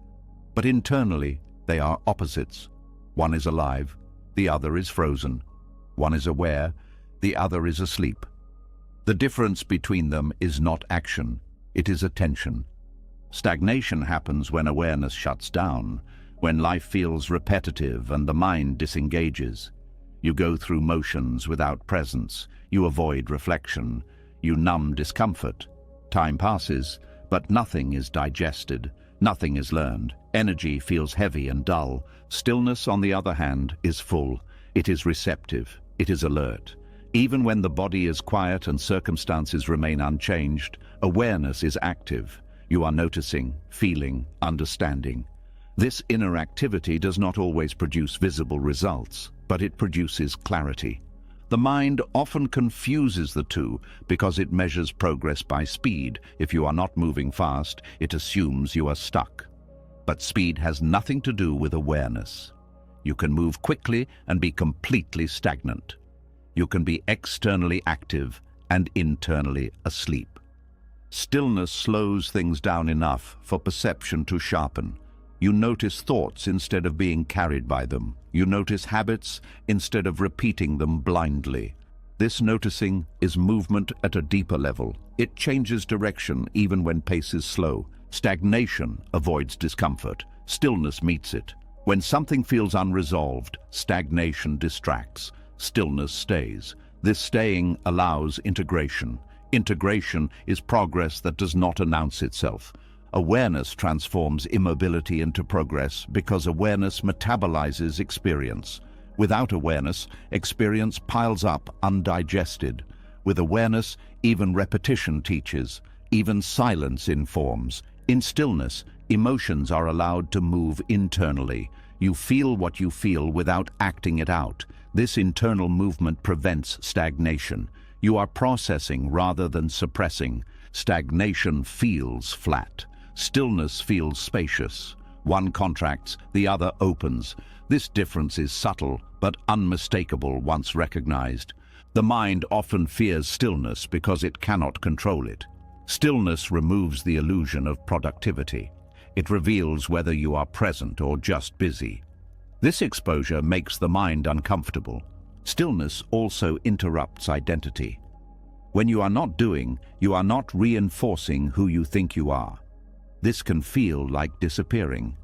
But internally, they are opposites. One is alive, the other is frozen. One is aware, the other is asleep. The difference between them is not action, it is attention. Stagnation happens when awareness shuts down, when life feels repetitive and the mind disengages. You go through motions without presence, you avoid reflection, you numb discomfort. Time passes, but nothing is digested, nothing is learned. Energy feels heavy and dull. Stillness, on the other hand, is full. It is receptive, it is alert. Even when the body is quiet and circumstances remain unchanged, awareness is active. You are noticing, feeling, understanding. This inner activity does not always produce visible results, but it produces clarity. The mind often confuses the two because it measures progress by speed. If you are not moving fast, it assumes you are stuck. But speed has nothing to do with awareness. You can move quickly and be completely stagnant. You can be externally active and internally asleep. Stillness slows things down enough for perception to sharpen. You notice thoughts instead of being carried by them. You notice habits instead of repeating them blindly. This noticing is movement at a deeper level. It changes direction even when pace is slow. Stagnation avoids discomfort. Stillness meets it. When something feels unresolved, stagnation distracts. Stillness stays. This staying allows integration. Integration is progress that does not announce itself. Awareness transforms immobility into progress because awareness metabolizes experience. Without awareness, experience piles up undigested. With awareness, even repetition teaches, even silence informs. In stillness, emotions are allowed to move internally. You feel what you feel without acting it out. This internal movement prevents stagnation. You are processing rather than suppressing. Stagnation feels flat. Stillness feels spacious. One contracts, the other opens. This difference is subtle but unmistakable once recognized. The mind often fears stillness because it cannot control it. Stillness removes the illusion of productivity. It reveals whether you are present or just busy. This exposure makes the mind uncomfortable. Stillness also interrupts identity. When you are not doing, you are not reinforcing who you think you are. This can feel like disappearing.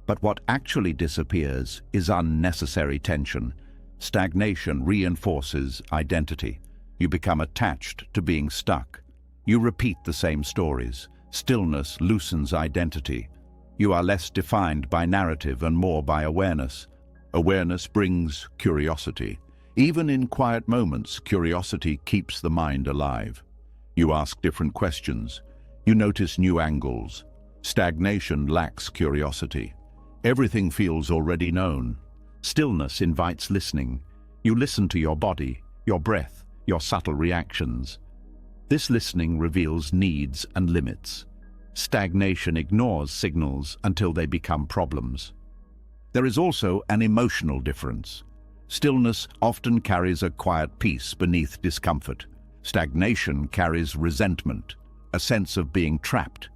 But what actually disappears is unnecessary tension. Stagnation reinforces identity. You become attached to being stuck. You repeat the same stories. Stillness loosens identity. You are less defined by narrative and more by awareness. Awareness brings curiosity. Even in quiet moments, curiosity keeps the mind alive. You ask different questions. You notice new angles. Stagnation lacks curiosity. Everything feels already known. Stillness invites listening. You listen to your body, your breath, your subtle reactions. This listening reveals needs and limits. Stagnation ignores signals until they become problems. There is also an emotional difference. Stillness often carries a quiet peace beneath discomfort. Stagnation carries resentment, a sense of being trapped.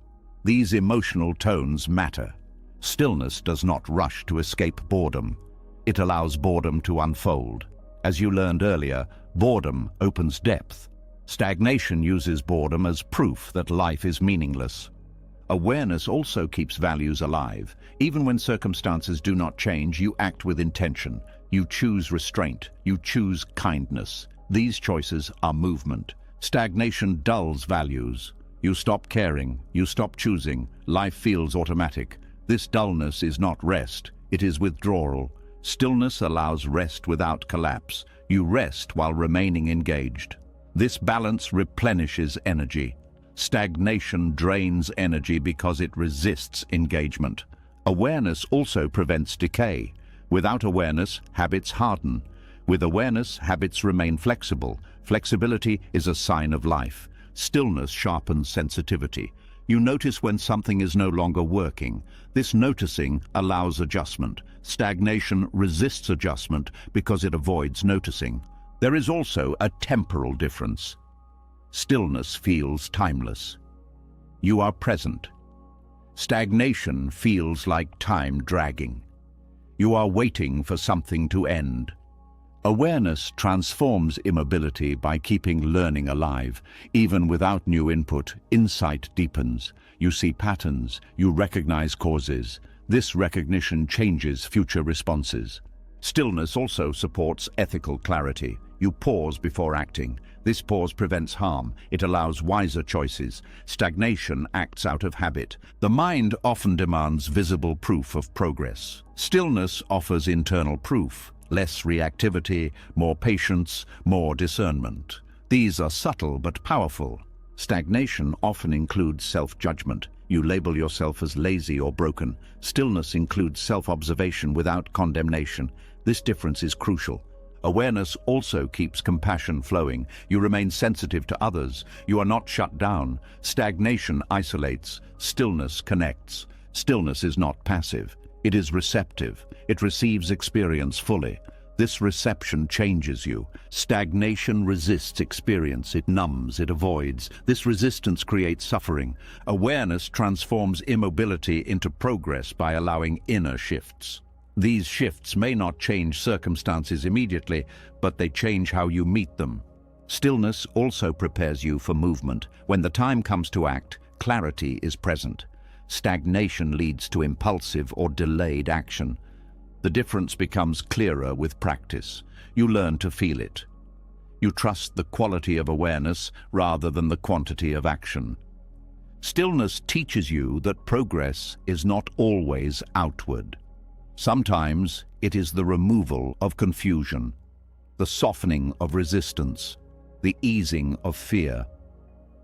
These emotional tones matter. Stillness does not rush to escape boredom. It allows boredom to unfold. As you learned earlier, boredom opens depth. Stagnation uses boredom as proof that life is meaningless. Awareness also keeps values alive. Even when circumstances do not change, you act with intention. You choose restraint. You choose kindness. These choices are movement. Stagnation dulls values. You stop caring. You stop choosing. Life feels automatic. This dullness is not rest. It is withdrawal. Stillness allows rest without collapse. You rest while remaining engaged. This balance replenishes energy. Stagnation drains energy because it resists engagement. Awareness also prevents decay. Without awareness, habits harden. With awareness, habits remain flexible. Flexibility is a sign of life. Stillness sharpens sensitivity. You notice when something is no longer working. This noticing allows adjustment. Stagnation resists adjustment because it avoids noticing. There is also a temporal difference. Stillness feels timeless. You are present. Stagnation feels like time dragging. You are waiting for something to end. Awareness transforms immobility by keeping learning alive. Even without new input, insight deepens. You see patterns, you recognize causes. This recognition changes future responses. Stillness also supports ethical clarity. You pause before acting. This pause prevents harm. It allows wiser choices. Stagnation acts out of habit. The mind often demands visible proof of progress. Stillness offers internal proof. Less reactivity, more patience, more discernment. These are subtle but powerful. Stagnation often includes self-judgment. You label yourself as lazy or broken. Stillness includes self-observation without condemnation. This difference is crucial. Awareness also keeps compassion flowing. You remain sensitive to others. You are not shut down. Stagnation isolates. Stillness connects. Stillness is not passive. It is receptive. It receives experience fully. This reception changes you. Stagnation resists experience. It numbs, it avoids. This resistance creates suffering. Awareness transforms immobility into progress by allowing inner shifts. These shifts may not change circumstances immediately, but they change how you meet them. Stillness also prepares you for movement. When the time comes to act, clarity is present. Stagnation leads to impulsive or delayed action. The difference becomes clearer with practice. You learn to feel it. You trust the quality of awareness rather than the quantity of action. Stillness teaches you that progress is not always outward. Sometimes it is the removal of confusion, the softening of resistance, the easing of fear.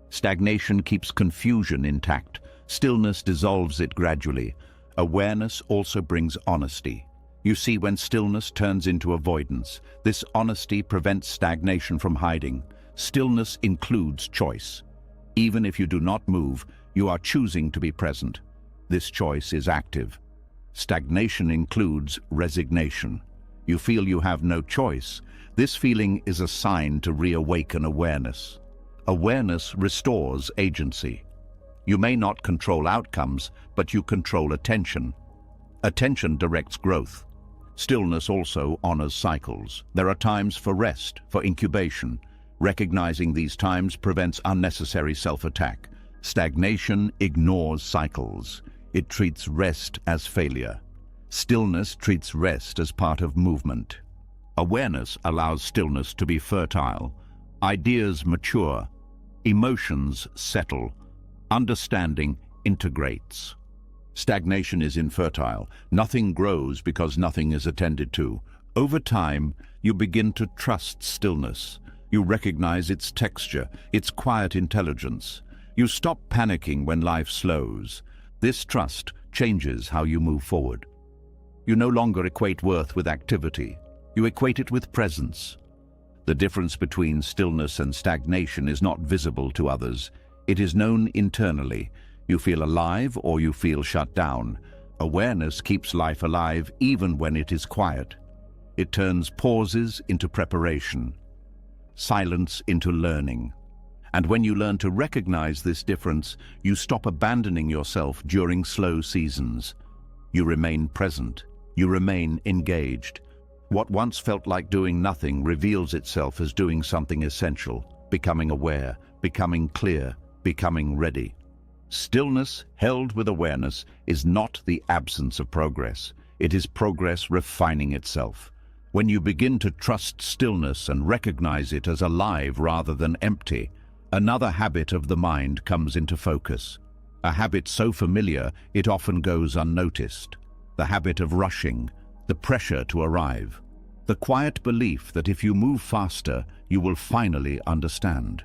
Stagnation keeps confusion intact. Stillness dissolves it gradually. Awareness also brings honesty. You see when stillness turns into avoidance. This honesty prevents stagnation from hiding. Stillness includes choice. Even if you do not move, you are choosing to be present. This choice is active. Stagnation includes resignation. You feel you have no choice. This feeling is a sign to reawaken awareness. Awareness restores agency. You may not control outcomes, but you control attention. Attention directs growth. Stillness also honors cycles. There are times for rest, for incubation. Recognizing these times prevents unnecessary self-attack. Stagnation ignores cycles. It treats rest as failure. Stillness treats rest as part of movement. Awareness allows stillness to be fertile. Ideas mature. Emotions settle. Understanding integrates. Stagnation is infertile. Nothing grows because nothing is attended to. Over time, you begin to trust stillness. You recognize its texture, its quiet intelligence. You stop panicking when life slows. This trust changes how you move forward. You no longer equate worth with activity. You equate it with presence. The difference between stillness and stagnation is not visible to others. It is known internally. You feel alive or you feel shut down. Awareness keeps life alive even when it is quiet. It turns pauses into preparation, silence into learning. And when you learn to recognize this difference, you stop abandoning yourself during slow seasons. You remain present. You remain engaged. What once felt like doing nothing reveals itself as doing something essential, becoming aware, becoming clear, becoming ready. Stillness held with awareness is not the absence of progress. It is progress refining itself. When you begin to trust stillness and recognize it as alive rather than empty, another habit of the mind comes into focus. A habit so familiar it often goes unnoticed. The habit of rushing, the pressure to arrive. The quiet belief that if you move faster, you will finally understand.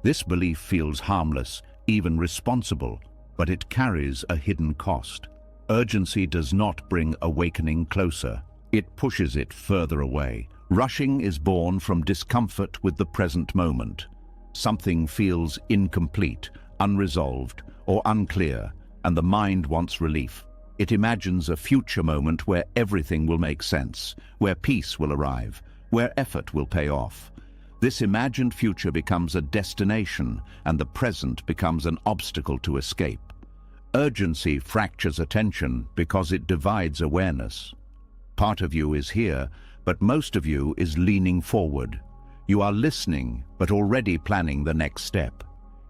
This belief feels harmless, even responsible, but it carries a hidden cost. Urgency does not bring awakening closer. It pushes it further away. Rushing is born from discomfort with the present moment. Something feels incomplete, unresolved, or unclear, and the mind wants relief. It imagines a future moment where everything will make sense, where peace will arrive, where effort will pay off. This imagined future becomes a destination, and the present becomes an obstacle to escape. Urgency fractures attention because it divides awareness. Part of you is here, but most of you is leaning forward. You are listening, but already planning the next step.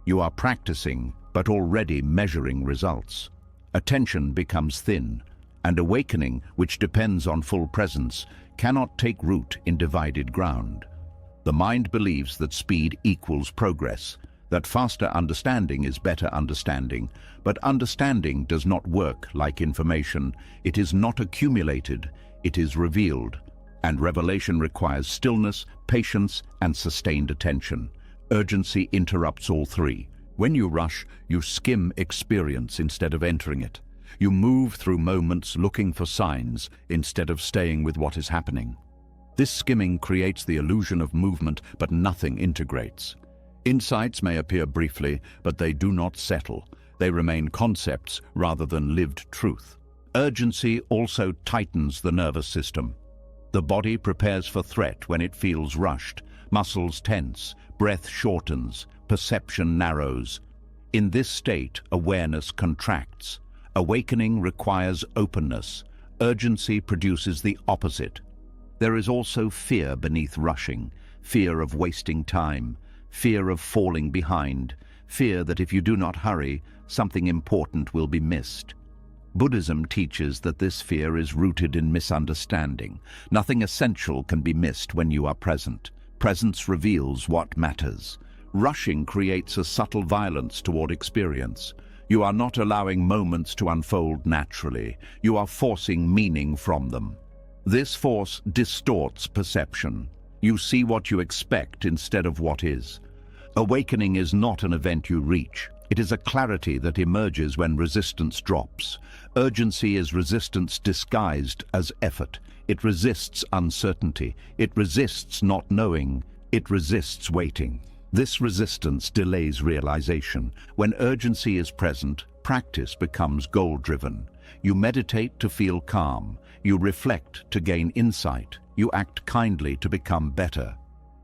You are practicing, but already measuring results. Attention becomes thin, and awakening, which depends on full presence, cannot take root in divided ground. The mind believes that speed equals progress, that faster understanding is better understanding, but understanding does not work like information. It is not accumulated, it is revealed, and revelation requires stillness, patience, and sustained attention. Urgency interrupts all three. When you rush, you skim experience instead of entering it. You move through moments looking for signs instead of staying with what is happening. This skimming creates the illusion of movement, but nothing integrates. Insights may appear briefly, but they do not settle. They remain concepts rather than lived truth. Urgency also tightens the nervous system. The body prepares for threat when it feels rushed. Muscles tense, breath shortens, perception narrows. In this state, awareness contracts. Awakening requires openness. Urgency produces the opposite. There is also fear beneath rushing, fear of wasting time, fear of falling behind, fear that if you do not hurry, something important will be missed. Buddhism teaches that this fear is rooted in misunderstanding. Nothing essential can be missed when you are present. Presence reveals what matters. Rushing creates a subtle violence toward experience. You are not allowing moments to unfold naturally. You are forcing meaning from them. This force distorts perception. You see what you expect instead of what is. Awakening is not an event you reach. It is a clarity that emerges when resistance drops. Urgency is resistance disguised as effort. It resists uncertainty. It resists not knowing. It resists waiting. This resistance delays realization. When urgency is present, practice becomes goal-driven. You meditate to feel calm. You reflect to gain insight. You act kindly to become better.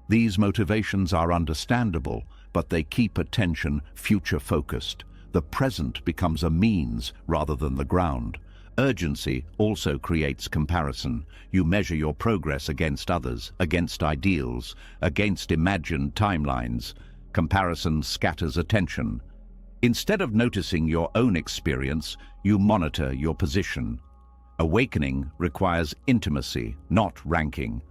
These motivations are understandable, but they keep attention future-focused. The present becomes a means rather than the ground. Urgency also creates comparison. You measure your progress against others, against ideals, against imagined timelines. Comparison scatters attention. Instead of noticing your own experience, you monitor your position. Awakening requires intimacy, not ranking.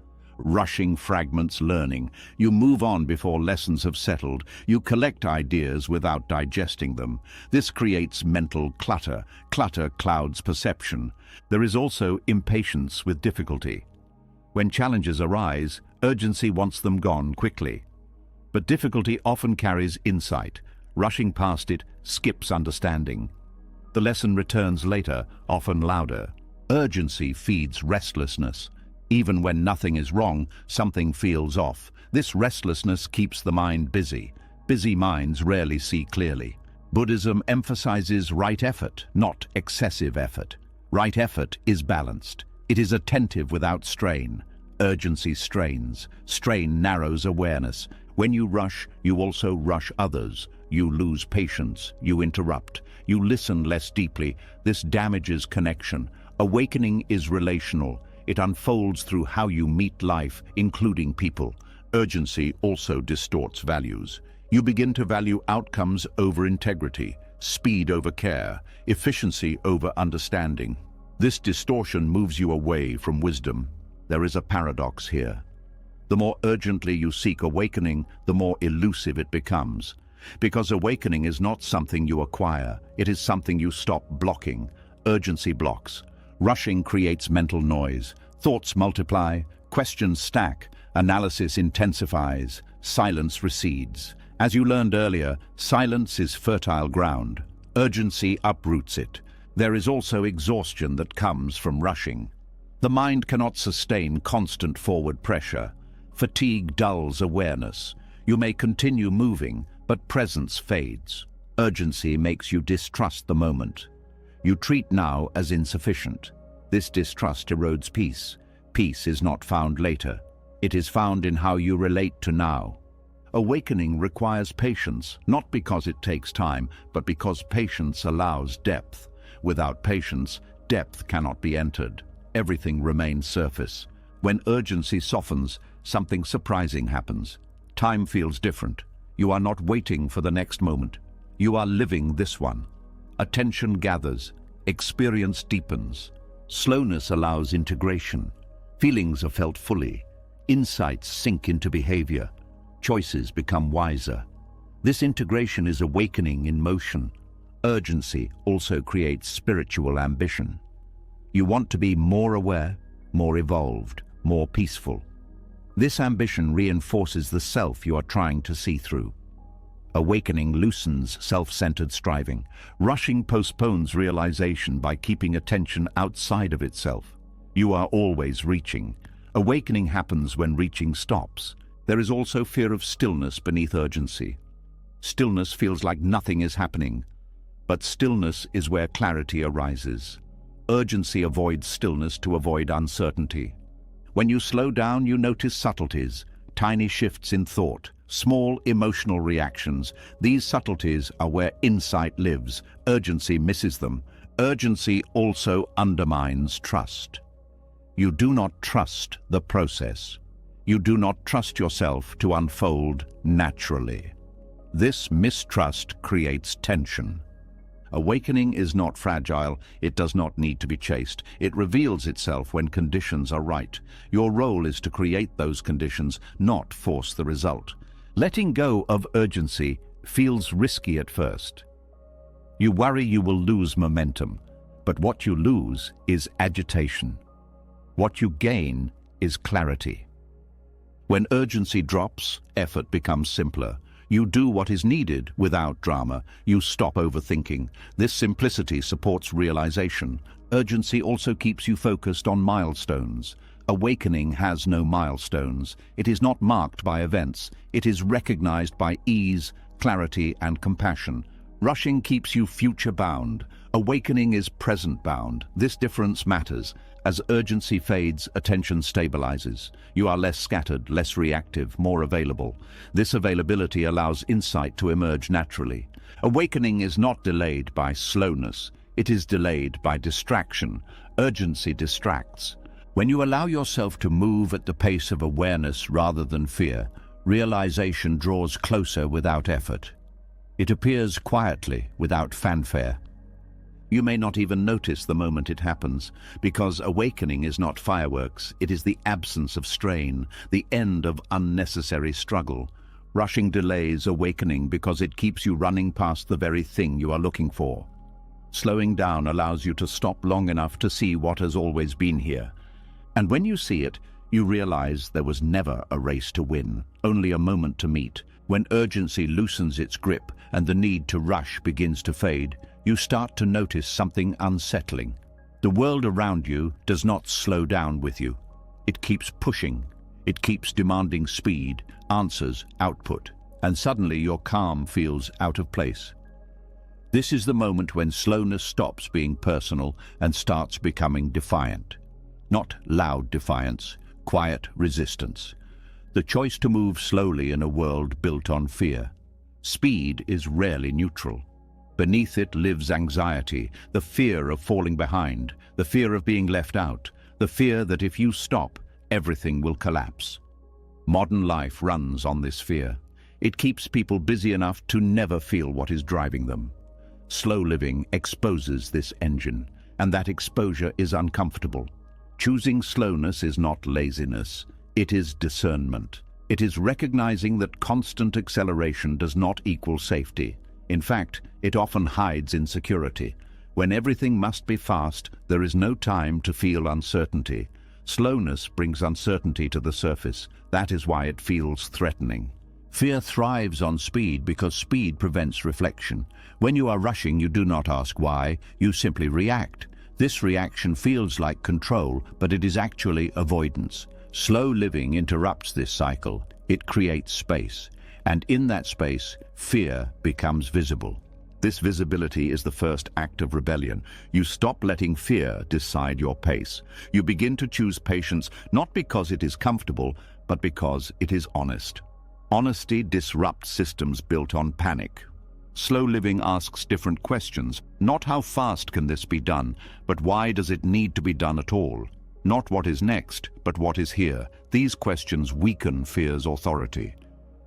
Rushing fragments learning. You move on before lessons have settled. You collect ideas without digesting them. This creates mental clutter. Clutter clouds perception. There is also impatience with difficulty. When challenges arise, urgency wants them gone quickly. But difficulty often carries insight. Rushing past it skips understanding. The lesson returns later, often louder. Urgency feeds restlessness. Even when nothing is wrong, something feels off. This restlessness keeps the mind busy. Busy minds rarely see clearly. Buddhism emphasizes right effort, not excessive effort. Right effort is balanced. It is attentive without strain. Urgency strains. Strain narrows awareness. When you rush, you also rush others. You lose patience. You interrupt. You listen less deeply. This damages connection. Awakening is relational. It unfolds through how you meet life, including people. Urgency also distorts values. You begin to value outcomes over integrity, speed over care, efficiency over understanding. This distortion moves you away from wisdom. There is a paradox here. The more urgently you seek awakening, the more elusive it becomes. Because awakening is not something you acquire, it is something you stop blocking. Urgency blocks. Rushing creates mental noise. Thoughts multiply, questions stack, analysis intensifies, silence recedes. As you learned earlier, silence is fertile ground. Urgency uproots it. There is also exhaustion that comes from rushing. The mind cannot sustain constant forward pressure. Fatigue dulls awareness. You may continue moving, but presence fades. Urgency makes you distrust the moment. You treat now as insufficient. This distrust erodes peace. Peace is not found later. It is found in how you relate to now. Awakening requires patience, not because it takes time, but because patience allows depth. Without patience, depth cannot be entered. Everything remains surface. When urgency softens, something surprising happens. Time feels different. You are not waiting for the next moment. You are living this one. Attention gathers. Experience deepens. Slowness allows integration. Feelings are felt fully. Insights sink into behavior. Choices become wiser. This integration is awakening in motion. Urgency also creates spiritual ambition. You want to be more aware, more evolved, more peaceful. This ambition reinforces the self you are trying to see through. Awakening loosens self-centered striving. Rushing postpones realization by keeping attention outside of itself. You are always reaching. Awakening happens when reaching stops. There is also fear of stillness beneath urgency. Stillness feels like nothing is happening, but stillness is where clarity arises. Urgency avoids stillness to avoid uncertainty. When you slow down, you notice subtleties, tiny shifts in thought, small emotional reactions. These subtleties are where insight lives. Urgency misses them. Urgency also undermines trust. You do not trust the process. You do not trust yourself to unfold naturally. This mistrust creates tension. Awakening is not fragile. It does not need to be chased. It reveals itself when conditions are right. Your role is to create those conditions, not force the result. Letting go of urgency feels risky at first. You worry you will lose momentum, but what you lose is agitation. What you gain is clarity. When urgency drops, effort becomes simpler. You do what is needed without drama. You stop overthinking. This simplicity supports realization. Urgency also keeps you focused on milestones. Awakening has no milestones. It is not marked by events. It is recognized by ease, clarity, and compassion. Rushing keeps you future-bound. Awakening is present-bound. This difference matters. As urgency fades, attention stabilizes. You are less scattered, less reactive, more available. This availability allows insight to emerge naturally. Awakening is not delayed by slowness. It is delayed by distraction. Urgency distracts. When you allow yourself to move at the pace of awareness rather than fear, realization draws closer without effort. It appears quietly, without fanfare. You may not even notice the moment it happens, because awakening is not fireworks. It is the absence of strain, the end of unnecessary struggle. Rushing delays awakening because it keeps you running past the very thing you are looking for. Slowing down allows you to stop long enough to see what has always been here. And when you see it, you realize there was never a race to win, only a moment to meet. When urgency loosens its grip and the need to rush begins to fade, you start to notice something unsettling. The world around you does not slow down with you. It keeps pushing. It keeps demanding speed, answers, output. And suddenly your calm feels out of place. This is the moment when slowness stops being personal and starts becoming defiant. Not loud defiance, quiet resistance. The choice to move slowly in a world built on fear. Speed is rarely neutral. Beneath it lives anxiety, the fear of falling behind, the fear of being left out, the fear that if you stop, everything will collapse. Modern life runs on this fear. It keeps people busy enough to never feel what is driving them. Slow living exposes this engine, and that exposure is uncomfortable. Choosing slowness is not laziness, it is discernment. It is recognizing that constant acceleration does not equal safety. In fact, it often hides insecurity. When everything must be fast, there is no time to feel uncertainty. Slowness brings uncertainty to the surface. That is why it feels threatening. Fear thrives on speed because speed prevents reflection. When you are rushing, you do not ask why, you simply react. This reaction feels like control, but it is actually avoidance. Slow living interrupts this cycle. It creates space. And in that space, fear becomes visible. This visibility is the first act of rebellion. You stop letting fear decide your pace. You begin to choose patience not because it is comfortable, but because it is honest. Honesty disrupts systems built on panic. Slow living asks different questions. Not how fast can this be done, but why does it need to be done at all? Not what is next, but what is here. These questions weaken fear's authority.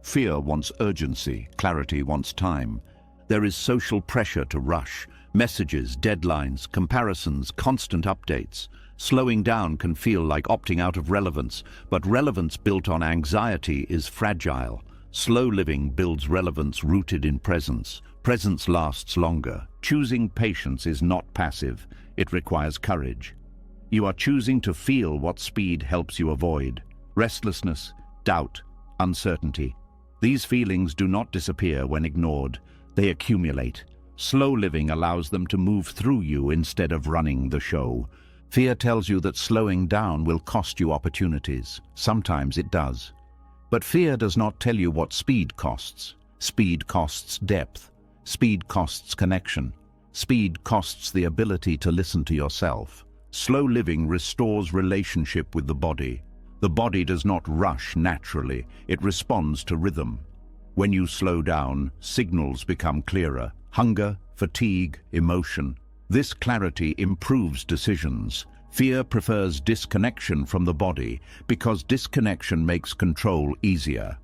Fear wants urgency, clarity wants time. There is social pressure to rush. Messages, deadlines, comparisons, constant updates. Slowing down can feel like opting out of relevance, but relevance built on anxiety is fragile. Slow living builds relevance rooted in presence. Presence lasts longer. Choosing patience is not passive. It requires courage. You are choosing to feel what speed helps you avoid. Restlessness, doubt, uncertainty. These feelings do not disappear when ignored. They accumulate. Slow living allows them to move through you instead of running the show. Fear tells you that slowing down will cost you opportunities. Sometimes it does. But fear does not tell you what speed costs. Speed costs depth. Speed costs connection. Speed costs the ability to listen to yourself. Slow living restores relationship with the body. The body does not rush naturally. It responds to rhythm. When you slow down, signals become clearer. Hunger, fatigue, emotion. This clarity improves decisions. Fear prefers disconnection from the body because disconnection makes control easier.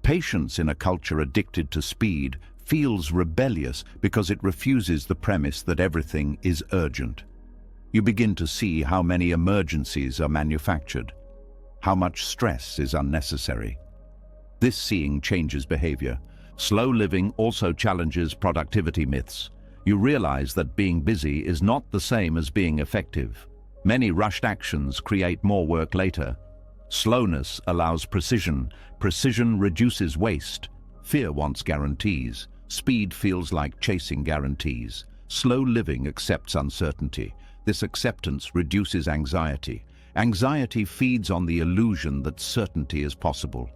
Patience in a culture addicted to speed feels rebellious because it refuses the premise that everything is urgent. You begin to see how many emergencies are manufactured, how much stress is unnecessary. This seeing changes behavior. Slow living also challenges productivity myths. You realize that being busy is not the same as being effective. Many rushed actions create more work later. Slowness allows precision. Precision reduces waste. Fear wants guarantees. Speed feels like chasing guarantees. Slow living accepts uncertainty. This acceptance reduces anxiety. Anxiety feeds on the illusion that certainty is possible.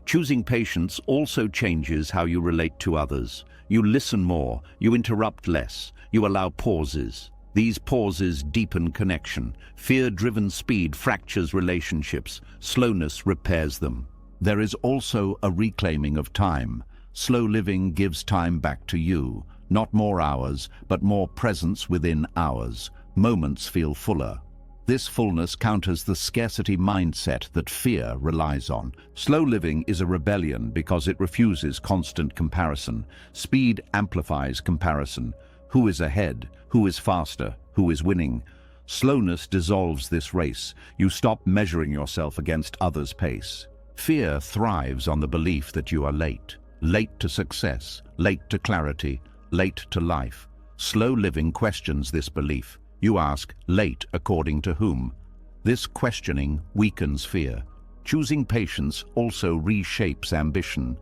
Choosing patience also changes how you relate to others. You listen more, you interrupt less, you allow pauses. These pauses deepen connection. Fear-driven speed fractures relationships. Slowness repairs them. There is also a reclaiming of time. Slow living gives time back to you. Not more hours, but more presence within hours. Moments feel fuller. This fullness counters the scarcity mindset that fear relies on. Slow living is a rebellion because it refuses constant comparison. Speed amplifies comparison. Who is ahead? Who is faster? Who is winning? Slowness dissolves this race. You stop measuring yourself against others' pace. Fear thrives on the belief that you are late. Late to success, late to clarity, late to life. Slow living questions this belief. You ask, late according to whom? This questioning weakens fear. Choosing patience also reshapes ambition.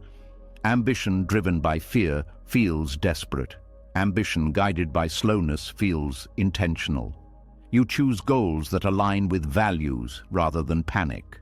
Ambition driven by fear feels desperate. Ambition guided by slowness feels intentional. You choose goals that align with values rather than panic.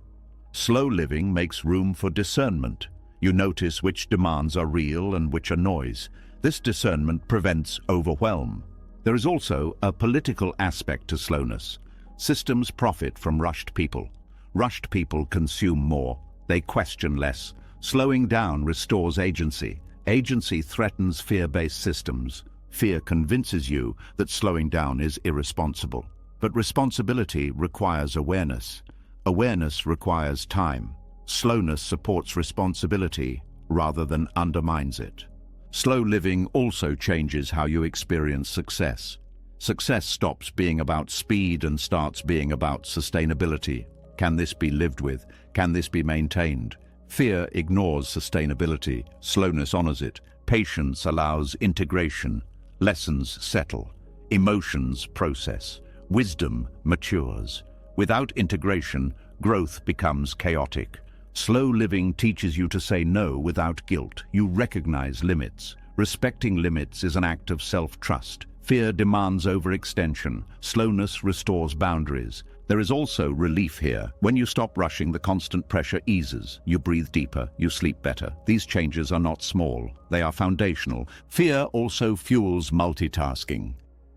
Slow living makes room for discernment. You notice which demands are real and which are noise. This discernment prevents overwhelm. There is also a political aspect to slowness. Systems profit from rushed people. Rushed people consume more. They question less. Slowing down restores agency. Agency threatens fear-based systems. Fear convinces you that slowing down is irresponsible. But responsibility requires awareness. Awareness requires time. Slowness supports responsibility rather than undermines it. Slow living also changes how you experience success. Success stops being about speed and starts being about sustainability. Can this be lived with? Can this be maintained? Fear ignores sustainability. Slowness honors it. Patience allows integration. Lessons settle. Emotions process. Wisdom matures. Without integration, growth becomes chaotic. Slow living teaches you to say no without guilt. You recognize limits. Respecting limits is an act of self-trust. Fear demands overextension. Slowness restores boundaries. There is also relief here. When you stop rushing, the constant pressure eases. You breathe deeper. You sleep better. These changes are not small. They are foundational. Fear also fuels multitasking.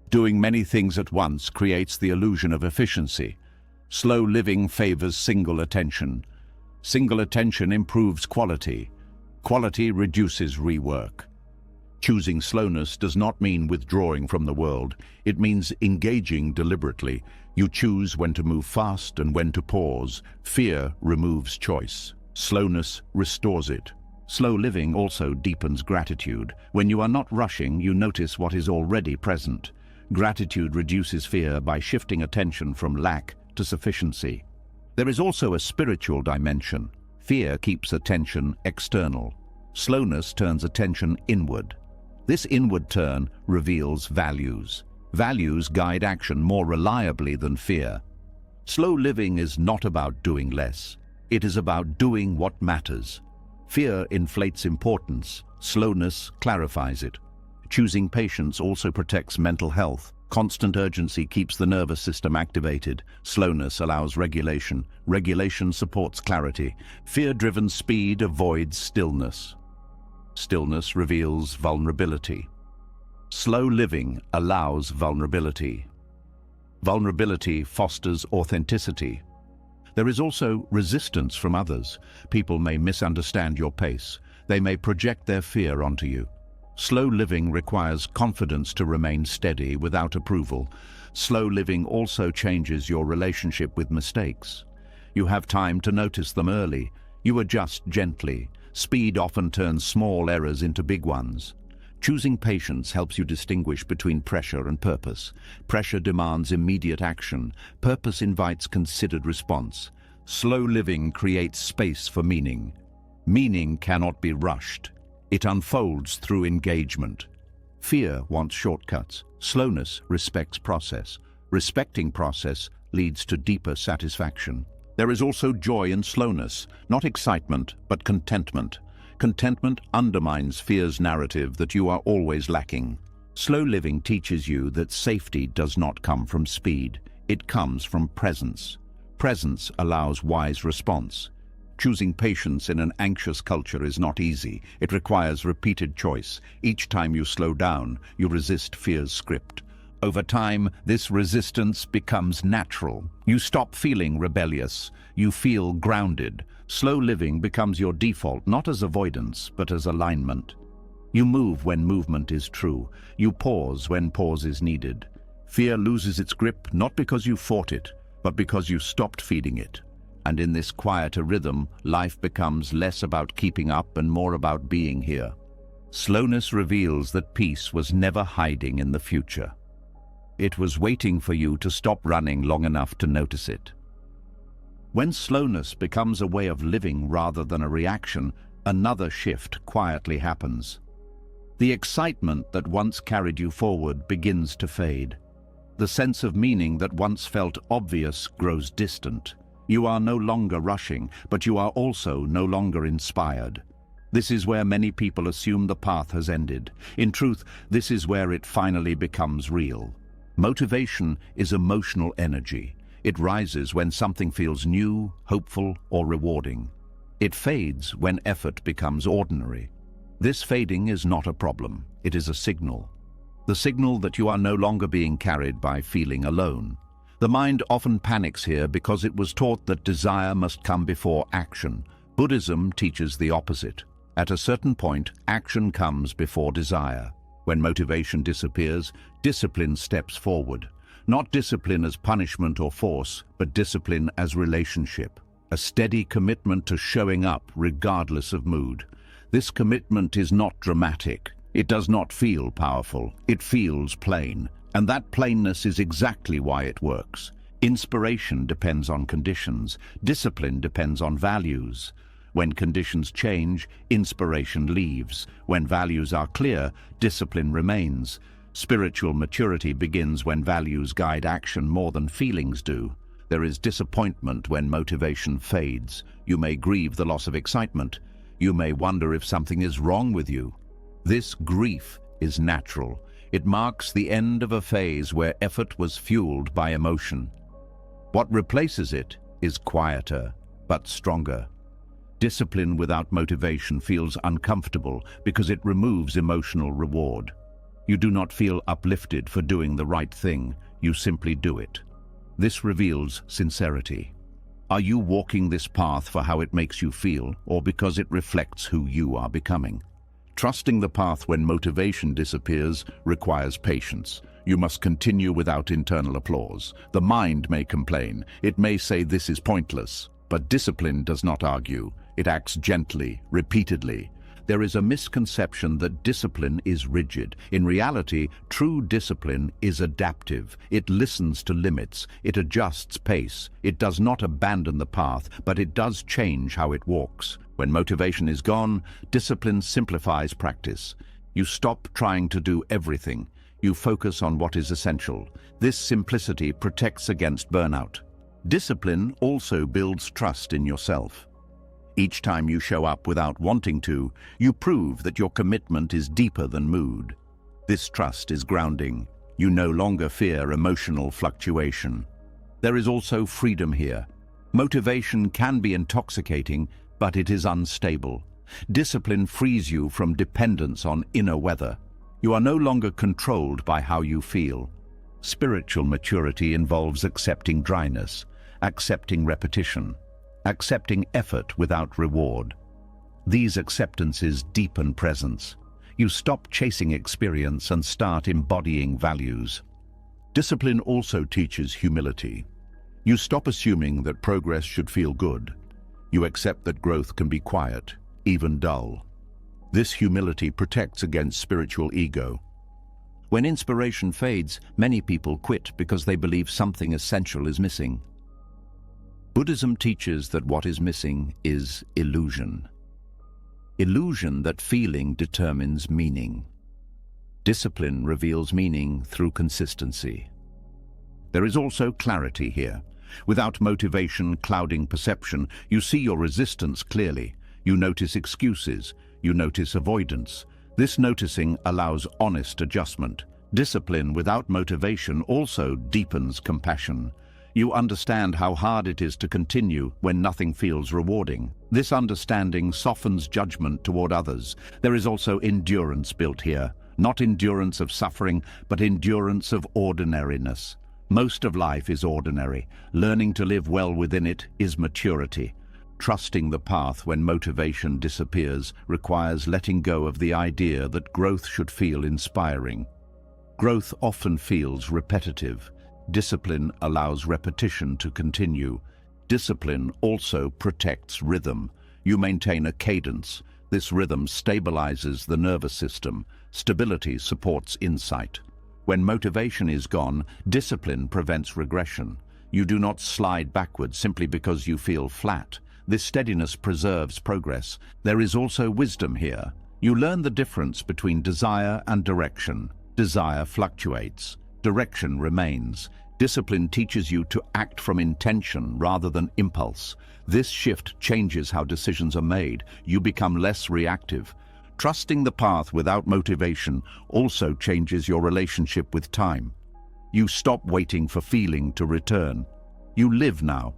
Doing many things at once creates the illusion of efficiency. Slow living favors single attention. Single attention improves quality. Quality reduces rework. Choosing slowness does not mean withdrawing from the world. It means engaging deliberately. You choose when to move fast and when to pause. Fear removes choice. Slowness restores it. Slow living also deepens gratitude. When you are not rushing, you notice what is already present. Gratitude reduces fear by shifting attention from lack to sufficiency. There is also a spiritual dimension. Fear keeps attention external. Slowness turns attention inward. This inward turn reveals values. Values guide action more reliably than fear. Slow living is not about doing less. It is about doing what matters. Fear inflates importance. Slowness clarifies it. Choosing patience also protects mental health. Constant urgency keeps the nervous system activated. Slowness allows regulation. Regulation supports clarity. Fear-driven speed avoids stillness. Stillness reveals vulnerability. Slow living allows vulnerability. Vulnerability fosters authenticity. There is also resistance from others. People may misunderstand your pace. They may project their fear onto you. Slow living requires confidence to remain steady without approval. Slow living also changes your relationship with mistakes. You have time to notice them early. You adjust gently. Speed often turns small errors into big ones. Choosing patience helps you distinguish between pressure and purpose. Pressure demands immediate action. Purpose invites considered response. Slow living creates space for meaning. Meaning cannot be rushed. It unfolds through engagement. Fear wants shortcuts. Slowness respects process. Respecting process leads to deeper satisfaction. There is also joy in slowness, not excitement, but contentment. Contentment undermines fear's narrative that you are always lacking. Slow living teaches you that safety does not come from speed. It comes from presence. Presence allows wise response. Choosing patience in an anxious culture is not easy. It requires repeated choice. Each time you slow down, you resist fear's script. Over time, this resistance becomes natural. You stop feeling rebellious. You feel grounded. Slow living becomes your default, not as avoidance, but as alignment. You move when movement is true. You pause when pause is needed. Fear loses its grip not because you fought it, but because you stopped feeding it. And in this quieter rhythm, life becomes less about keeping up and more about being here. Slowness reveals that peace was never hiding in the future. It was waiting for you to stop running long enough to notice it. When slowness becomes a way of living rather than a reaction, another shift quietly happens. The excitement that once carried you forward begins to fade. The sense of meaning that once felt obvious grows distant. You are no longer rushing, but you are also no longer inspired. This is where many people assume the path has ended. In truth, this is where it finally becomes real. Motivation is emotional energy. It rises when something feels new, hopeful, or rewarding. It fades when effort becomes ordinary. This fading is not a problem. It is a signal. The signal that you are no longer being carried by feeling alone. The mind often panics here because it was taught that desire must come before action. Buddhism teaches the opposite. At a certain point, action comes before desire. When motivation disappears, discipline steps forward. Not discipline as punishment or force, but discipline as relationship. A steady commitment to showing up regardless of mood. This commitment is not dramatic. It does not feel powerful. It feels plain. And that plainness is exactly why it works. Inspiration depends on conditions. Discipline depends on values. When conditions change, inspiration leaves. When values are clear, discipline remains. Spiritual maturity begins when values guide action more than feelings do. There is disappointment when motivation fades. You may grieve the loss of excitement. You may wonder if something is wrong with you. This grief is natural. It marks the end of a phase where effort was fueled by emotion. What replaces it is quieter, but stronger. Discipline without motivation feels uncomfortable because it removes emotional reward. You do not feel uplifted for doing the right thing. You simply do it. This reveals sincerity. Are you walking this path for how it makes you feel, or because it reflects who you are becoming? Trusting the path when motivation disappears requires patience. You must continue without internal applause. The mind may complain. It may say this is pointless. But discipline does not argue. It acts gently, repeatedly. There is a misconception that discipline is rigid. In reality, true discipline is adaptive. It listens to limits. It adjusts pace. It does not abandon the path, but it does change how it walks. When motivation is gone, discipline simplifies practice. You stop trying to do everything. You focus on what is essential. This simplicity protects against burnout. Discipline also builds trust in yourself. Each time you show up without wanting to, you prove that your commitment is deeper than mood. This trust is grounding. You no longer fear emotional fluctuation. There is also freedom here. Motivation can be intoxicating, but it is unstable. Discipline frees you from dependence on inner weather. You are no longer controlled by how you feel. Spiritual maturity involves accepting dryness, accepting repetition, accepting effort without reward. These acceptances deepen presence. You stop chasing experience and start embodying values. Discipline also teaches humility. You stop assuming that progress should feel good. You accept that growth can be quiet, even dull. This humility protects against spiritual ego. When inspiration fades, many people quit because they believe something essential is missing. Buddhism teaches that what is missing is illusion. Illusion that feeling determines meaning. Discipline reveals meaning through consistency. There is also clarity here. Without motivation clouding perception, you see your resistance clearly. You notice excuses. You notice avoidance. This noticing allows honest adjustment. Discipline without motivation also deepens compassion. You understand how hard it is to continue when nothing feels rewarding. This understanding softens judgment toward others. There is also endurance built here. Not endurance of suffering, but endurance of ordinariness. Most of life is ordinary. Learning to live well within it is maturity. Trusting the path when motivation disappears requires letting go of the idea that growth should feel inspiring. Growth often feels repetitive. Discipline allows repetition to continue. Discipline also protects rhythm. You maintain a cadence. This rhythm stabilizes the nervous system. Stability supports insight. When motivation is gone, discipline prevents regression. You do not slide backwards simply because you feel flat. This steadiness preserves progress. There is also wisdom here. You learn the difference between desire and direction. Desire fluctuates. Direction remains. Discipline teaches you to act from intention rather than impulse. This shift changes how decisions are made. You become less reactive. Trusting the path without motivation also changes your relationship with time. You stop waiting for feeling to return. You live now.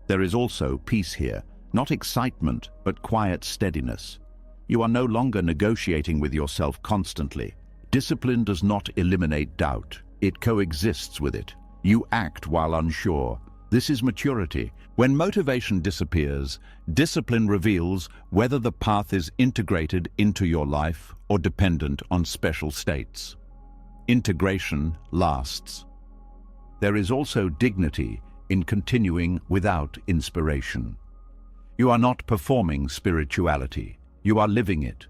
There is also peace here, not excitement, but quiet steadiness. You are no longer negotiating with yourself constantly. Discipline does not eliminate doubt. It coexists with it. You act while unsure. This is maturity. When motivation disappears, discipline reveals whether the path is integrated into your life or dependent on special states. Integration lasts. There is also dignity in continuing without inspiration. You are not performing spirituality. You are living it.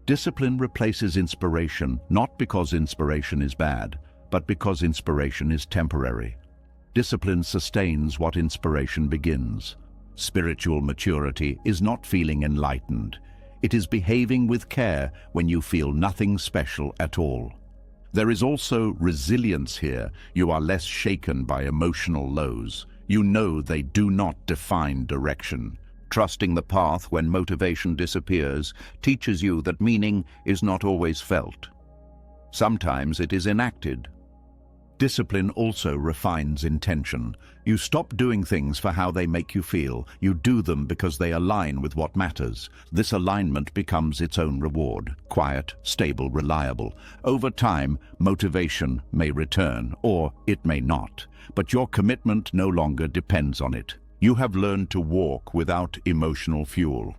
Discipline replaces inspiration, not because inspiration is bad, but because inspiration is temporary. Discipline sustains what inspiration begins. Spiritual maturity is not feeling enlightened. It is behaving with care when you feel nothing special at all. There is also resilience here. You are less shaken by emotional lows. You know they do not define direction. Trusting the path when motivation disappears teaches you that meaning is not always felt. Sometimes it is enacted. Discipline also refines intention. You stop doing things for how they make you feel. You do them because they align with what matters. This alignment becomes its own reward. Quiet, stable, reliable. Over time, motivation may return, or it may not. But your commitment no longer depends on it. You have learned to walk without emotional fuel,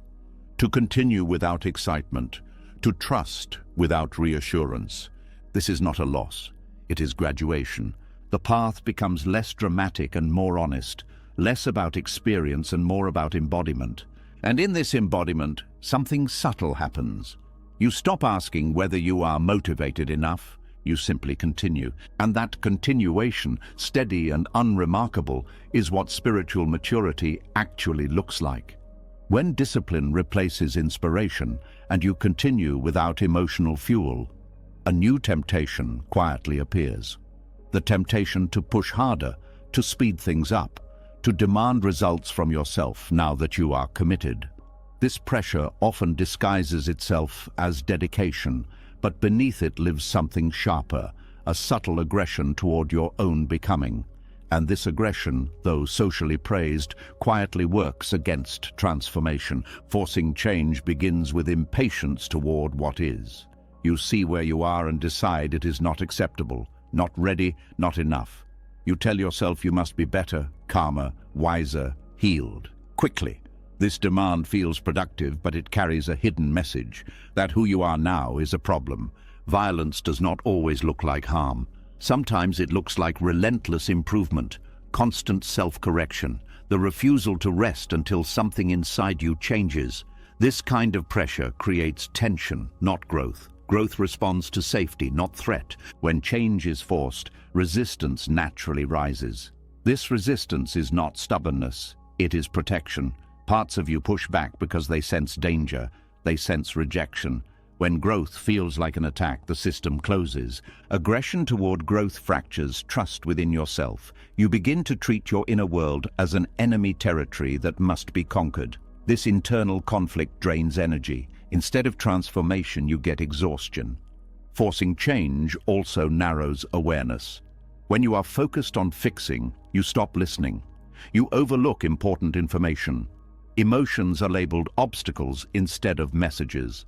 to continue without excitement, to trust without reassurance. This is not a loss. It is graduation. The path becomes less dramatic and more honest, less about experience and more about embodiment. And in this embodiment, something subtle happens. You stop asking whether you are motivated enough. You simply continue. And that continuation, steady and unremarkable, is what spiritual maturity actually looks like. When discipline replaces inspiration and you continue without emotional fuel, a new temptation quietly appears. The temptation to push harder, to speed things up, to demand results from yourself now that you are committed. This pressure often disguises itself as dedication, but beneath it lives something sharper, a subtle aggression toward your own becoming. And this aggression, though socially praised, quietly works against transformation. Forcing change begins with impatience toward what is. You see where you are and decide it is not acceptable, not ready, not enough. You tell yourself you must be better, calmer, wiser, healed, quickly. This demand feels productive, but it carries a hidden message that who you are now is a problem. Violence does not always look like harm. Sometimes it looks like relentless improvement, constant self-correction, the refusal to rest until something inside you changes. This kind of pressure creates tension, not growth. Growth responds to safety, not threat. When change is forced, resistance naturally rises. This resistance is not stubbornness, it is protection. Parts of you push back because they sense danger, they sense rejection. When growth feels like an attack, the system closes. Aggression toward growth fractures trust within yourself. You begin to treat your inner world as an enemy territory that must be conquered. This internal conflict drains energy. Instead of transformation, you get exhaustion. Forcing change also narrows awareness. When you are focused on fixing, you stop listening. You overlook important information. Emotions are labeled obstacles instead of messages.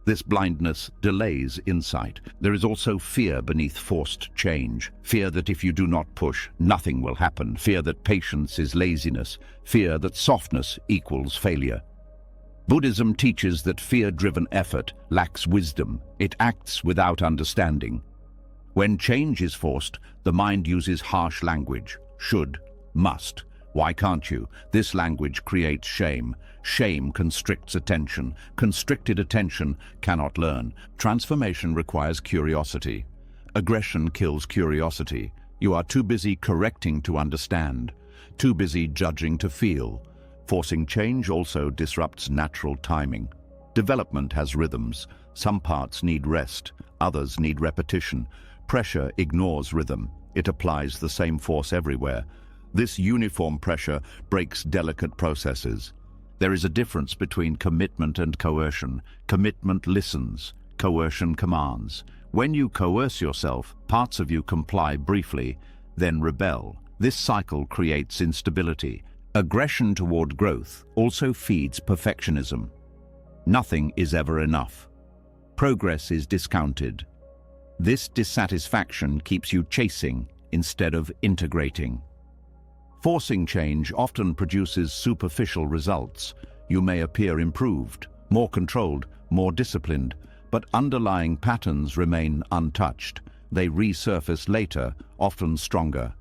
This blindness delays insight. There is also fear beneath forced change. Fear that if you do not push, nothing will happen. Fear that patience is laziness. Fear that softness equals failure. Buddhism teaches that fear-driven effort lacks wisdom. It acts without understanding. When change is forced, the mind uses harsh language. Should, must. Why can't you? This language creates shame. Shame constricts attention. Constricted attention cannot learn. Transformation requires curiosity. Aggression kills curiosity. You are too busy correcting to understand, too busy judging to feel. Forcing change also disrupts natural timing. Development has rhythms. Some parts need rest, others need repetition. Pressure ignores rhythm. It applies the same force everywhere. This uniform pressure breaks delicate processes. There is a difference between commitment and coercion. Commitment listens, coercion commands. When you coerce yourself, parts of you comply briefly, then rebel. This cycle creates instability. Aggression toward growth also feeds perfectionism. Nothing is ever enough. Progress is discounted. This dissatisfaction keeps you chasing instead of integrating. Forcing change often produces superficial results. You may appear improved, more controlled, more disciplined, but underlying patterns remain untouched. They resurface later, often stronger.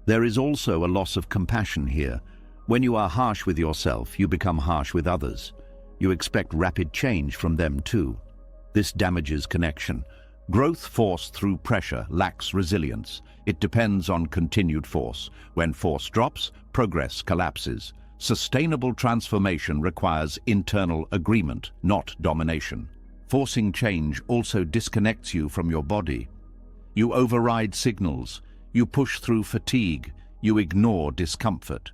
There is also a loss of compassion here. When you are harsh with yourself, you become harsh with others. You expect rapid change from them too. This damages connection. Growth forced through pressure lacks resilience. It depends on continued force. When force drops, progress collapses. Sustainable transformation requires internal agreement, not domination. Forcing change also disconnects you from your body. You override signals. You push through fatigue. You ignore discomfort.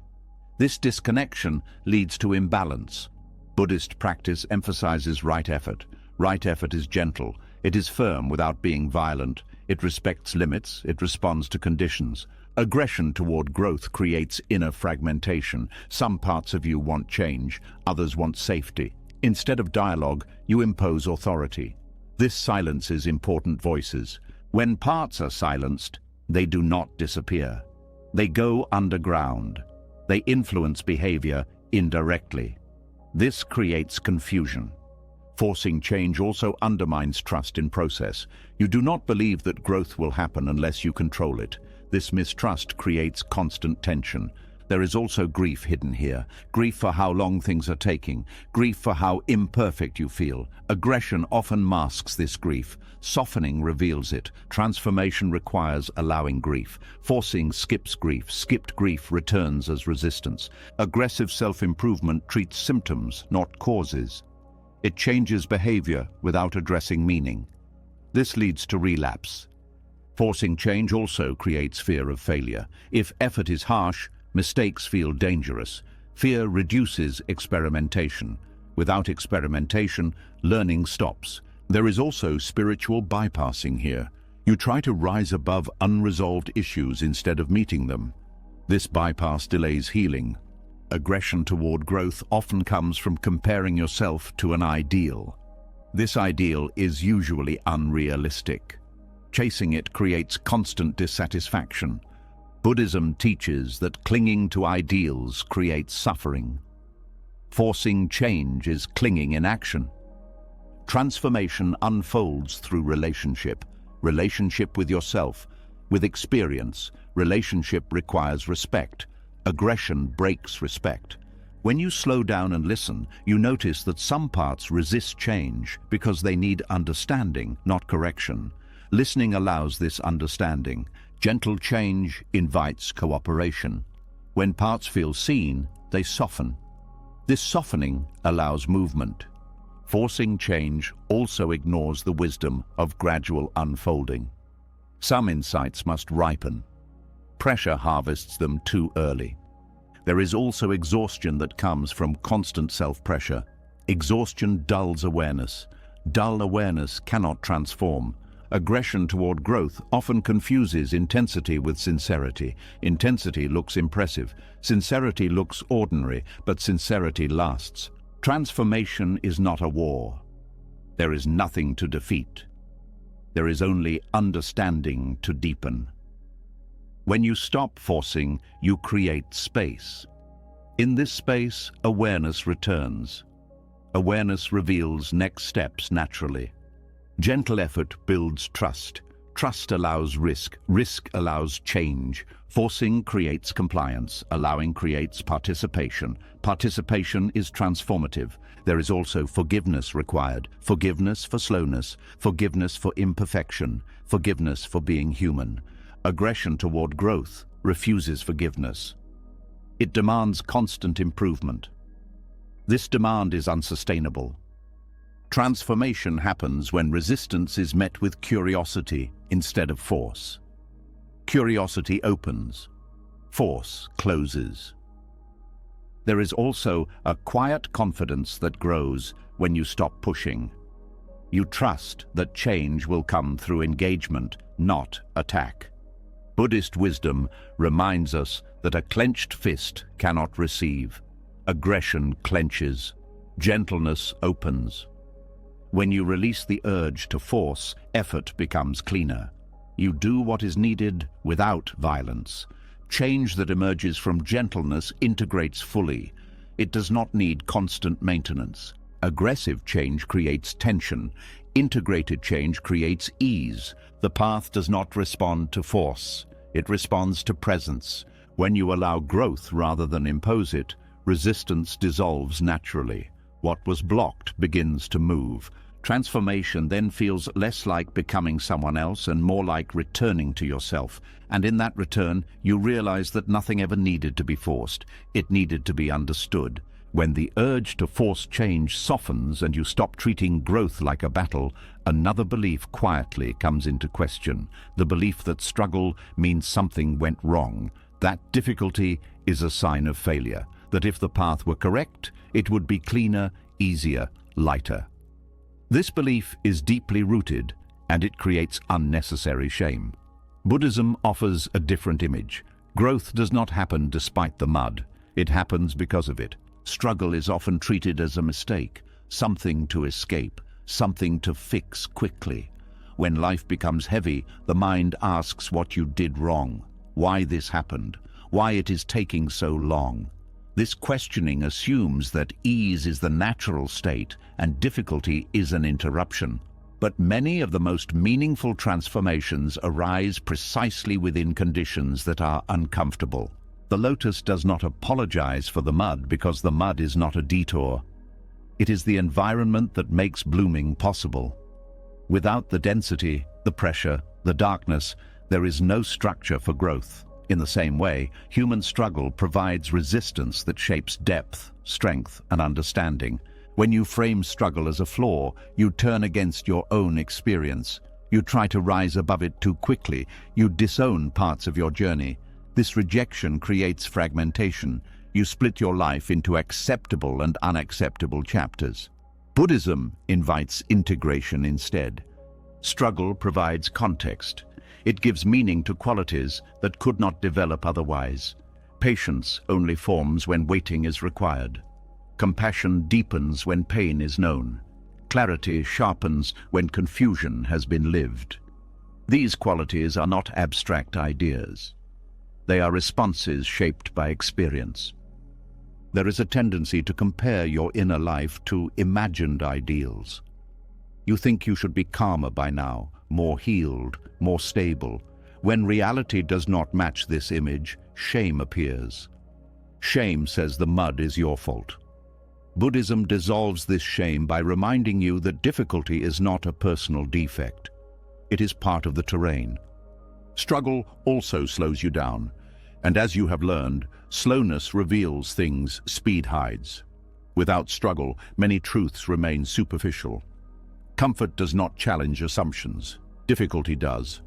This disconnection leads to imbalance. Buddhist practice emphasizes right effort. Right effort is gentle. It is firm without being violent. It respects limits. It responds to conditions. Aggression toward growth creates inner fragmentation. Some parts of you want change, others want safety. Instead of dialogue, you impose authority. This silences important voices. When parts are silenced, they do not disappear. They go underground. They influence behavior indirectly. This creates confusion. Forcing change also undermines trust in process. You do not believe that growth will happen unless you control it. This mistrust creates constant tension. There is also grief hidden here. Grief for how long things are taking. Grief for how imperfect you feel. Aggression often masks this grief. Softening reveals it. Transformation requires allowing grief. Forcing skips grief. Skipped grief returns as resistance. Aggressive self-improvement treats symptoms, not causes. It changes behavior without addressing meaning. This leads to relapse. Forcing change also creates fear of failure. If effort is harsh, mistakes feel dangerous. Fear reduces experimentation. Without experimentation, learning stops. There is also spiritual bypassing here. You try to rise above unresolved issues instead of meeting them. This bypass delays healing. Aggression toward growth often comes from comparing yourself to an ideal. This ideal is usually unrealistic. Chasing it creates constant dissatisfaction. Buddhism teaches that clinging to ideals creates suffering. Forcing change is clinging in action. Transformation unfolds through relationship with yourself, with experience. Relationship requires respect. Aggression breaks respect. When you slow down and listen, you notice that some parts resist change because they need understanding, not correction. Listening allows this understanding. Gentle change invites cooperation. When parts feel seen, they soften. This softening allows movement. Forcing change also ignores the wisdom of gradual unfolding. Some insights must ripen. Pressure harvests them too early. There is also exhaustion that comes from constant self-pressure. Exhaustion dulls awareness. Dull awareness cannot transform. Aggression toward growth often confuses intensity with sincerity. Intensity looks impressive. Sincerity looks ordinary, but sincerity lasts. Transformation is not a war. There is nothing to defeat. There is only understanding to deepen. When you stop forcing, you create space. In this space, awareness returns. Awareness reveals next steps naturally. Gentle effort builds trust. Trust allows risk. Risk allows change. Forcing creates compliance. Allowing creates participation. Participation is transformative. There is also forgiveness required. Forgiveness for slowness. Forgiveness for imperfection. Forgiveness for being human. Aggression toward growth refuses forgiveness. It demands constant improvement. This demand is unsustainable. Transformation happens when resistance is met with curiosity instead of force. Curiosity opens. Force closes. There is also a quiet confidence that grows when you stop pushing. You trust that change will come through engagement, not attack. Buddhist wisdom reminds us that a clenched fist cannot receive. Aggression clenches. Gentleness opens. When you release the urge to force, effort becomes cleaner. You do what is needed without violence. Change that emerges from gentleness integrates fully. It does not need constant maintenance. Aggressive change creates tension. Integrated change creates ease. The path does not respond to force. It responds to presence. When you allow growth rather than impose it, resistance dissolves naturally. What was blocked begins to move. Transformation then feels less like becoming someone else and more like returning to yourself. And in that return, you realize that nothing ever needed to be forced. It needed to be understood. When the urge to force change softens and you stop treating growth like a battle, another belief quietly comes into question. The belief that struggle means something went wrong. That difficulty is a sign of failure. That if the path were correct, it would be cleaner, easier, lighter. This belief is deeply rooted, and it creates unnecessary shame. Buddhism offers a different image. Growth does not happen despite the mud. It happens because of it. Struggle is often treated as a mistake, something to escape, something to fix quickly. When life becomes heavy, the mind asks what you did wrong, why this happened, why it is taking so long. This questioning assumes that ease is the natural state and difficulty is an interruption. But many of the most meaningful transformations arise precisely within conditions that are uncomfortable. The lotus does not apologize for the mud because the mud is not a detour. It is the environment that makes blooming possible. Without the density, the pressure, the darkness, there is no structure for growth. In the same way, human struggle provides resistance that shapes depth, strength, and understanding. When you frame struggle as a flaw, you turn against your own experience. You try to rise above it too quickly. You disown parts of your journey. This rejection creates fragmentation. You split your life into acceptable and unacceptable chapters. Buddhism invites integration instead. Struggle provides context. It gives meaning to qualities that could not develop otherwise. Patience only forms when waiting is required. Compassion deepens when pain is known. Clarity sharpens when confusion has been lived. These qualities are not abstract ideas. They are responses shaped by experience. There is a tendency to compare your inner life to imagined ideals. You think you should be calmer by now, more healed, more stable. When reality does not match this image, shame appears. Shame says the mud is your fault. Buddhism dissolves this shame by reminding you that difficulty is not a personal defect. It is part of the terrain. Struggle also slows you down, and as you have learned, slowness reveals things speed hides. Without struggle, many truths remain superficial. Comfort does not challenge assumptions. Difficulty does.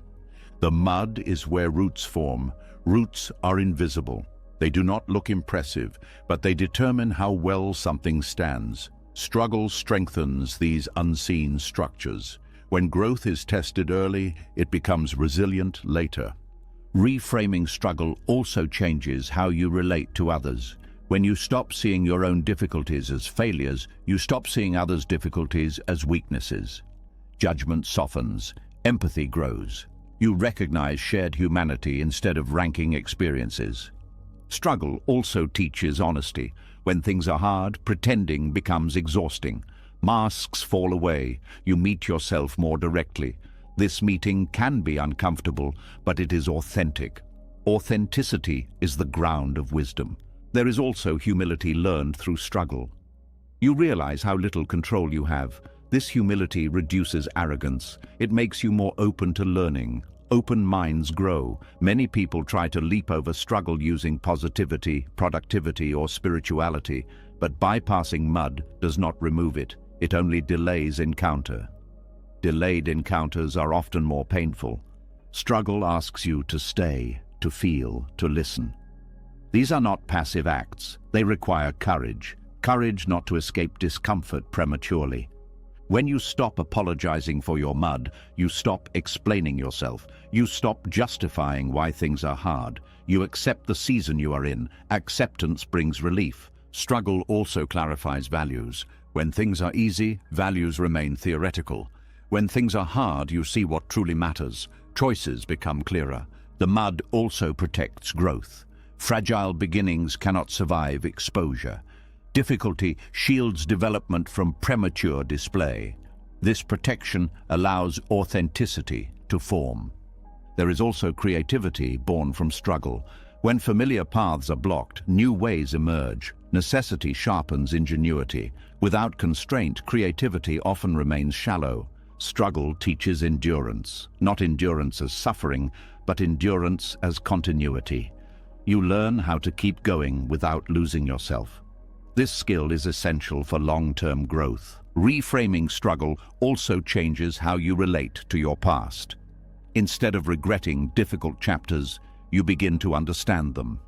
The mud is where roots form. Roots are invisible. They do not look impressive, but they determine how well something stands. Struggle strengthens these unseen structures. When growth is tested early, it becomes resilient later. Reframing struggle also changes how you relate to others. When you stop seeing your own difficulties as failures, you stop seeing others' difficulties as weaknesses. Judgment softens, empathy grows. You recognize shared humanity instead of ranking experiences. Struggle also teaches honesty. When things are hard, pretending becomes exhausting. Masks fall away. You meet yourself more directly. This meeting can be uncomfortable, but it is authentic. Authenticity is the ground of wisdom. There is also humility learned through struggle. You realize how little control you have. This humility reduces arrogance. It makes you more open to learning. Open minds grow. Many people try to leap over struggle using positivity, productivity, or spirituality, but bypassing mud does not remove it. It only delays encounter. Delayed encounters are often more painful. Struggle asks you to stay, to feel, to listen. These are not passive acts. They require courage. Courage not to escape discomfort prematurely. When you stop apologizing for your mud, you stop explaining yourself. You stop justifying why things are hard. You accept the season you are in. Acceptance brings relief. Struggle also clarifies values. When things are easy, values remain theoretical. When things are hard, you see what truly matters. Choices become clearer. The mud also protects growth. Fragile beginnings cannot survive exposure. Difficulty shields development from premature display. This protection allows authenticity to form. There is also creativity born from struggle. When familiar paths are blocked, new ways emerge. Necessity sharpens ingenuity. Without constraint, creativity often remains shallow. Struggle teaches endurance, not endurance as suffering, but endurance as continuity. You learn how to keep going without losing yourself. This skill is essential for long-term growth. Reframing struggle also changes how you relate to your past. Instead of regretting difficult chapters, you begin to understand them.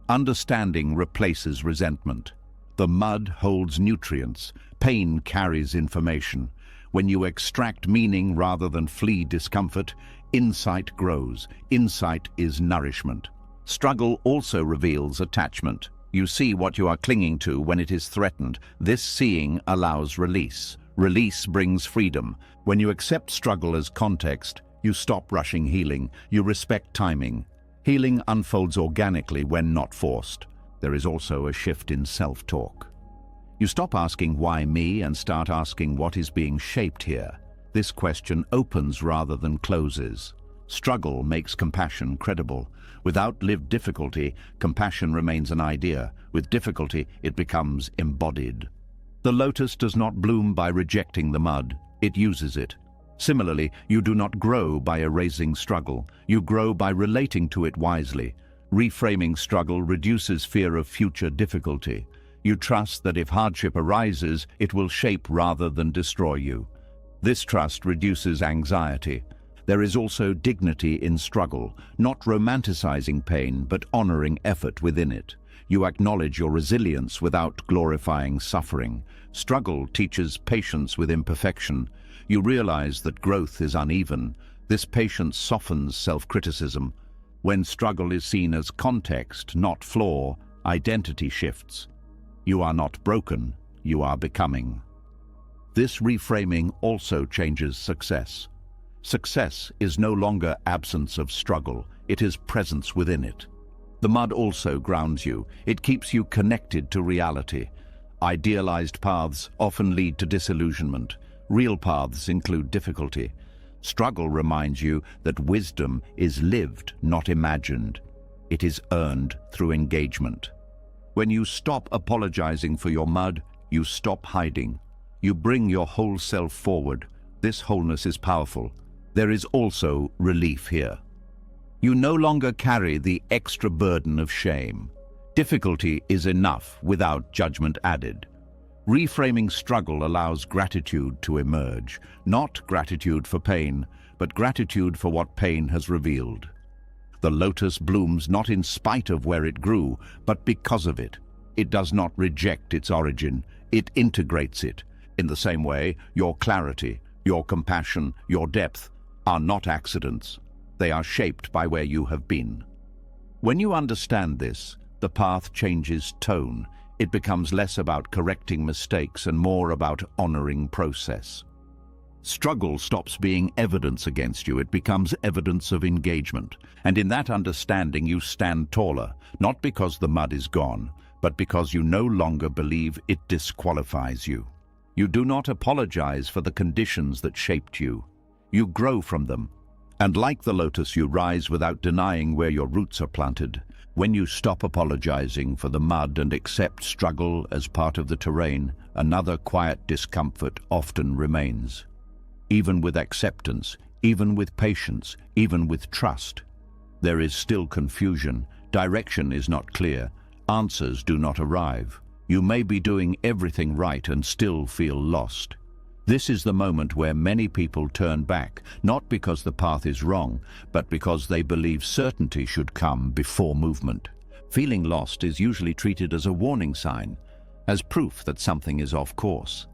Understanding replaces resentment. The mud holds nutrients. Pain carries information. When you extract meaning rather than flee discomfort, insight grows. Insight is nourishment. Struggle also reveals attachment. You see what you are clinging to when it is threatened. This seeing allows release. Release brings freedom. When you accept struggle as context, you stop rushing healing. You respect timing. Healing unfolds organically when not forced. There is also a shift in self-talk. You stop asking why me and start asking what is being shaped here. This question opens rather than closes. Struggle makes compassion credible. Without lived difficulty, compassion remains an idea. With difficulty, it becomes embodied. The lotus does not bloom by rejecting the mud. It uses it. Similarly, you do not grow by erasing struggle. You grow by relating to it wisely. Reframing struggle reduces fear of future difficulty. You trust that if hardship arises, it will shape rather than destroy you. This trust reduces anxiety. There is also dignity in struggle, not romanticizing pain, but honoring effort within it. You acknowledge your resilience without glorifying suffering. Struggle teaches patience with imperfection. You realize that growth is uneven. This patience softens self-criticism. When struggle is seen as context, not flaw, identity shifts. You are not broken, you are becoming. This reframing also changes success. Success is no longer absence of struggle, it is presence within it. The mud also grounds you. It keeps you connected to reality. Idealized paths often lead to disillusionment. Real paths include difficulty. Struggle reminds you that wisdom is lived, not imagined. It is earned through engagement. When you stop apologizing for your mud, you stop hiding. You bring your whole self forward. This wholeness is powerful. There is also relief here. You no longer carry the extra burden of shame. Difficulty is enough without judgment added. Reframing struggle allows gratitude to emerge, not gratitude for pain, but gratitude for what pain has revealed. The lotus blooms not in spite of where it grew, but because of it. It does not reject its origin, it integrates it. In the same way, your clarity, your compassion, your depth are not accidents. They are shaped by where you have been. When you understand this, the path changes tone. It becomes less about correcting mistakes and more about honoring process. Struggle stops being evidence against you. It becomes evidence of engagement. And in that understanding, you stand taller, not because the mud is gone, but because you no longer believe it disqualifies you. You do not apologize for the conditions that shaped you. You grow from them. And like the lotus, you rise without denying where your roots are planted. When you stop apologizing for the mud and accept struggle as part of the terrain, another quiet discomfort often remains. Even with acceptance, even with patience, even with trust, there is still confusion. Direction is not clear. Answers do not arrive. You may be doing everything right and still feel lost. This is the moment where many people turn back, not because the path is wrong, but because they believe certainty should come before movement. Feeling lost is usually treated as a warning sign, as proof that something is off course.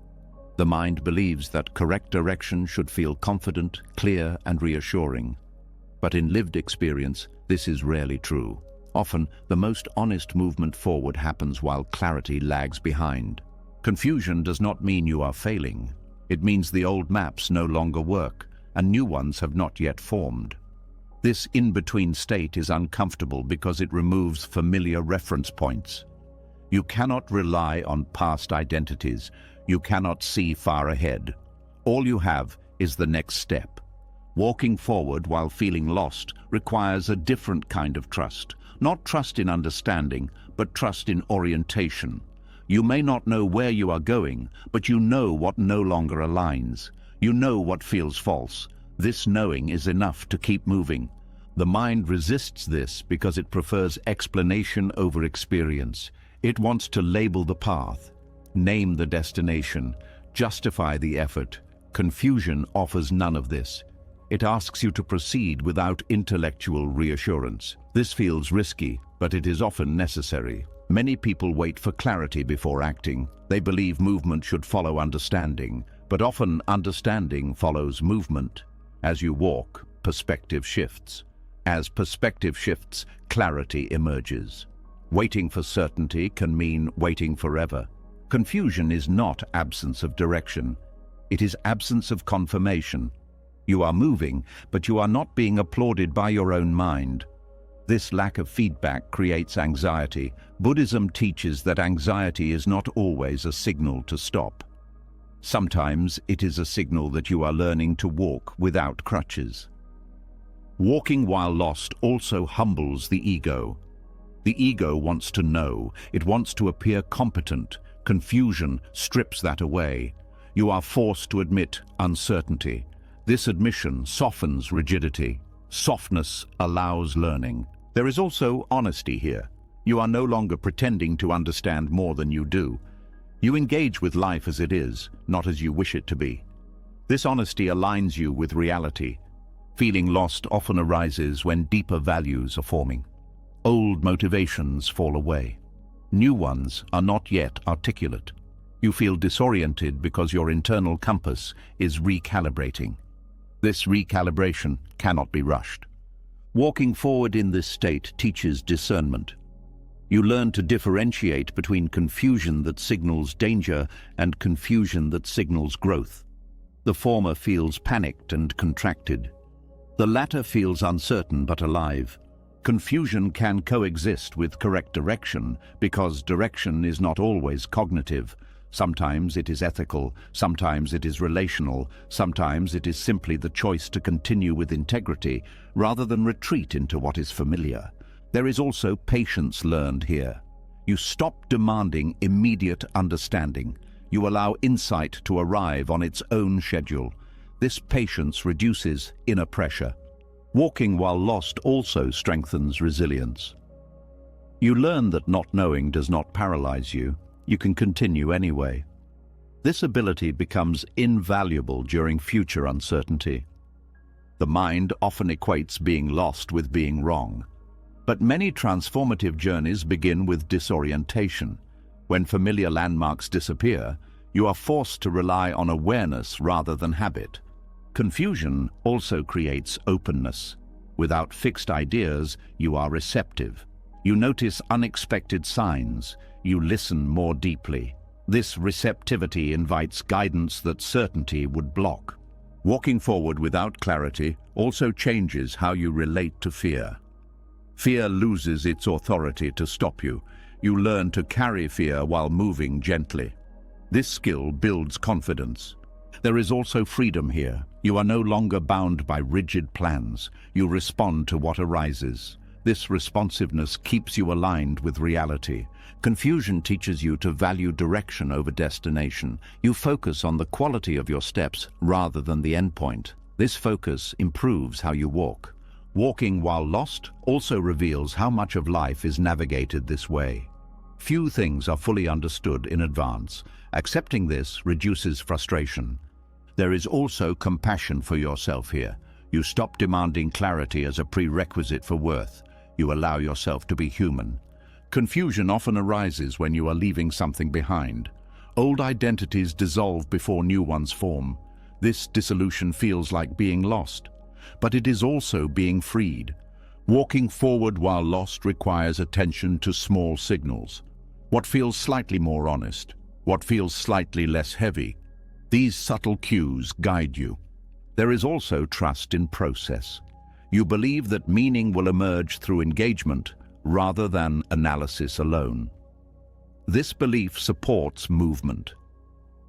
The mind believes that correct direction should feel confident, clear, and reassuring. But in lived experience, this is rarely true. Often, the most honest movement forward happens while clarity lags behind. Confusion does not mean you are failing. It means the old maps no longer work, and new ones have not yet formed. This in-between state is uncomfortable because it removes familiar reference points. You cannot rely on past identities. You cannot see far ahead. All you have is the next step. Walking forward while feeling lost requires a different kind of trust. Not trust in understanding, but trust in orientation. You may not know where you are going, but you know what no longer aligns. You know what feels false. This knowing is enough to keep moving. The mind resists this because it prefers explanation over experience. It wants to label the path, name the destination, justify the effort. Confusion offers none of this. It asks you to proceed without intellectual reassurance. This feels risky, but it is often necessary. Many people wait for clarity before acting. They believe movement should follow understanding, but often understanding follows movement. As you walk, perspective shifts. As perspective shifts, clarity emerges. Waiting for certainty can mean waiting forever. Confusion is not absence of direction. It is absence of confirmation. You are moving, but you are not being applauded by your own mind. This lack of feedback creates anxiety. Buddhism teaches that anxiety is not always a signal to stop. Sometimes it is a signal that you are learning to walk without crutches. Walking while lost also humbles the ego. The ego wants to know. It wants to appear competent. Confusion strips that away. You are forced to admit uncertainty. This admission softens rigidity. Softness allows learning. There is also honesty here. You are no longer pretending to understand more than you do. You engage with life as it is, not as you wish it to be. This honesty aligns you with reality. Feeling lost often arises when deeper values are forming. Old motivations fall away. New ones are not yet articulate. You feel disoriented because your internal compass is recalibrating. This recalibration cannot be rushed. Walking forward in this state teaches discernment. You learn to differentiate between confusion that signals danger and confusion that signals growth. The former feels panicked and contracted. The latter feels uncertain but alive. Confusion can coexist with correct direction because direction is not always cognitive. Sometimes it is ethical, sometimes it is relational, sometimes it is simply the choice to continue with integrity rather than retreat into what is familiar. There is also patience learned here. You stop demanding immediate understanding. You allow insight to arrive on its own schedule. This patience reduces inner pressure. Walking while lost also strengthens resilience. You learn that not knowing does not paralyze you. You can continue anyway. This ability becomes invaluable during future uncertainty. The mind often equates being lost with being wrong. But many transformative journeys begin with disorientation. When familiar landmarks disappear, you are forced to rely on awareness rather than habit. Confusion also creates openness. Without fixed ideas, you are receptive. You notice unexpected signs. You listen more deeply. This receptivity invites guidance that certainty would block. Walking forward without clarity also changes how you relate to fear. Fear loses its authority to stop you. You learn to carry fear while moving gently. This skill builds confidence. There is also freedom here. You are no longer bound by rigid plans. You respond to what arises. This responsiveness keeps you aligned with reality. Confusion teaches you to value direction over destination. You focus on the quality of your steps rather than the endpoint. This focus improves how you walk. Walking while lost also reveals how much of life is navigated this way. Few things are fully understood in advance. Accepting this reduces frustration. There is also compassion for yourself here. You stop demanding clarity as a prerequisite for worth. You allow yourself to be human. Confusion often arises when you are leaving something behind. Old identities dissolve before new ones form. This dissolution feels like being lost, but it is also being freed. Walking forward while lost requires attention to small signals. What feels slightly more honest? What feels slightly less heavy? These subtle cues guide you. There is also trust in process. You believe that meaning will emerge through engagement rather than analysis alone. This belief supports movement.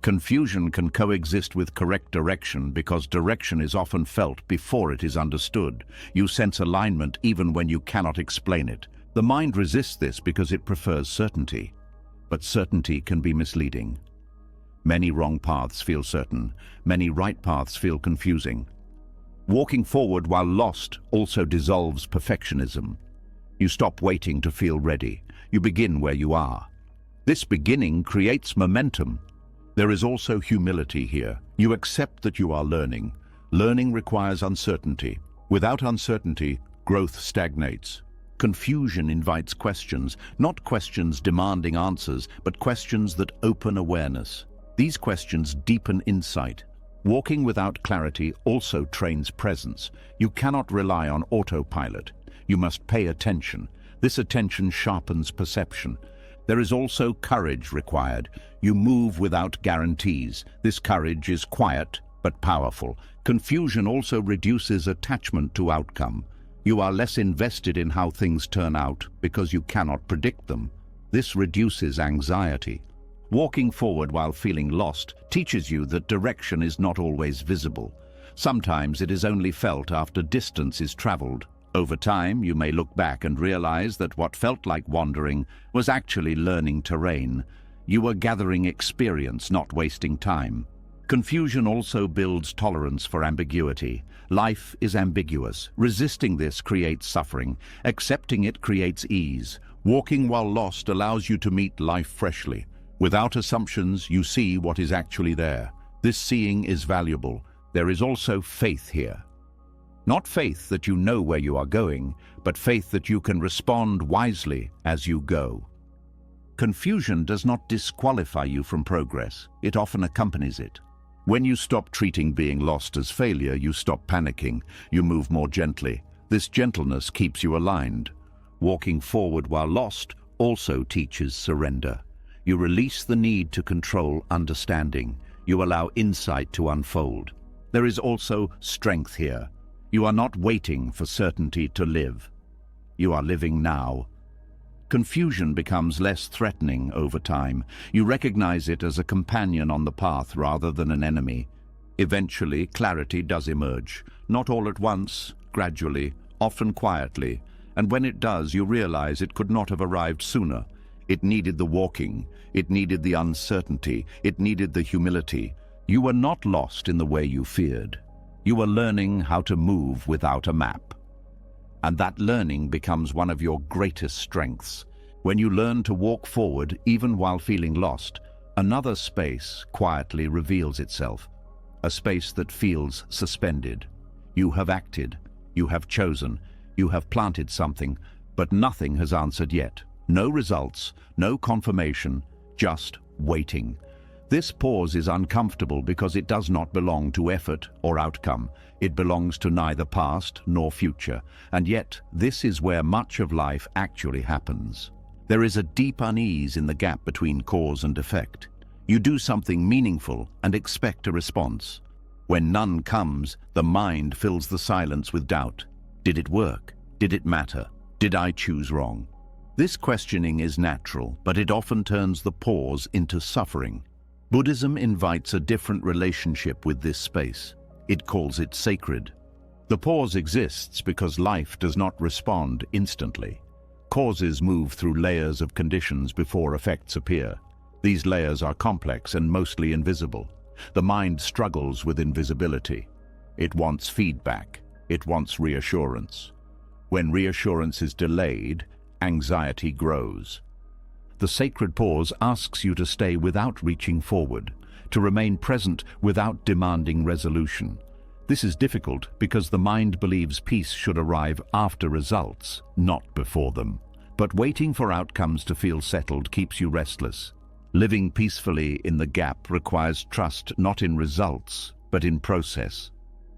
Confusion can coexist with correct direction because direction is often felt before it is understood. You sense alignment even when you cannot explain it. The mind resists this because it prefers certainty. But certainty can be misleading. Many wrong paths feel certain. Many right paths feel confusing. Walking forward while lost also dissolves perfectionism. You stop waiting to feel ready. You begin where you are. This beginning creates momentum. There is also humility here. You accept that you are learning. Learning requires uncertainty. Without uncertainty, growth stagnates. Confusion invites questions, not questions demanding answers, but questions that open awareness. These questions deepen insight. Walking without clarity also trains presence. You cannot rely on autopilot. You must pay attention. This attention sharpens perception. There is also courage required. You move without guarantees. This courage is quiet but powerful. Confusion also reduces attachment to outcome. You are less invested in how things turn out because you cannot predict them. This reduces anxiety. Walking forward while feeling lost teaches you that direction is not always visible. Sometimes it is only felt after distance is traveled. Over time, you may look back and realize that what felt like wandering was actually learning terrain. You were gathering experience, not wasting time. Confusion also builds tolerance for ambiguity. Life is ambiguous. Resisting this creates suffering. Accepting it creates ease. Walking while lost allows you to meet life freshly. Without assumptions, you see what is actually there. This seeing is valuable. There is also faith here. Not faith that you know where you are going, but faith that you can respond wisely as you go. Confusion does not disqualify you from progress. It often accompanies it. When you stop treating being lost as failure, you stop panicking, you move more gently. This gentleness keeps you aligned. Walking forward while lost also teaches surrender. You release the need to control understanding. You allow insight to unfold. There is also strength here. You are not waiting for certainty to live. You are living now. Confusion becomes less threatening over time. You recognize it as a companion on the path rather than an enemy. Eventually, clarity does emerge. Not all at once, gradually, often quietly. And when it does, you realize it could not have arrived sooner. It needed the walking. It needed the uncertainty. It needed the humility. You were not lost in the way you feared. You were learning how to move without a map. And that learning becomes one of your greatest strengths. When you learn to walk forward, even while feeling lost, another space quietly reveals itself. A space that feels suspended. You have acted. You have chosen. You have planted something, but nothing has answered yet. No results, no confirmation, just waiting. This pause is uncomfortable because it does not belong to effort or outcome. It belongs to neither past nor future. And yet, this is where much of life actually happens. There is a deep unease in the gap between cause and effect. You do something meaningful and expect a response. When none comes, the mind fills the silence with doubt. Did it work? Did it matter? Did I choose wrong? This questioning is natural, but it often turns the pause into suffering. Buddhism invites a different relationship with this space. It calls it sacred. The pause exists because life does not respond instantly. Causes move through layers of conditions before effects appear. These layers are complex and mostly invisible. The mind struggles with invisibility. It wants feedback. It wants reassurance. When reassurance is delayed, anxiety grows. The sacred pause asks you to stay without reaching forward, to remain present without demanding resolution. This is difficult because the mind believes peace should arrive after results, not before them. But waiting for outcomes to feel settled keeps you restless. Living peacefully in the gap requires trust not in results, but in process.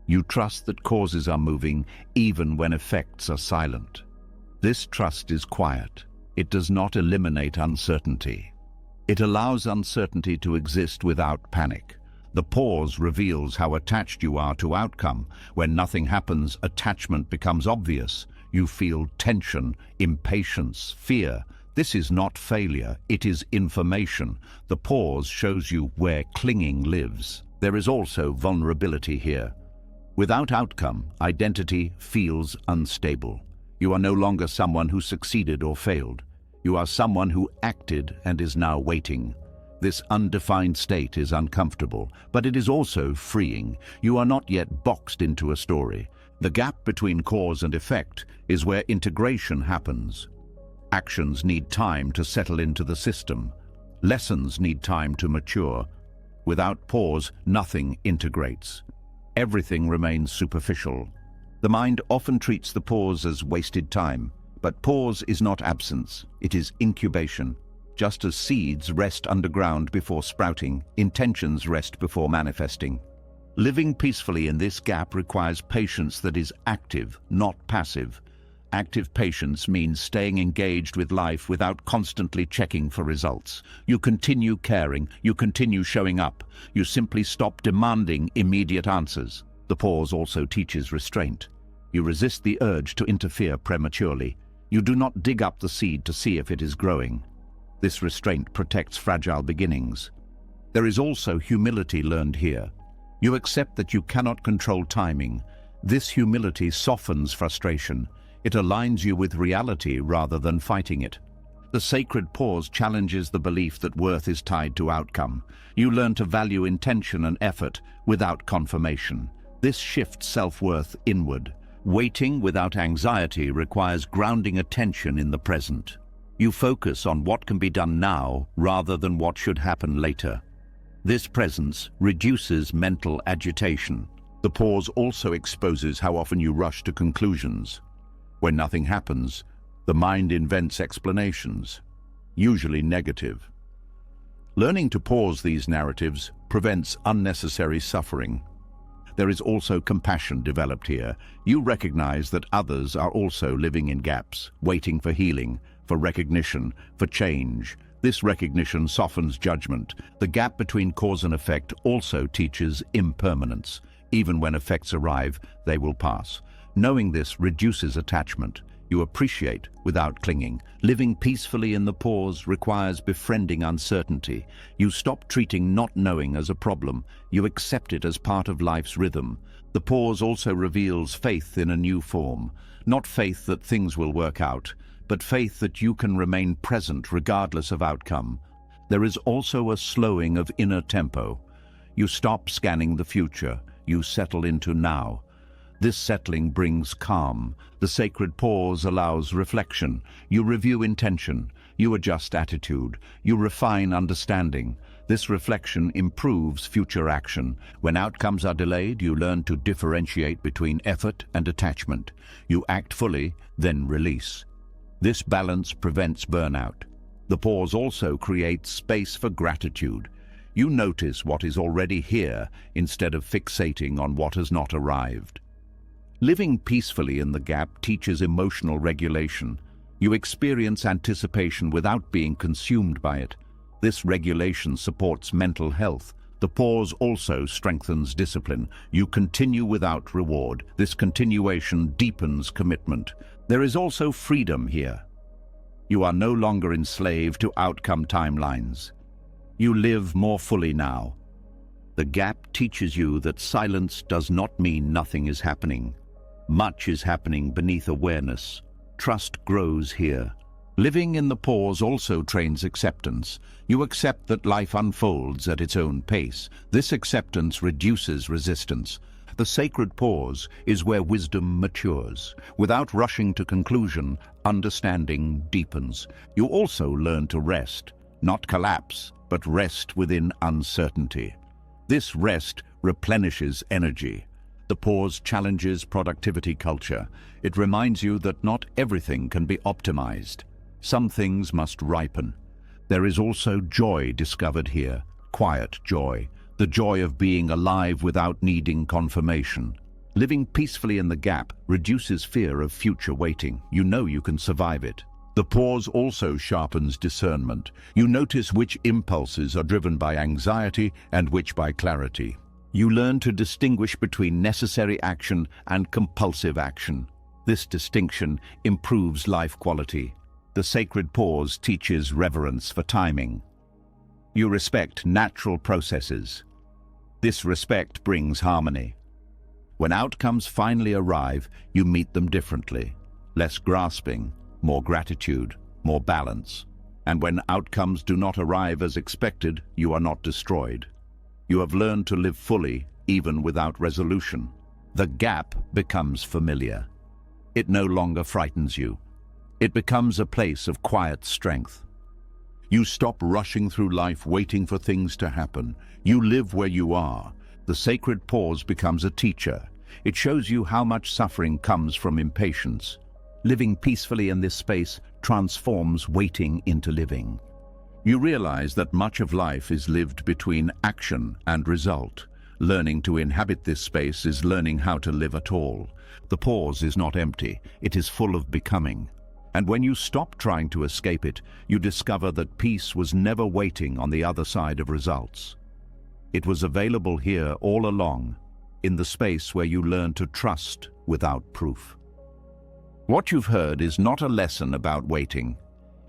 You trust that causes are moving even when effects are silent. This trust is quiet. It does not eliminate uncertainty. It allows uncertainty to exist without panic. The pause reveals how attached you are to outcome. When nothing happens, attachment becomes obvious. You feel tension, impatience, fear. This is not failure, it is information. The pause shows you where clinging lives. There is also vulnerability here. Without outcome, identity feels unstable. You are no longer someone who succeeded or failed. You are someone who acted and is now waiting. This undefined state is uncomfortable, but it is also freeing. You are not yet boxed into a story. The gap between cause and effect is where integration happens. Actions need time to settle into the system. Lessons need time to mature. Without pause, nothing integrates. Everything remains superficial. The mind often treats the pause as wasted time. But pause is not absence, it is incubation. Just as seeds rest underground before sprouting, intentions rest before manifesting. Living peacefully in this gap requires patience that is active, not passive. Active patience means staying engaged with life without constantly checking for results. You continue caring, you continue showing up. You simply stop demanding immediate answers. The pause also teaches restraint. You resist the urge to interfere prematurely. You do not dig up the seed to see if it is growing. This restraint protects fragile beginnings. There is also humility learned here. You accept that you cannot control timing. This humility softens frustration. It aligns you with reality rather than fighting it. The sacred pause challenges the belief that worth is tied to outcome. You learn to value intention and effort without confirmation. This shifts self-worth inward. Waiting without anxiety requires grounding attention in the present. You focus on what can be done now rather than what should happen later. This presence reduces mental agitation. The pause also exposes how often you rush to conclusions. When nothing happens, the mind invents explanations. usually negative. Learning to pause these narratives prevents unnecessary suffering. There is also compassion developed here. You recognize that others are also living in gaps, waiting for healing, for recognition, for change. This recognition softens judgment. The gap between cause and effect also teaches impermanence. Even when effects arrive, they will pass. Knowing this reduces attachment. You appreciate without clinging. Living peacefully in the pause requires befriending uncertainty. You stop treating not knowing as a problem. You accept it as part of life's rhythm. The pause also reveals faith in a new form. Not faith that things will work out, but faith that you can remain present regardless of outcome. There is also a slowing of inner tempo. You stop scanning the future. You settle into now. This settling brings calm. The sacred pause allows reflection. You review intention. You adjust attitude. You refine understanding. This reflection improves future action. When outcomes are delayed, you learn to differentiate between effort and attachment. You act fully, then release. This balance prevents burnout. The pause also creates space for gratitude. You notice what is already here instead of fixating on what has not arrived. Living peacefully in the gap teaches emotional regulation. You experience anticipation without being consumed by it. This regulation supports mental health. The pause also strengthens discipline. You continue without reward. This continuation deepens commitment. There is also freedom here. You are no longer enslaved to outcome timelines. You live more fully now. The gap teaches you that silence does not mean nothing is happening. Much is happening beneath awareness. Trust grows here. Living in the pause also trains acceptance. You accept that life unfolds at its own pace. This acceptance reduces resistance. The sacred pause is where wisdom matures. Without rushing to conclusion, understanding deepens. You also learn to rest, not collapse, but rest within uncertainty. This rest replenishes energy. The pause challenges productivity culture. It reminds you that not everything can be optimized. Some things must ripen. There is also joy discovered here, quiet joy, the joy of being alive without needing confirmation. Living peacefully in the gap reduces fear of future waiting. You know you can survive it. The pause also sharpens discernment. You notice which impulses are driven by anxiety and which by clarity. You learn to distinguish between necessary action and compulsive action. This distinction improves life quality. The sacred pause teaches reverence for timing. You respect natural processes. This respect brings harmony. When outcomes finally arrive, you meet them differently. Less grasping, more gratitude, more balance. And when outcomes do not arrive as expected, you are not destroyed. You have learned to live fully, even without resolution. The gap becomes familiar. It no longer frightens you. It becomes a place of quiet strength. You stop rushing through life waiting for things to happen. You live where you are. The sacred pause becomes a teacher. It shows you how much suffering comes from impatience. Living peacefully in this space transforms waiting into living. You realize that much of life is lived between action and result. Learning to inhabit this space is learning how to live at all. The pause is not empty, it is full of becoming. And when you stop trying to escape it, you discover that peace was never waiting on the other side of results. It was available here all along, in the space where you learn to trust without proof. What you've heard is not a lesson about waiting.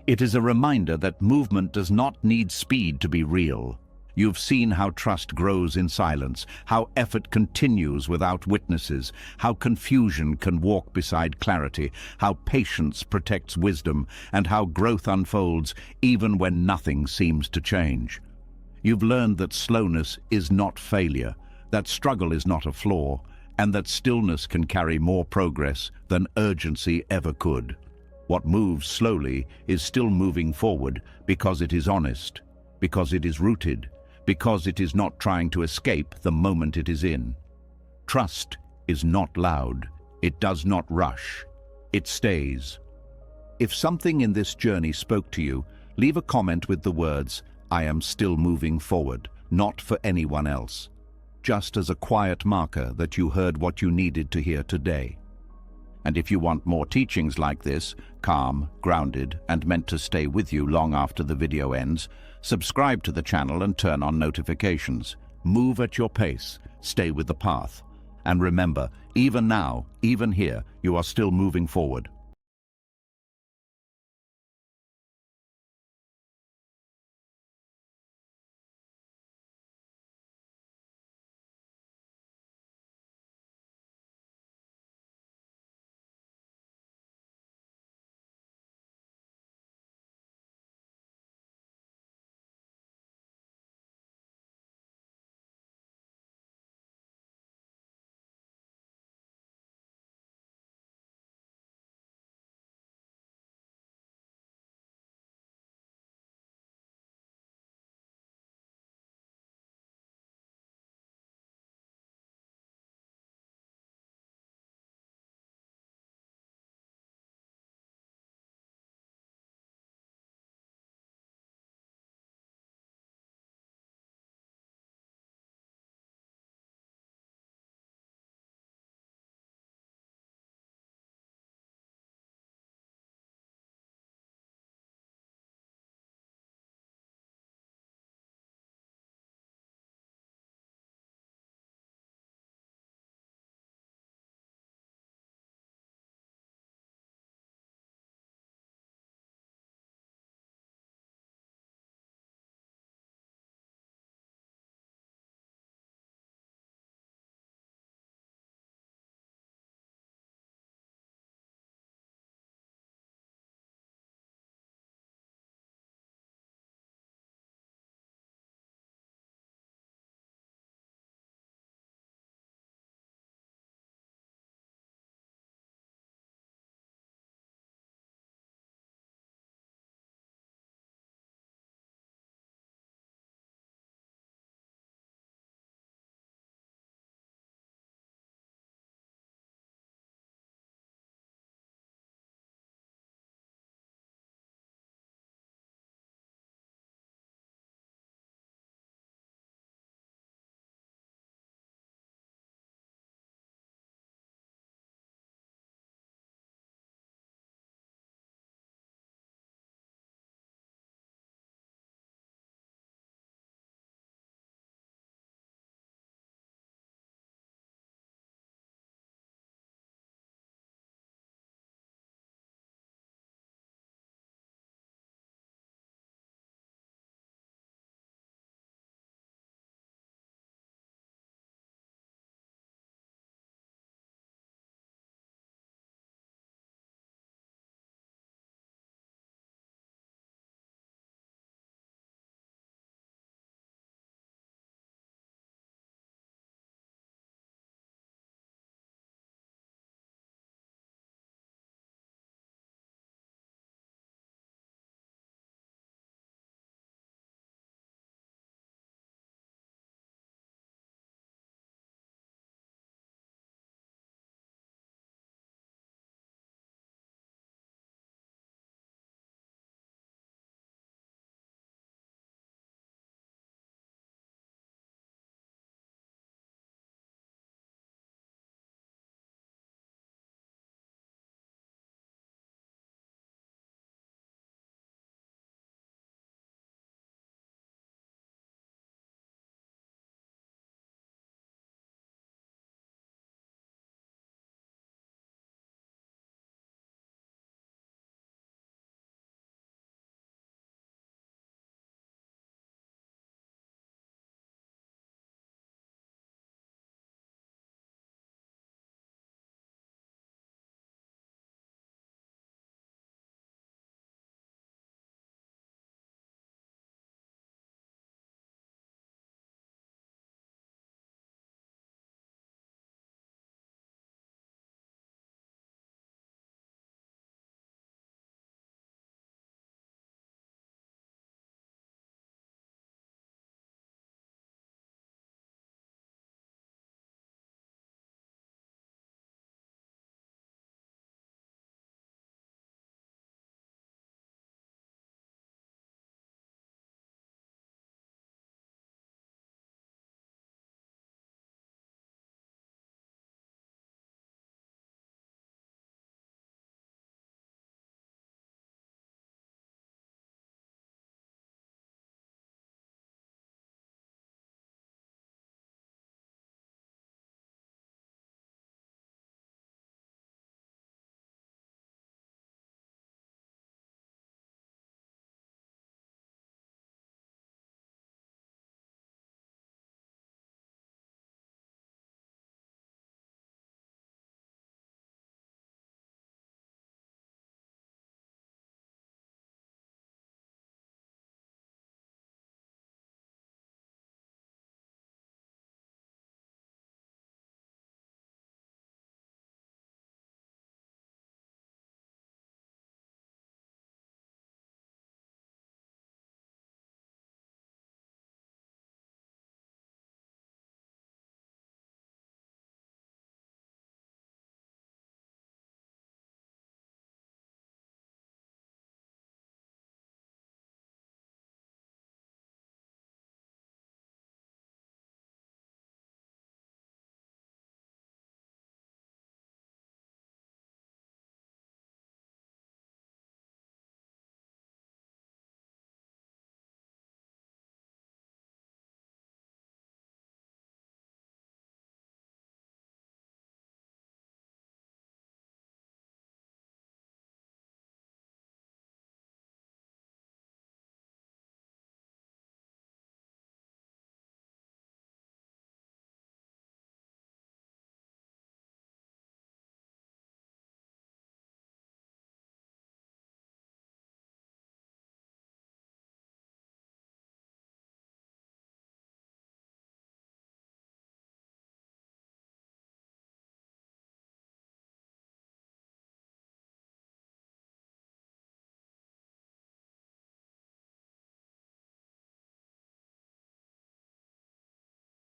It is a reminder that movement does not need speed to be real. You've seen how trust grows in silence, how effort continues without witnesses, how confusion can walk beside clarity, how patience protects wisdom, and how growth unfolds even when nothing seems to change. You've learned that slowness is not failure, that struggle is not a flaw, and that stillness can carry more progress than urgency ever could. What moves slowly is still moving forward because it is honest, because it is rooted, because it is not trying to escape the moment it is in. Trust is not loud. It does not rush. It stays. If something in this journey spoke to you, Leave a comment with the words, "I am still moving forward," not for anyone else, just as a quiet marker that you heard what you needed to hear today. And if you want more teachings like this, calm, grounded, and meant to stay with you long after the video ends, subscribe to the channel and turn on notifications. Move at your pace, stay with the path. And remember, even now, even here, you are still moving forward.